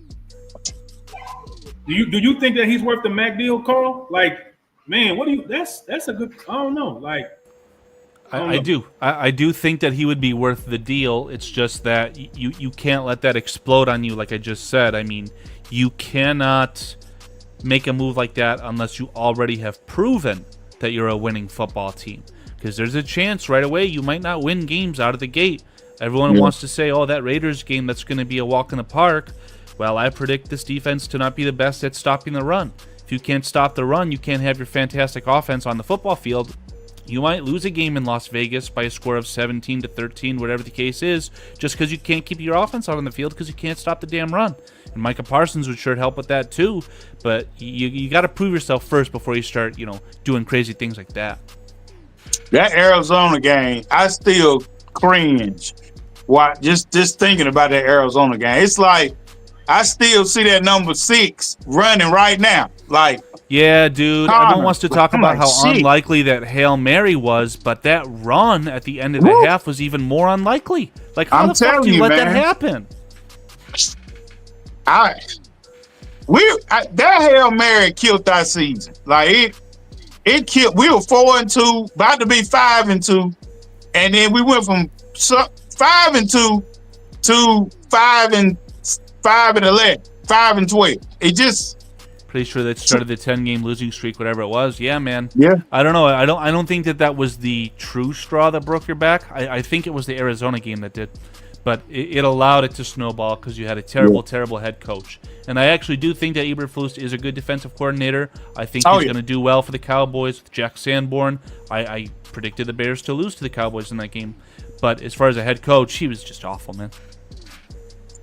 Do you think that he's worth the Mac deal, Carl? Like, man, what do you? That's a good. I don't know. Like, I do. I do think that he would be worth the deal. It's just that you can't let that explode on you, like I just said. I mean, you cannot make a move like that unless you already have proven that you're a winning football team. Because there's a chance right away you might not win games out of the gate. Everyone wants to say, oh, that Raiders game, that's going to be a walk in the park. Well, I predict this defense to not be the best at stopping the run. If you can't stop the run, you can't have your fantastic offense on the football field. You might lose a game in Las Vegas by a score of 17-13, whatever the case is, just because you can't keep your offense out on the field because you can't stop the damn run. And Micah Parsons would sure help with that too, but you got to prove yourself first before you start, doing crazy things like that. That Arizona game, I still cringe. Why? Just thinking about that Arizona game. It's like I still see that number 6 running right now. Like, yeah, dude. Everyone wants to talk about how shit. unlikely that Hail Mary was, but that run at the end of the half was even more unlikely. Like, how the fuck do you let that happen? That Hail Mary killed our season. Like it killed. We were 4-2, about to be 5-2, and then we went from 5-2 to 5-11, 5-12. It just. Pretty sure that started the 10-game losing streak, whatever it was. Yeah, man. Yeah. I don't know. I don't think that was the true straw that broke your back. I think it was the Arizona game that did. But it allowed it to snowball because you had a terrible head coach. And I actually do think that Eberflus is a good defensive coordinator. I think he's going to do well for the Cowboys with Jack Sanborn. I predicted the Bears to lose to the Cowboys in that game. But as far as a head coach, he was just awful, man.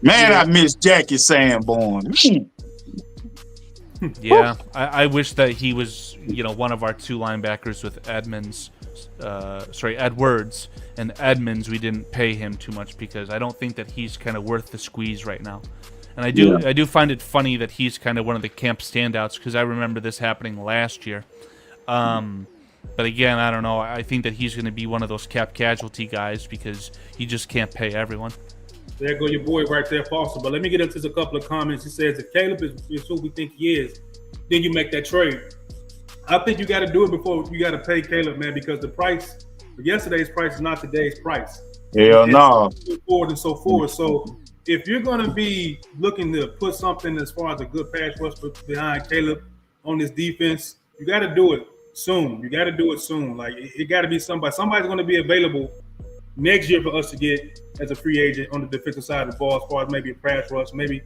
Man, I miss Jackie Sanborn. Yeah, I wish that he was, one of our 2 linebackers with Edwards and Edmonds. We didn't pay him too much because I don't think that he's kind of worth the squeeze right now. And I do find it funny that he's kind of one of the camp standouts because I remember this happening last year. But again, I don't know. I think that he's going to be one of those cap casualty guys because you just can't pay everyone. There go your boy right there, Foster. But let me get into a couple of comments. He says, if Caleb is who we think he is, then you make that trade. I think you got to do it before you got to pay Caleb, man, because the price, yesterday's price is not today's price. Hell no. So forward and so forth. So if you're going to be looking to put something as far as a good pass rush behind Caleb on this defense, you got to do it soon. You got to do it soon. Like, it got to be somebody. Somebody's going to be available next year for us to get as a free agent on the defensive side of the ball, as far as maybe a pass rush, maybe.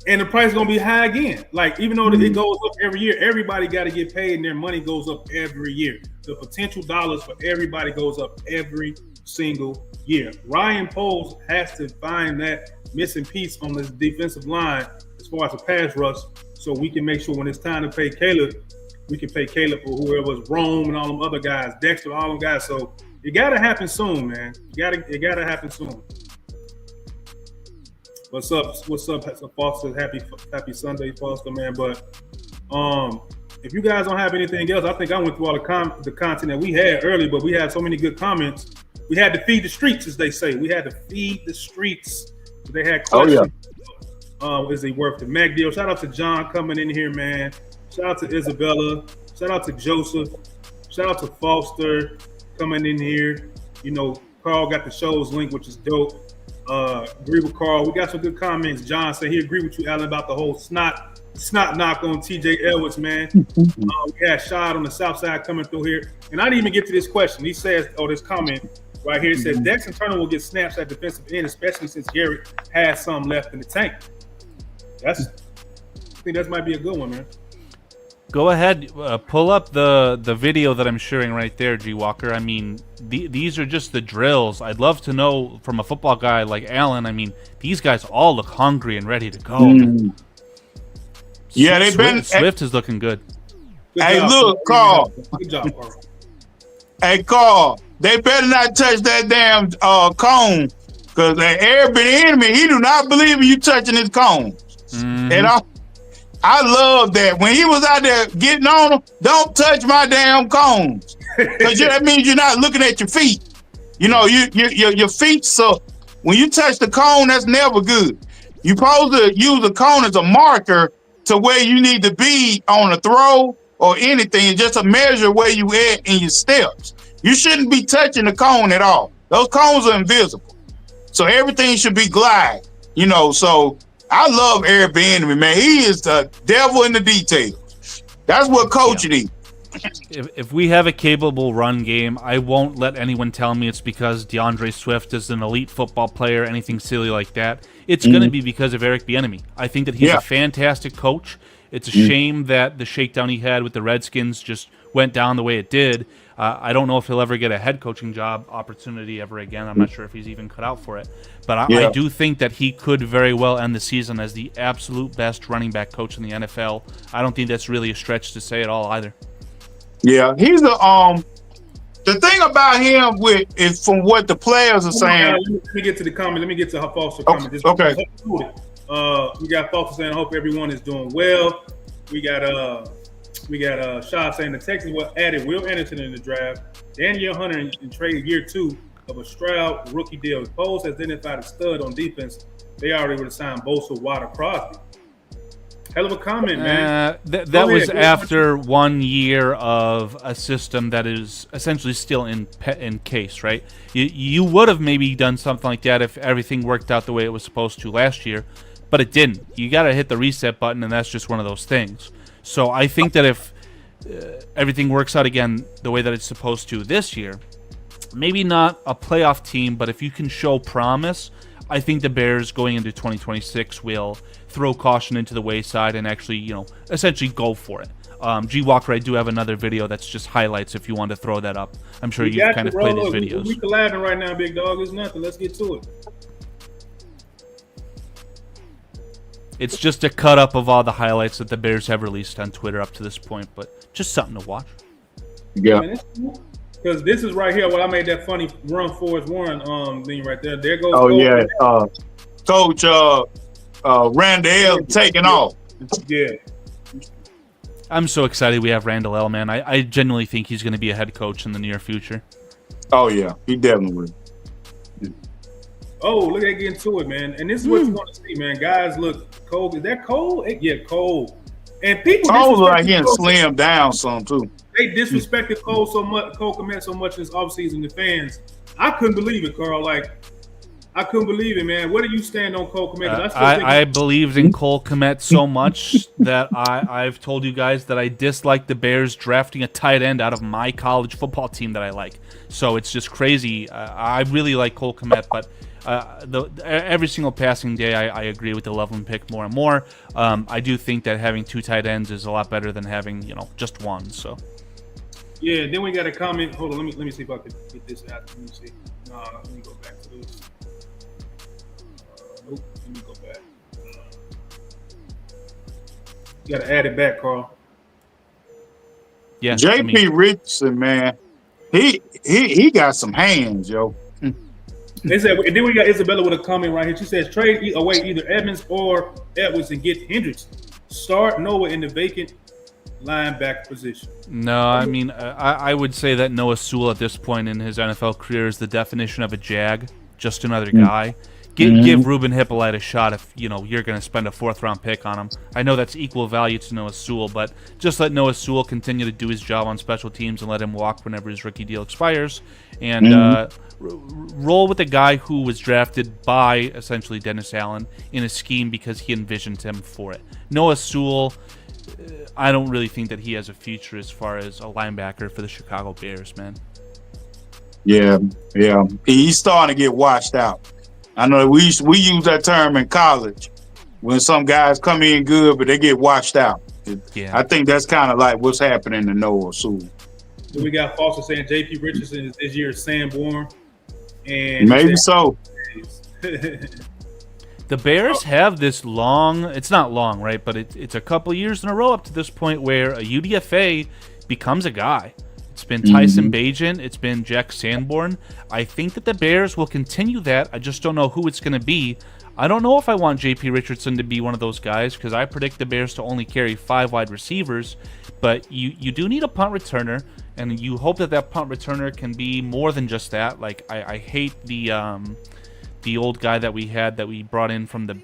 And the price is going to be high again. Like, even though it goes up every year, everybody got to get paid and their money goes up every year. The potential dollars for everybody goes up every single year. Ryan Poles has to find that missing piece on this defensive line as far as a pass rush so we can make sure when it's time to pay Caleb, we can pay Caleb or whoever's Rome and all them other guys, Dexter, all them guys. So it got to happen soon, man. It got to happen soon. What's up, Foster? Happy Sunday, Foster, man. But if you guys don't have anything else, I think I went through all the content that we had early, but we had so many good comments. We had to feed the streets, as they say. We had to feed the streets. They had questions. Is he worth the Mac deal? Shout out to John coming in here, man. Shout out to Isabella. Shout out to Joseph. Shout out to Foster coming in here. You know, Carl got the show's link, which is dope. Agree with Carl. We got some good comments. John said he agreed with you, Alan, about the whole snot knock on TJ Edwards, man. We had Shad on the south side coming through here. And I didn't even get to this question. He says, this comment right here, it says, Dexter Turner will get snaps at defensive end, especially since Garrett has some left in the tank. I think that might be a good one, man. Go ahead, pull up the video that I'm sharing right there, G Walker. I mean, these are just the drills. I'd love to know from a football guy like Alan. I mean, these guys all look hungry and ready to go. Yeah, they've been. Swift is looking good. Hey, look, Carl. Good job, Carl. Hey, Carl. They better not touch that damn cone, because the enemy, he do not believe in you touching his cone. And I love that when he was out there getting on them. Don't touch my damn cones, because that means you're not looking at your feet. You know, your feet. So when you touch the cone, that's never good. You're supposed to use a cone as a marker to where you need to be on a throw or anything, just to measure where you at in your steps. You shouldn't be touching the cone at all. Those cones are invisible. So everything should be glide, you know. So I love Eric Bieniemy, man. He is the devil in the details. That's what coaching is. If we have a capable run game, I won't let anyone tell me it's because DeAndre Swift is an elite football player, anything silly like that. It's going to be because of Eric Bieniemy. I think that he's a fantastic coach. It's a shame that the shakedown he had with the Redskins just went down the way it did. I don't know if he'll ever get a head coaching job opportunity ever again. I'm not sure if he's even cut out for it. But I do think that he could very well end the season as the absolute best running back coach in the NFL. I don't think that's really a stretch to say at all either. Yeah, he's the thing about him is from what the players are saying. Let me get to the comment. Let me get to her Foster comment. Okay. We got Foster saying, I hope everyone is doing well. We got Shaw saying the Texans added Will Anderson in the draft. Daniel Hunter in trade year 2 of a Stroud rookie deal. Poles has identified a stud on defense. They already would have signed Bosa, Watt, Crosby. Hell of a comment, man. That was after 1 year of a system that is essentially still in case, right? You would have maybe done something like that if everything worked out the way it was supposed to last year, but it didn't. You got to hit the reset button, and that's just one of those things. So I think that if everything works out again the way that it's supposed to this year, maybe not a playoff team, but if you can show promise, I think the Bears going into 2026 will throw caution into the wayside and actually, essentially go for it. G Walker, I do have another video that's just highlights if you want to throw that up. I'm sure you've kind of played his videos. We collabing right now, big dog. It's nothing. Let's get to it. It's just a cut up of all the highlights that the Bears have released on Twitter up to this point, but just something to watch. Yeah. Because this is right here where I made that funny run Forrest Warren thing right there. There goes. Oh yeah, Coach Randall taking off. Yeah. I'm so excited we have Randall L, man. I genuinely think he's going to be a head coach in the near future. Oh yeah, he definitely will. Oh, look at getting to it, man. And this is what you want to see, man. Guys, look, Cole. Is that Cole? Yeah, Cole. And people. Cole look like getting slimmed down some too. They disrespected Cole so much, Cole Kmet so much in this offseason. The fans, I couldn't believe it, Carl. Like, I couldn't believe it, man. Where do you stand on Cole Kmet? I believed in Cole Kmet so much that I've told you guys that I dislike the Bears drafting a tight end out of my college football team that I like. So it's just crazy. I really like Cole Kmet, but every single passing day, I agree with the Loveland pick more and more. I do think that having 2 tight ends is a lot better than having just one. So. Yeah, then we got a comment. Hold on, let me see if I can get this out. Let me see. Let me go back to this. Nope, let me go back. You got to add it back, Carl. Yeah, JP Richardson, man, he got some hands, yo. They said, and then we got Isabella with a comment right here. She says, trade away either Edmonds or Edwards and get Hendricks. Start Noah in the vacant linebacker position. No, I mean, I would say that Noah Sewell at this point in his NFL career is the definition of a jag, just another guy. Give Ruben Hippolyte a shot if you're going to spend a 4th-round pick on him. I know that's equal value to Noah Sewell, but just let Noah Sewell continue to do his job on special teams and let him walk whenever his rookie deal expires. And roll with the guy who was drafted by essentially Dennis Allen in a scheme because he envisioned him for it. Noah Sewell, I don't really think that he has a future as far as a linebacker for the Chicago Bears, man. Yeah. He's starting to get washed out. I know we use that term in college when some guys come in good, but they get washed out. Yeah. I think that's kind of like what's happening to Noah Sewell. We got Foster saying J.P. Richardson is this year's Sanborn. And maybe so. The Bears have this long, it's not long, right? But it's a couple years in a row up to this point where a UDFA becomes a guy. It's been Tyson Bagent. It's been Jack Sanborn. I think that the Bears will continue that. I just don't know who it's going to be. I don't know if I want J.P. Richardson to be one of those guys because I predict the Bears to only carry 5 wide receivers. But you do need a punt returner, and you hope that punt returner can be more than just that. Like, I hate the old guy that we brought in from the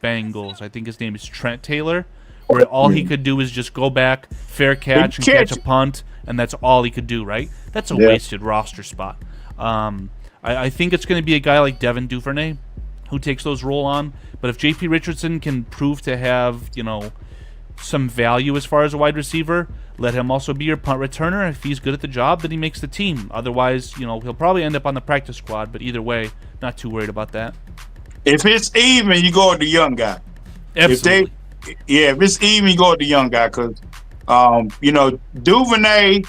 Bengals. I think his name is Trent Taylor, where all he could do is just go back, fair catch, and catch a punt, and that's all he could do, right? That's a wasted roster spot. I think it's going to be a guy like Devin Duvernay who takes those role on. But if J.P. Richardson can prove to have, some value as far as a wide receiver, let him also be your punt returner. If he's good at the job, then he makes the team. Otherwise, he'll probably end up on the practice squad. But either way, not too worried about that. If it's even, you go with the young guy. Absolutely. If it's even, you go with the young guy because, Duvernay,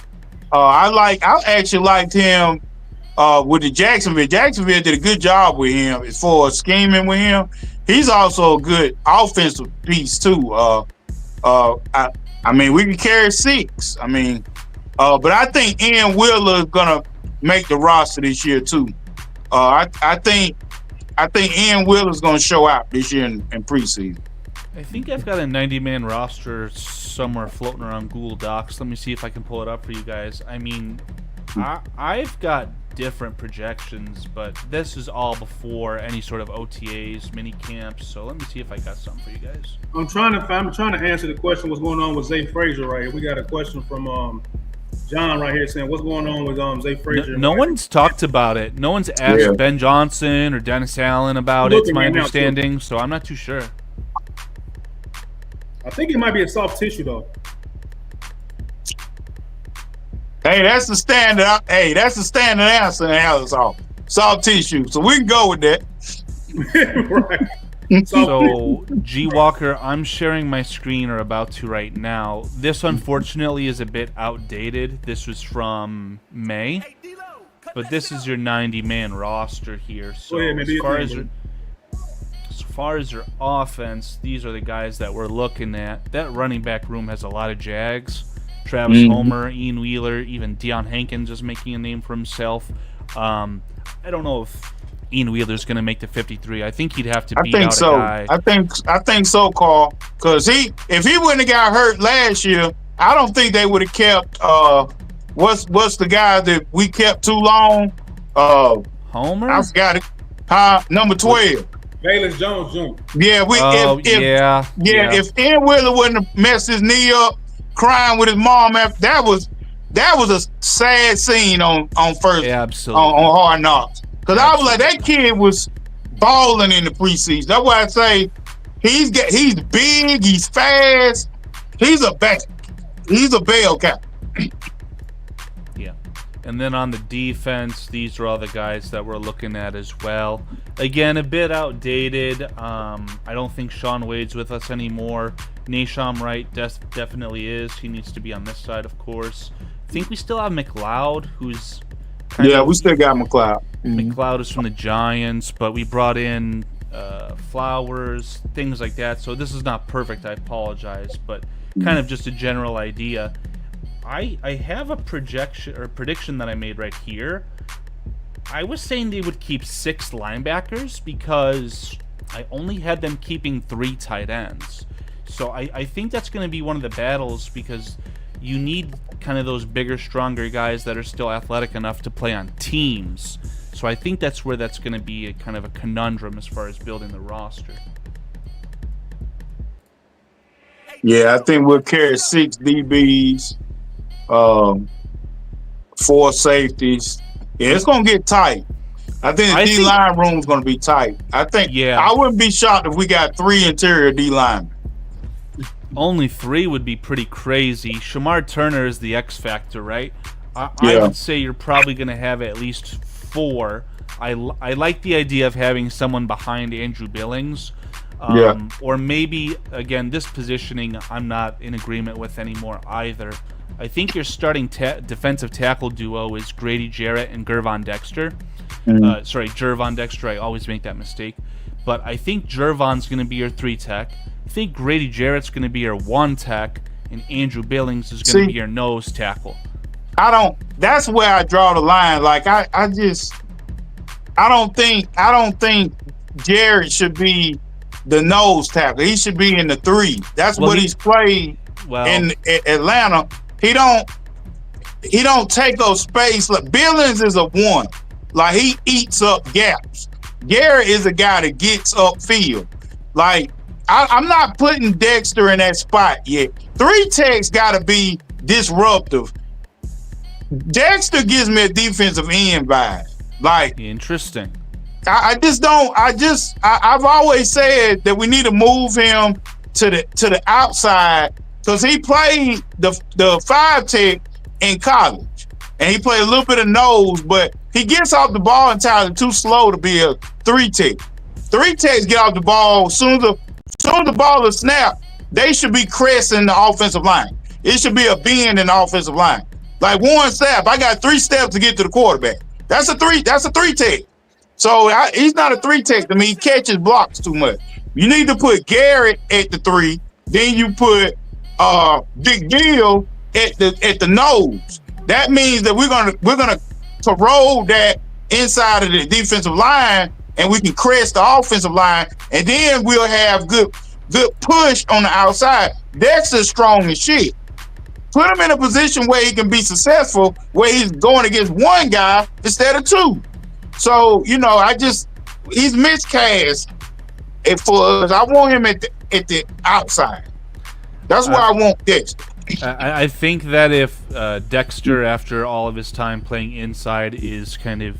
I actually liked him with the Jacksonville. Jacksonville did a good job with him as far as scheming with him. He's also a good offensive piece too. We can carry 6. But I think Ian Wheeler is gonna make the roster this year too. I think Ian Wheeler is gonna show out this year in preseason. I think I've got a 90-man roster somewhere floating around Google Docs. Let me see if I can pull it up for you guys. I've got different projections, but this is all before any sort of OTAs, mini camps. So let me see if I got something for you guys. I'm trying to answer the question. What's going on with Zay Frazier right here? We got a question from John right here saying, "What's going on with Zay Frazier?" No one's talked about it. No one's asked Ben Johnson or Dennis Allen about it. It's my understanding, so I'm not too sure. I think it might be a soft tissue though. Hey, that's the standard. That's the standard answer in Alice off. Soft tissue. So we can go with that. Right. So, G Walker, I'm sharing my screen or about to right now. This unfortunately is a bit outdated. This was from May, but this is your 90-man roster here. So as far as your offense, these are the guys that we're looking at. That running back room has a lot of Jags. Travis Homer, Ian Wheeler, even Deion Hankins is making a name for himself. I don't know if Ian Wheeler's going to make the 53. I think he'd have to beat out a guy. I think so, Carl. Because if he wouldn't have got hurt last year, I don't think they would have kept what's the guy that we kept too long? Homer? I forgot it. Number 12. Valence Jones Jr. Yeah, if Ian Wheeler wouldn't have messed his knee up, crying with his mom, that was a sad scene on first, absolutely, on Hard Knocks. Because I was like, that kid was balling in the preseason. That's why I say he's big, he's fast, he's a bell cap. Yeah. And then on the defense, these are all the guys that we're looking at as well. Again, a bit outdated. I don't think Sean Wade's with us anymore. Nasham Wright definitely is. He needs to be on this side, of course. I think we still have McLeod, who's we still got McLeod. McLeod is from the Giants, but we brought in Flowers, things like that. So this is not perfect, I apologize, but kind of just a general idea. I have a prediction that I made right here. I was saying they would keep 6 linebackers because I only had them keeping 3 tight ends. So I think that's going to be one of the battles because you need kind of those bigger, stronger guys that are still athletic enough to play on teams. So I think that's where that's going to be a kind of a conundrum as far as building the roster. Yeah, I think we'll carry 6 DBs, 4 safeties. Yeah, it's gonna get tight. I think the D line room is gonna be tight. I wouldn't be shocked if we got 3 interior D linemen. Only 3 would be pretty crazy. Shamar Turner is the X factor, right? I would say you're probably going to have at least 4. I like the idea of having someone behind Andrew Billings. Or maybe, again, this positioning I'm not in agreement with anymore either. I think your starting defensive tackle duo is Grady Jarrett and Gervon Dexter. Gervon Dexter. I always make that mistake. But I think Gervon's going to be your 3 tech. I think Grady Jarrett's going to be your 1 tech, and Andrew Billings is going to be your nose tackle. That's where I draw the line. Like I don't think Jarrett should be the nose tackle. He should be in the 3. That's what he's played in Atlanta. He don't take those space. Look, Billings is a 1. Like he eats up gaps. Garrett is a guy that gets upfield. Like I'm not putting Dexter in that spot yet. 3 techs got to be disruptive. Dexter gives me a defensive end vibe. Like interesting. I've always said that we need to move him to the outside because he played the 5 tech in college and he played a little bit of nose, but he gets off the ball entirely too slow to be a 3 tech. 3 techs get off the ball as soon as the ball is snapped. They should be cresting the offensive line. It should be a bend in the offensive line. Like 1 step, I got 3 steps to get to the quarterback. That's a 3 tech. So he's not a 3 tech to me. He catches blocks too much. You need to put Garrett at the 3. Then you put Big Gill at the nose. That means that we're gonna roll that inside of the defensive line, and we can crest the offensive line, and then we'll have good push on the outside. Dexter's strong as shit. Put him in a position where he can be successful, where he's going against 1 guy instead of 2. So, he's miscast for us. I want him at the outside. That's where I want Dexter. I think that if Dexter, after all of his time playing inside, is kind of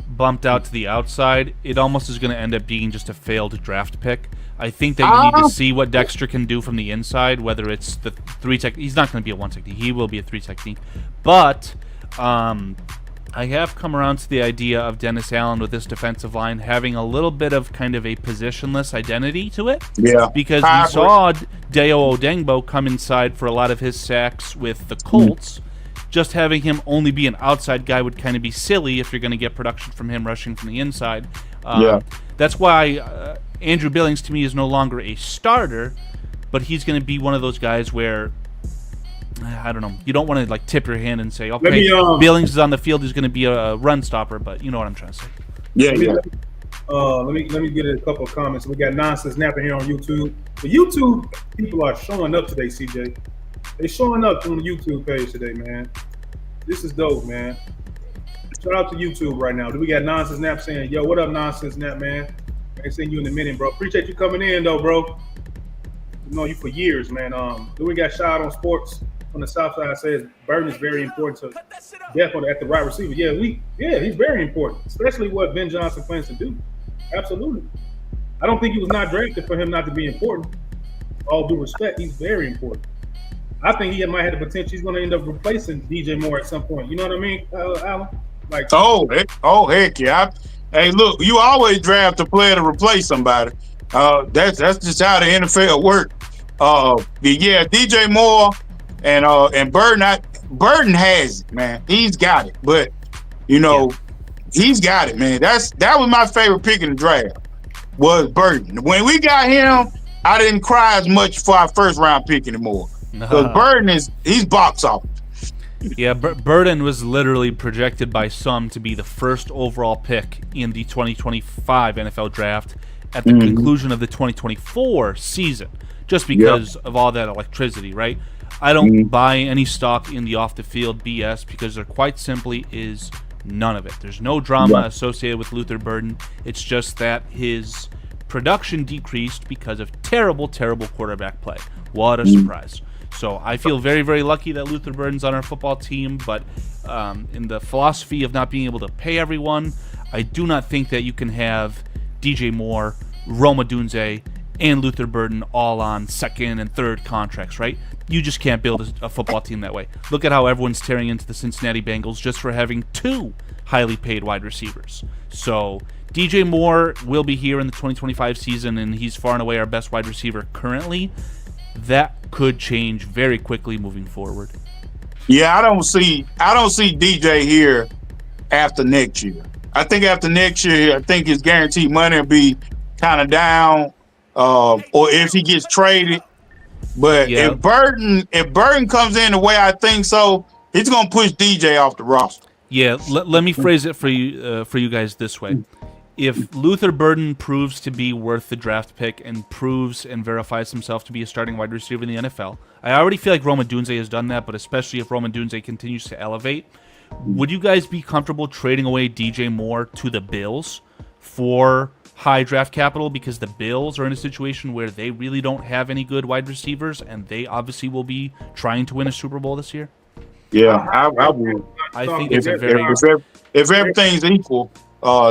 bumped out to the outside, it almost is going to end up being just a failed draft pick. I think that you need to see what Dexter can do from the inside, whether it's the 3 tech. He's not going to be a 1 technique. He will be a 3 technique. But I have come around to the idea of Dennis Allen with this defensive line having a little bit of kind of a positionless identity to it. Yeah. Because we saw Deo Odengbo come inside for a lot of his sacks with the Colts. Just having him only be an outside guy would kind of be silly if you're going to get production from him rushing from the inside. That's why Andrew Billings, to me, is no longer a starter, but he's going to be one of those guys where, I don't know, you don't want to tip your hand and say, okay, Billings is on the field, he's going to be a run stopper, but you know what I'm trying to say. Let me get a couple of comments. We got Nonsense Napping here on YouTube. The YouTube people are showing up today, CJ. They showing up on the YouTube page today, man. This is dope, man. Shout out to YouTube right now. We got Nonsense Nap saying, yo, what up, Nonsense Nap, man? I ain't seen you in a minute, bro. Appreciate you coming in, though, bro. I've known you for years, man. Then we got Shot on Sports on the South Side says Burton is very important to definitely at the right receiver. He's very important, especially what Ben Johnson plans to do. Absolutely. I don't think he was not drafted for him not to be important. All due respect, he's very important. I think he might have the potential. He's going to end up replacing DJ Moore at some point. You know what I mean, Alan? Heck yeah. Hey, look, you always draft a player to replace somebody. That's just how the NFL works. DJ Moore and Burton has it, man. He's got it, but he's got it, man. That was my favorite pick in the draft was Burton. When we got him, I didn't cry as much for our first round pick anymore because Burton he's box office. Yeah, Burton was literally projected by some to be the first overall pick in the 2025 NFL draft at the conclusion of the 2024 season, just because of all that electricity, right? I don't buy any stock in the off-the-field BS because there quite simply is None of it. There's no drama associated with Luther Burden. It's just that his production decreased because of terrible, terrible quarterback play. What a surprise. So I feel very, very lucky that Luther Burden's on our football team, but in the philosophy of not being able to pay everyone, I do not think that you can have DJ Moore, Rome Odunze, and Luther Burden all on second and third contracts, right? You just can't build a football team that way. Look at how everyone's tearing into the Cincinnati Bengals just for having 2 highly paid wide receivers. So DJ Moore will be here in the 2025 season, and he's far and away our best wide receiver currently. That could change very quickly moving forward. Yeah, I don't see DJ here after next year. I think after next year, I think his guaranteed money will be kind of down, or if he gets traded. But if Burton comes in the way I think so, he's gonna push DJ off the roster. Yeah, let me phrase it for you guys this way. If Luther Burden proves to be worth the draft pick and proves and verifies himself to be a starting wide receiver in the NFL, I already feel like Rome Odunze has done that, but especially if Rome Odunze continues to elevate, would you guys be comfortable trading away DJ Moore to the Bills for high draft capital? Because the Bills are in a situation where they really don't have any good wide receivers, and they obviously will be trying to win a Super Bowl this year. Yeah, I would. I think it's a very... If everything's equal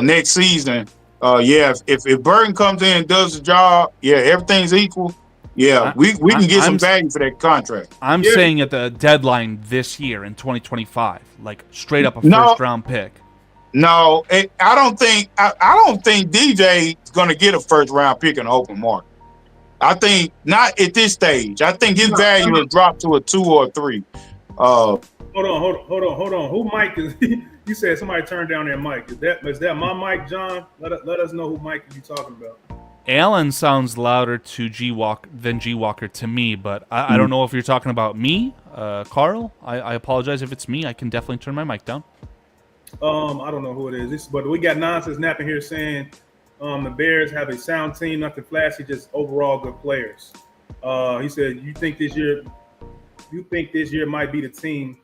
next season, if Burton comes in and does the job, everything's equal. Yeah, we can get some value for that contract. I'm saying at the deadline this year in 2025, like straight up a first round pick. No, I don't think DJ is going to get a first round pick in the open market. I think not at this stage. I think his value will drop to a 2 or a 3. Hold on. Who mic is? You said somebody turned down their mic. Is that my mic, John? Let us know who mic you talking about. Alan sounds louder to G Walker to me, but I don't know if you're talking about me, Carl. I apologize if it's me. I can definitely turn my mic down. I don't know who it is. But we got Nonsense Napping here saying the Bears have a sound team, nothing flashy, just overall good players. He said, you think this year might be the team,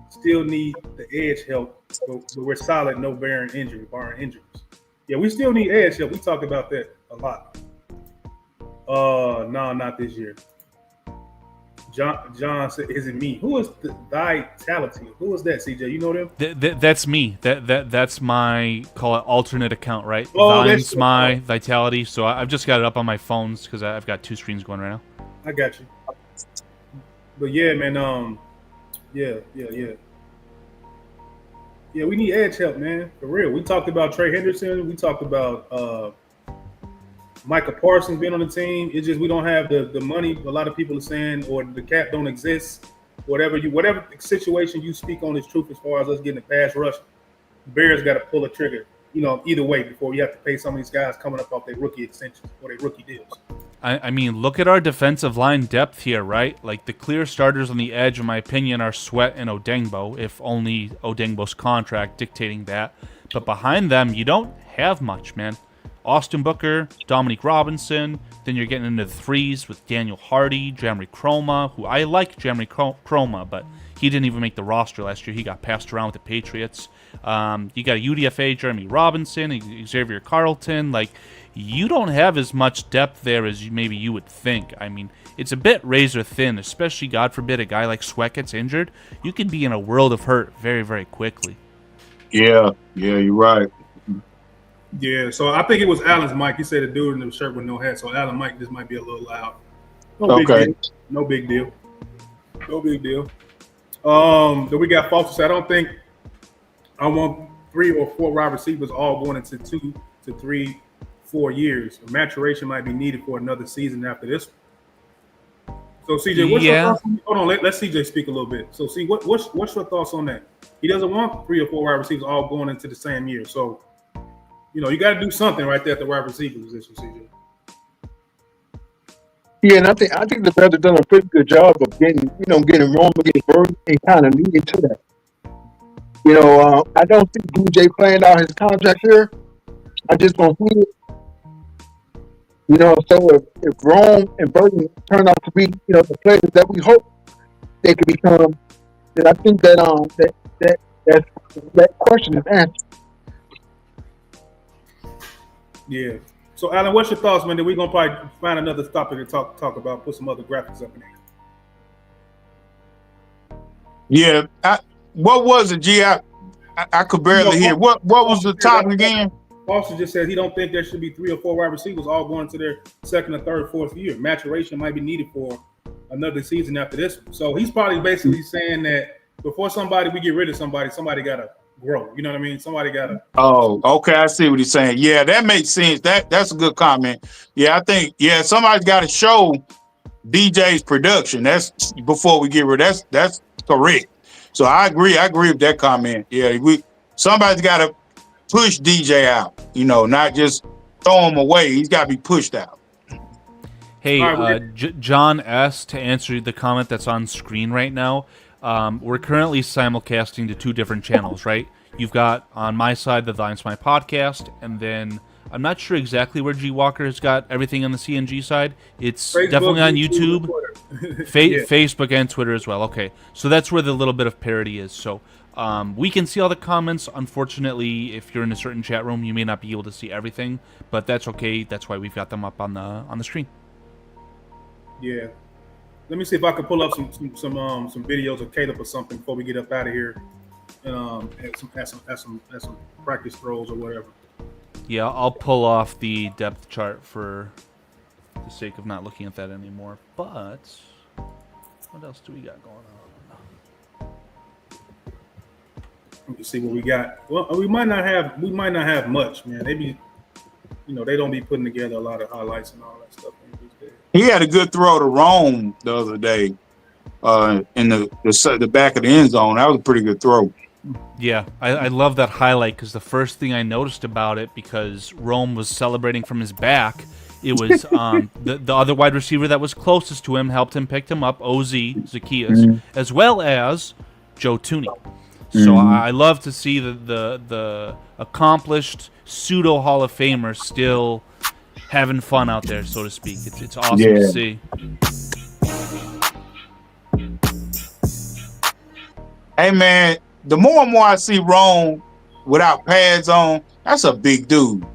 still need the edge help, but we're solid, no barring injuries. Yeah, we still need edge help. We talked about that a lot. No, not this year. John said, "Is it me? Who is the Vitality? Who is that? CJ, you know them? That's me. That's my call it alternate account, right? Oh, that's my Vitality. So I've just got it up on my phones because I've got 2 screens going right now. I got you. But yeah, man. Yeah. Yeah, we need edge help, man. For real. We talked about Trey Henderson. We talked about Micah Parsons being on the team. It's just we don't have the money. A lot of people are saying, or the cap don't exist. Whatever situation you speak on is truth as far as us getting a pass rush. Bears got to pull a trigger, either way before you have to pay some of these guys coming up off their rookie extensions or their rookie deals. I mean, look at our defensive line depth here, right? Like the clear starters on the edge, in my opinion, are Sweat and Odengbo, if only Odengbo's contract dictating that. But behind them, you don't have much, man. Austin Booker, Dominique Robinson, then you're getting into the threes with Daniel Hardy, Jamari Croma, who I like Jamari Croma, but he didn't even make the roster last year. He got passed around with the Patriots. You got a UDFA, Jeremy Robinson, Xavier Carlton. Like, you don't have as much depth there as maybe you would think. I mean, it's a bit razor thin, especially, God forbid, a guy like Sweat gets injured. You could be in a world of hurt very, very quickly. Yeah, you're right. Yeah, so I think it was Alan's mic. He said the dude in the shirt with no hat. So Alan mic just might be a little loud. No big deal. Then we got Foster. I don't think I want 3 or 4 wide receivers all going into 2 to 3, 4 years. Maturation might be needed for another season after this one. So CJ, what's your thoughts? Hold on, let's CJ speak a little bit. So see, what's your thoughts on that? He doesn't want 3 or 4 wide receivers all going into the same year. So you got to do something right there at the wide receiver position, CJ. Yeah, and I think the Bears have done a pretty good job of getting Rome, getting Burton, and kind of leading to that. I don't think DJ planned out his contract here. I just don't see it. So if Rome and Burton turn out to be, the players that we hope they could become, then I think that that question is answered. Yeah. So, Alan, what's your thoughts, man? That we're gonna probably find another topic to talk about, put some other graphics up in there. Yeah. What was it, G? I could barely hear. What was the topic again? Foster just said he don't think there should be 3 or 4 wide receivers all going to their second or third, fourth year. Maturation might be needed for another season after this one. So he's probably basically saying that before we get rid of somebody gotta grow. You know what I mean? Somebody gotta. Oh, okay. I see what he's saying. Yeah, that makes sense. That's a good comment. Yeah, I think somebody's got to show DJ's production. That's before we get rid. That's correct. So I agree. I agree with that comment. Yeah, somebody's got to push DJ out. You know, not just throw him away. He's got to be pushed out. Hey, John S., to answer the comment that's on screen right now, we're currently simulcasting to 2 different channels, right? You've got on my side the Lions My Podcast, and then I'm not sure exactly where G Walker has got everything on the CNG side. It's Facebook, definitely on YouTube, Yeah. Facebook, and Twitter as well. Okay, so that's where the little bit of parity is. So we can see all the comments. Unfortunately, if you're in a certain chat room, you may not be able to see everything, but that's okay. That's why we've got them up on the screen. Yeah. Let me see if I can pull up some videos of Caleb or something before we get up out of here. Have some practice throws or whatever. Yeah, I'll pull off the depth chart for the sake of not looking at that anymore. But what else do we got going on? Let me see what we got. Well, we might not have much, man. They don't be putting together a lot of highlights and all that stuff. He had a good throw to Rome the other day in the back of the end zone. That was a pretty good throw. Yeah, I love that highlight because the first thing I noticed about it, because Rome was celebrating from his back, it was the other wide receiver that was closest to him helped him pick him up, Zacchaeus, as well as Joe Tooney. So I love to see the accomplished pseudo Hall of Famer still having fun out there, so to speak. It's awesome to see. Hey man, the more and more I see Rome without pads on, that's a big dude.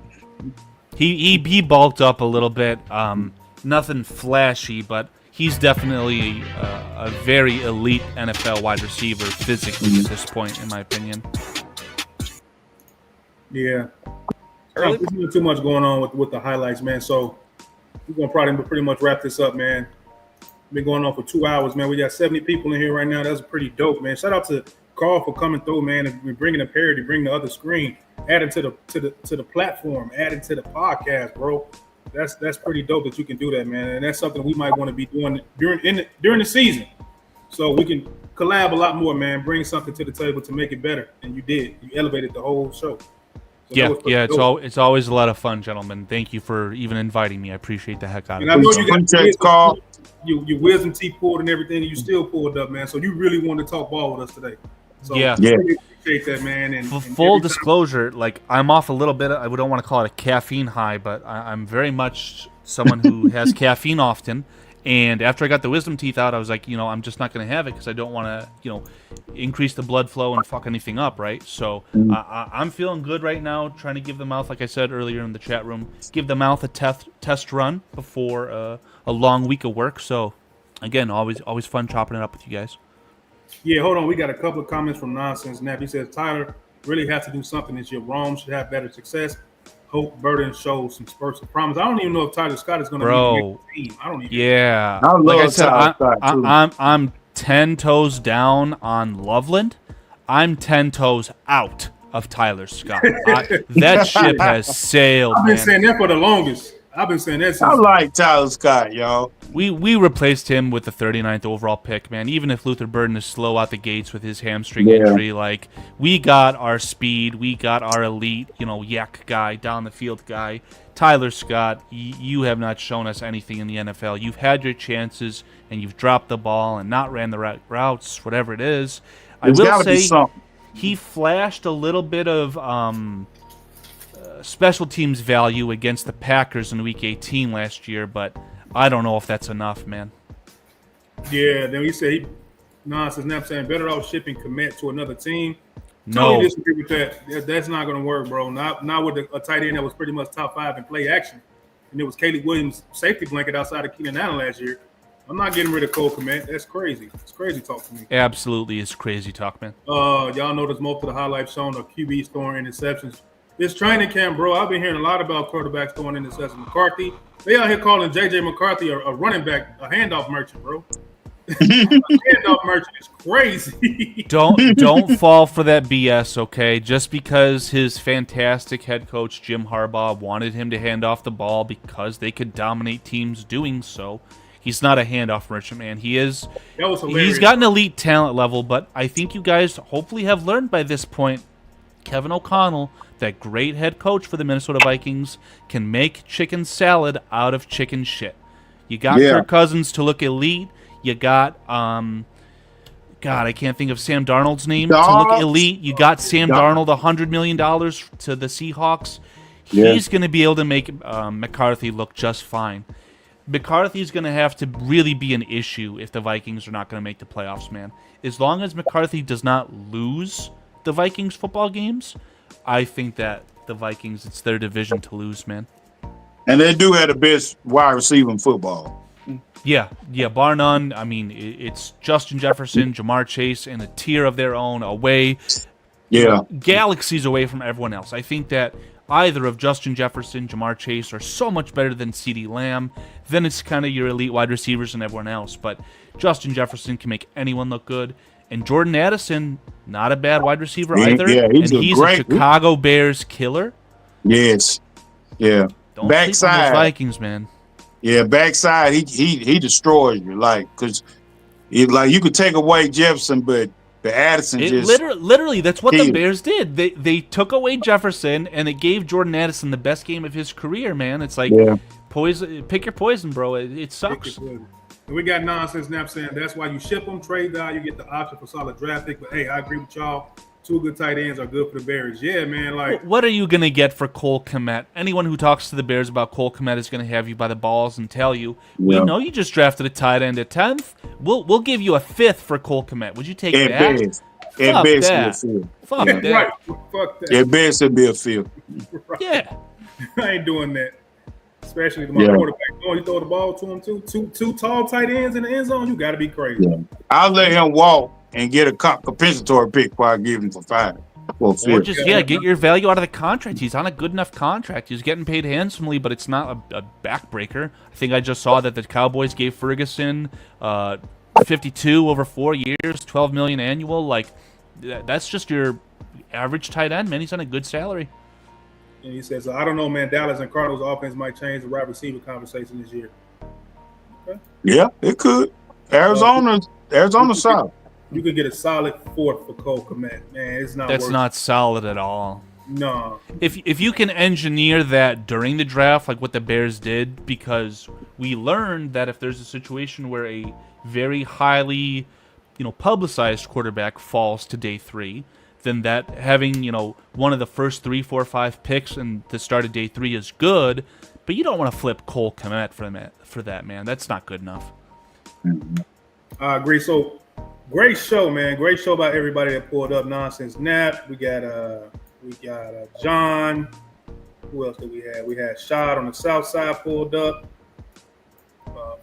He bulked up a little bit. Nothing flashy, but he's definitely a very elite NFL wide receiver physically at this point, in my opinion. Yeah. There's not too much going on with the highlights, man. So we're gonna probably pretty much wrap this up, man. Been going on for 2 hours, man. We got 70 people in here right now. That's pretty dope, man. Shout out to Carl for coming through, man, and bringing the parody, bringing the other screen, adding to the platform, adding to the podcast, bro. That's pretty dope that you can do that, man. And that's something we might want to be doing during the season, so we can collab a lot more, man. Bring something to the table to make it better, and you did. You elevated the whole show. So it's always a lot of fun, gentlemen. Thank you for even inviting me. I appreciate the heck out of and it. I know you got your wisdom teeth pulled and everything, and you still pulled up, man. So you really wanted to talk ball with us today. So Yeah. really appreciate that, man. And Full disclosure, like I'm off a little bit. I don't want to call it a caffeine high, but I'm very much someone who has caffeine often. And after I got the wisdom teeth out, I was like, I'm just not going to have it because I don't want to, increase the blood flow and fuck anything up, right? So I'm feeling good right now, trying to give the mouth, like I said earlier in the chat room, give the mouth a test run before a long week of work. So, again, always fun chopping it up with you guys. Yeah, hold on. We got a couple of comments from Nonsense Nap. He says, Tyler really has to do something this year. Rome should have better success. Hope Burden shows some spurts of promise. I don't even know if Tyler Scott is going to make the team. I don't even. Yeah. I love like I said, Tyler Scott, too. I'm 10 toes down on Loveland. I'm 10 toes out of Tyler Scott. That ship has sailed. I've been man. saying that for the longest. I've been saying that since. I like Tyler Scott, y'all. We replaced him with the 39th overall pick, man. Even if Luther Burden is slow out the gates with his hamstring injury, like we got our speed, we got our elite, yak guy, down the field guy. Tyler Scott, you have not shown us anything in the NFL. You've had your chances and you've dropped the ball and not ran the right routes, whatever it is. I will say he flashed a little bit of special teams value against the Packers in Week 18 last year, but I don't know if that's enough, man. Yeah, then he said Nonsense Nap saying better off shipping Komet to another team. No. Totally disagree with that. That's not going to work, bro. Not with a tight end that was pretty much top 5 in play action. And it was Caleb Williams' safety blanket outside of Keenan Allen last year. I'm not getting rid of Cole Kmet. That's crazy. It's crazy talk to me. Absolutely is crazy talk, man. Y'all notice most of the highlights showing of QBs throwing interceptions. This training camp, bro, I've been hearing a lot about quarterbacks throwing interceptions. McCarthy, they out here calling J.J. McCarthy a running back, a handoff merchant, bro. A handoff merchant is crazy. Don't fall for that BS, okay? Just because his fantastic head coach Jim Harbaugh wanted him to hand off the ball because they could dominate teams doing so, he's not a handoff merchant, man. He's got an elite talent level, but I think you guys hopefully have learned by this point, Kevin O'Connell, that great head coach for the Minnesota Vikings, can make chicken salad out of chicken shit. You got Kirk Cousins to look elite. You got, God, I can't think of Sam Darnold's name to look elite. You got Sam Darnold $100 million to the Seahawks. He's going to be able to make McCarthy look just fine. McCarthy's going to have to really be an issue if the Vikings are not going to make the playoffs, man. As long as McCarthy does not lose the Vikings football games, I think that the Vikings, it's their division to lose, man. And they do have the best wide receiver in football. Yeah, bar none. I mean, it's Justin Jefferson, Jamar Chase, and a tier of their own away. Yeah. Galaxies away from everyone else. I think that either of Justin Jefferson, Jamar Chase are so much better than CeeDee Lamb. Then it's kind of your elite wide receivers and everyone else. But Justin Jefferson can make anyone look good. And Jordan Addison, not a bad wide receiver either. Yeah, he's a Chicago Bears killer. Yes. Yeah. Don't backside sleep on those Vikings, man. Yeah, backside he destroys you, because you could take away Jefferson, but the Addison literally that's what the Bears did. They took away Jefferson and it gave Jordan Addison the best game of his career, man. It's like poison. Pick your poison, bro. It sucks. We got Nonsense Nap saying that's why you ship them, trade guy, you get the option for solid draft pick. But hey, I agree with y'all. 2 good tight ends are good for the Bears. Yeah, man. Like, what are you gonna get for Cole Kmet? Anyone who talks to the Bears about Cole Kmet is gonna have you by the balls and tell you, we know you just drafted a tight end at 10th. We'll give you a 5th for Cole Kmet. Would you take that? At best, Fuck that. Right. Fuck that. At best, it'd be a 5th. Right. Yeah. I ain't doing that. Especially to my quarterback. Oh, you throw the ball to him too. Two tall tight ends in the end zone. You got to be crazy. Yeah. I'll let him walk and get a compensatory pick before I give him for 5. Or just get your value out of the contract. He's on a good enough contract. He's getting paid handsomely, but it's not a backbreaker. I think I just saw that the Cowboys gave Ferguson 52 over 4 years, $12 million annual. Like, that's just your average tight end, man. He's on a good salary. And he says, I don't know, man. Dallas and Cardinals offense might change the wide receiver conversation this year. Okay. Yeah, it could. Arizona South. You could get a solid 4th for Cole Kmet. Man, it's not. That's not solid at all. No. If you can engineer that during the draft, like what the Bears did, because we learned that if there's a situation where a very highly, publicized quarterback falls to day 3, then that having, one of the first 3, 4, 5 picks and the start of day 3 is good, but you don't want to flip Cole Kmet for that, man. That's not good enough. I agree. So, great show, man. Great show by everybody that pulled up. Nonsense Nap. We got John. Who else did we have? We had Shad on the south side pulled up.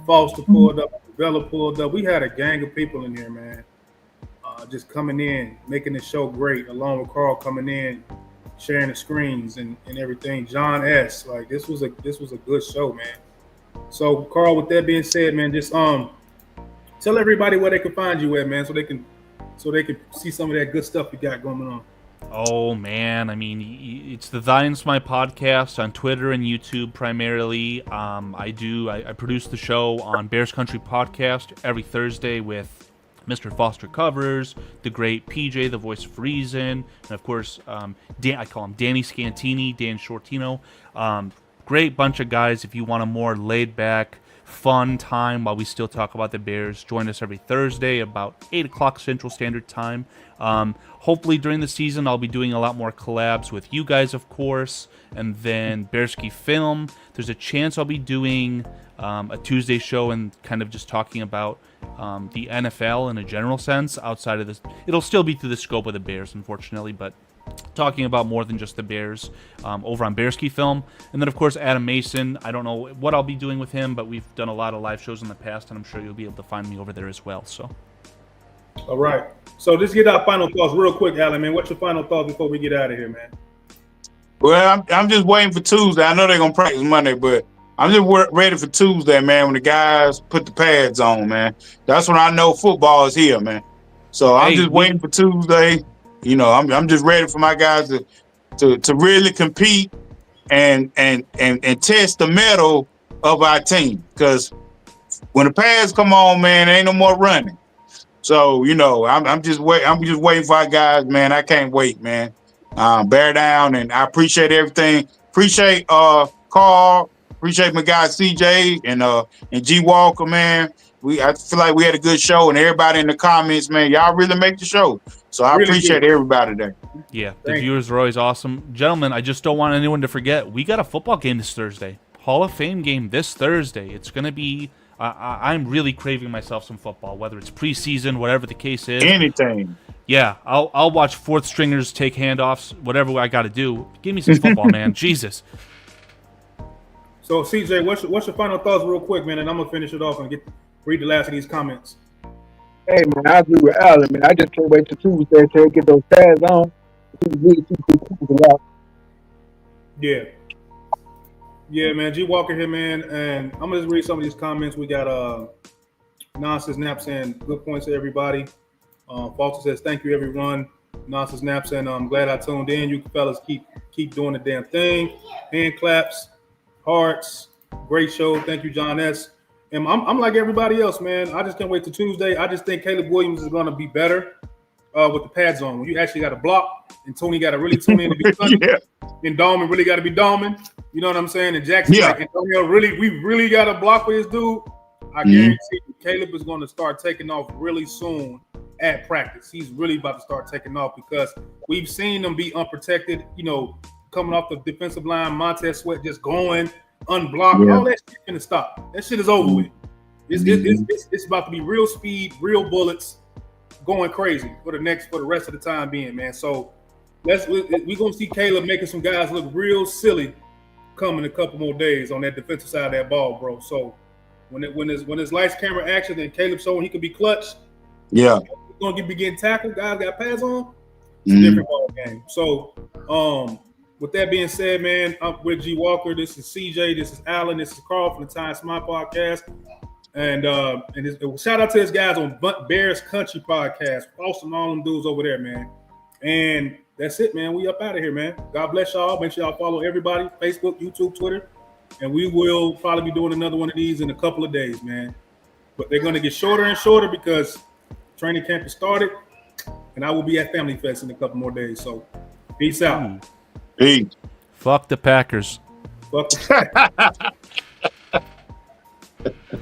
Foster pulled up. Vela pulled up. We had a gang of people in here, man. Just coming in, making the show great, along with Carl coming in, sharing the screens and everything. John S. Like, this was a good show, man. So, Carl, with that being said, man, just tell everybody where they can find you at, man, so they can see some of that good stuff you got going on. Oh, man. I mean, it's the Thines My podcast on Twitter and YouTube primarily. I produce the show on Bears Country Podcast every Thursday with Mr. Foster Covers, the great PJ, the voice of reason, and of course, I call him Danny Scantini, Dan Shortino. Great bunch of guys if you want a more laid-back, fun time while we still talk about the Bears. Join us every Thursday about 8 o'clock Central Standard Time. Hopefully during the season I'll be doing a lot more collabs with you guys, of course, and then Bearski Film. There's a chance I'll be doing a Tuesday show and kind of just talking about the NFL in a general sense outside of this. It'll still be through the scope of the Bears, unfortunately, but talking about more than just the Bears over on Bearski Film. And then, of course, Adam Mason. I don't know what I'll be doing with him, but we've done a lot of live shows in the past, and I'm sure you'll be able to find me over there as well. So, all right. So just get our final thoughts real quick, Alan, man. What's your final thoughts before we get out of here, man? Well, I'm just waiting for Tuesday. I know they're going to practice Monday, but I'm just ready for Tuesday, man, when the guys put the pads on, man. That's when I know football is here, man. So I'm just waiting for Tuesday. You know, I'm just ready for my guys to really compete and test the mettle of our team. Because when the pads come on, man, there ain't no more running. So, you know, I'm just waiting for our guys, man. I can't wait, man. Bear down, and I appreciate everything. Appreciate Carl. Appreciate my guy CJ and G Walker, man. I feel like we had a good show, and everybody in the comments, man, y'all really make the show. So I really appreciate everybody there. Yeah, the viewers are always awesome. Gentlemen, I just don't want anyone to forget, we got a football game this Thursday. Hall of Fame game this Thursday. It's going to be, I'm really craving myself some football, whether it's preseason, whatever the case is. Anything. Yeah, I'll watch fourth stringers take handoffs, whatever I got to do. Give me some football, man. Jesus. So, CJ, what's your final thoughts real quick, man? And I'm going to finish it off and read the last of these comments. Hey, man, I agree with Alan, man. I just can't wait till Tuesday to get those pads on. Yeah. Yeah, man. G Walker here, man. And I'm going to just read some of these comments. We got Nonsense Nap saying, good points to everybody. Foster says, thank you, everyone. Nonsense Nap saying, I'm glad I tuned in. You fellas keep doing the damn thing. Hand claps, hearts. Great show. Thank you, John S. And I'm like everybody else, man. I just can't wait till Tuesday. I just think Caleb Williams is going to be better with the pads on. When you actually got to block, and Tony got to really tune in to be funny, and Dalman really got to be Dalman. You know what I'm saying? And Jackson, like Antonio, we really got to block with his dude. I guarantee you, Caleb is going to start taking off really soon at practice. He's really about to start taking off because we've seen him be unprotected, you know, coming off the defensive line, Montez Sweat just going unblocked. All that shit gonna stop. That shit is over with. It's about to be real speed, real bullets, going crazy for the rest of the time being, man. So we're gonna see Caleb making some guys look real silly coming a couple more days on that defensive side of that ball, bro. So when it's lights, camera, action, and Caleb showing he can be clutch, yeah, he's gonna be getting tackled. Guys got pads on. It's a different ball game. So with that being said, man, I'm with G Walker. This is CJ. This is Alan. This is Carl from the Time Smart Podcast. And shout out to his guys on Bears Country Podcast. Awesome, all them dudes over there, man. And that's it, man. We up out of here, man. God bless y'all. Make sure y'all follow everybody, Facebook, YouTube, Twitter. And we will probably be doing another one of these in a couple of days, man. But they're going to get shorter and shorter because training camp has started. And I will be at Family Fest in a couple more days. So peace out. Peace. Fuck the Packers. Fuck the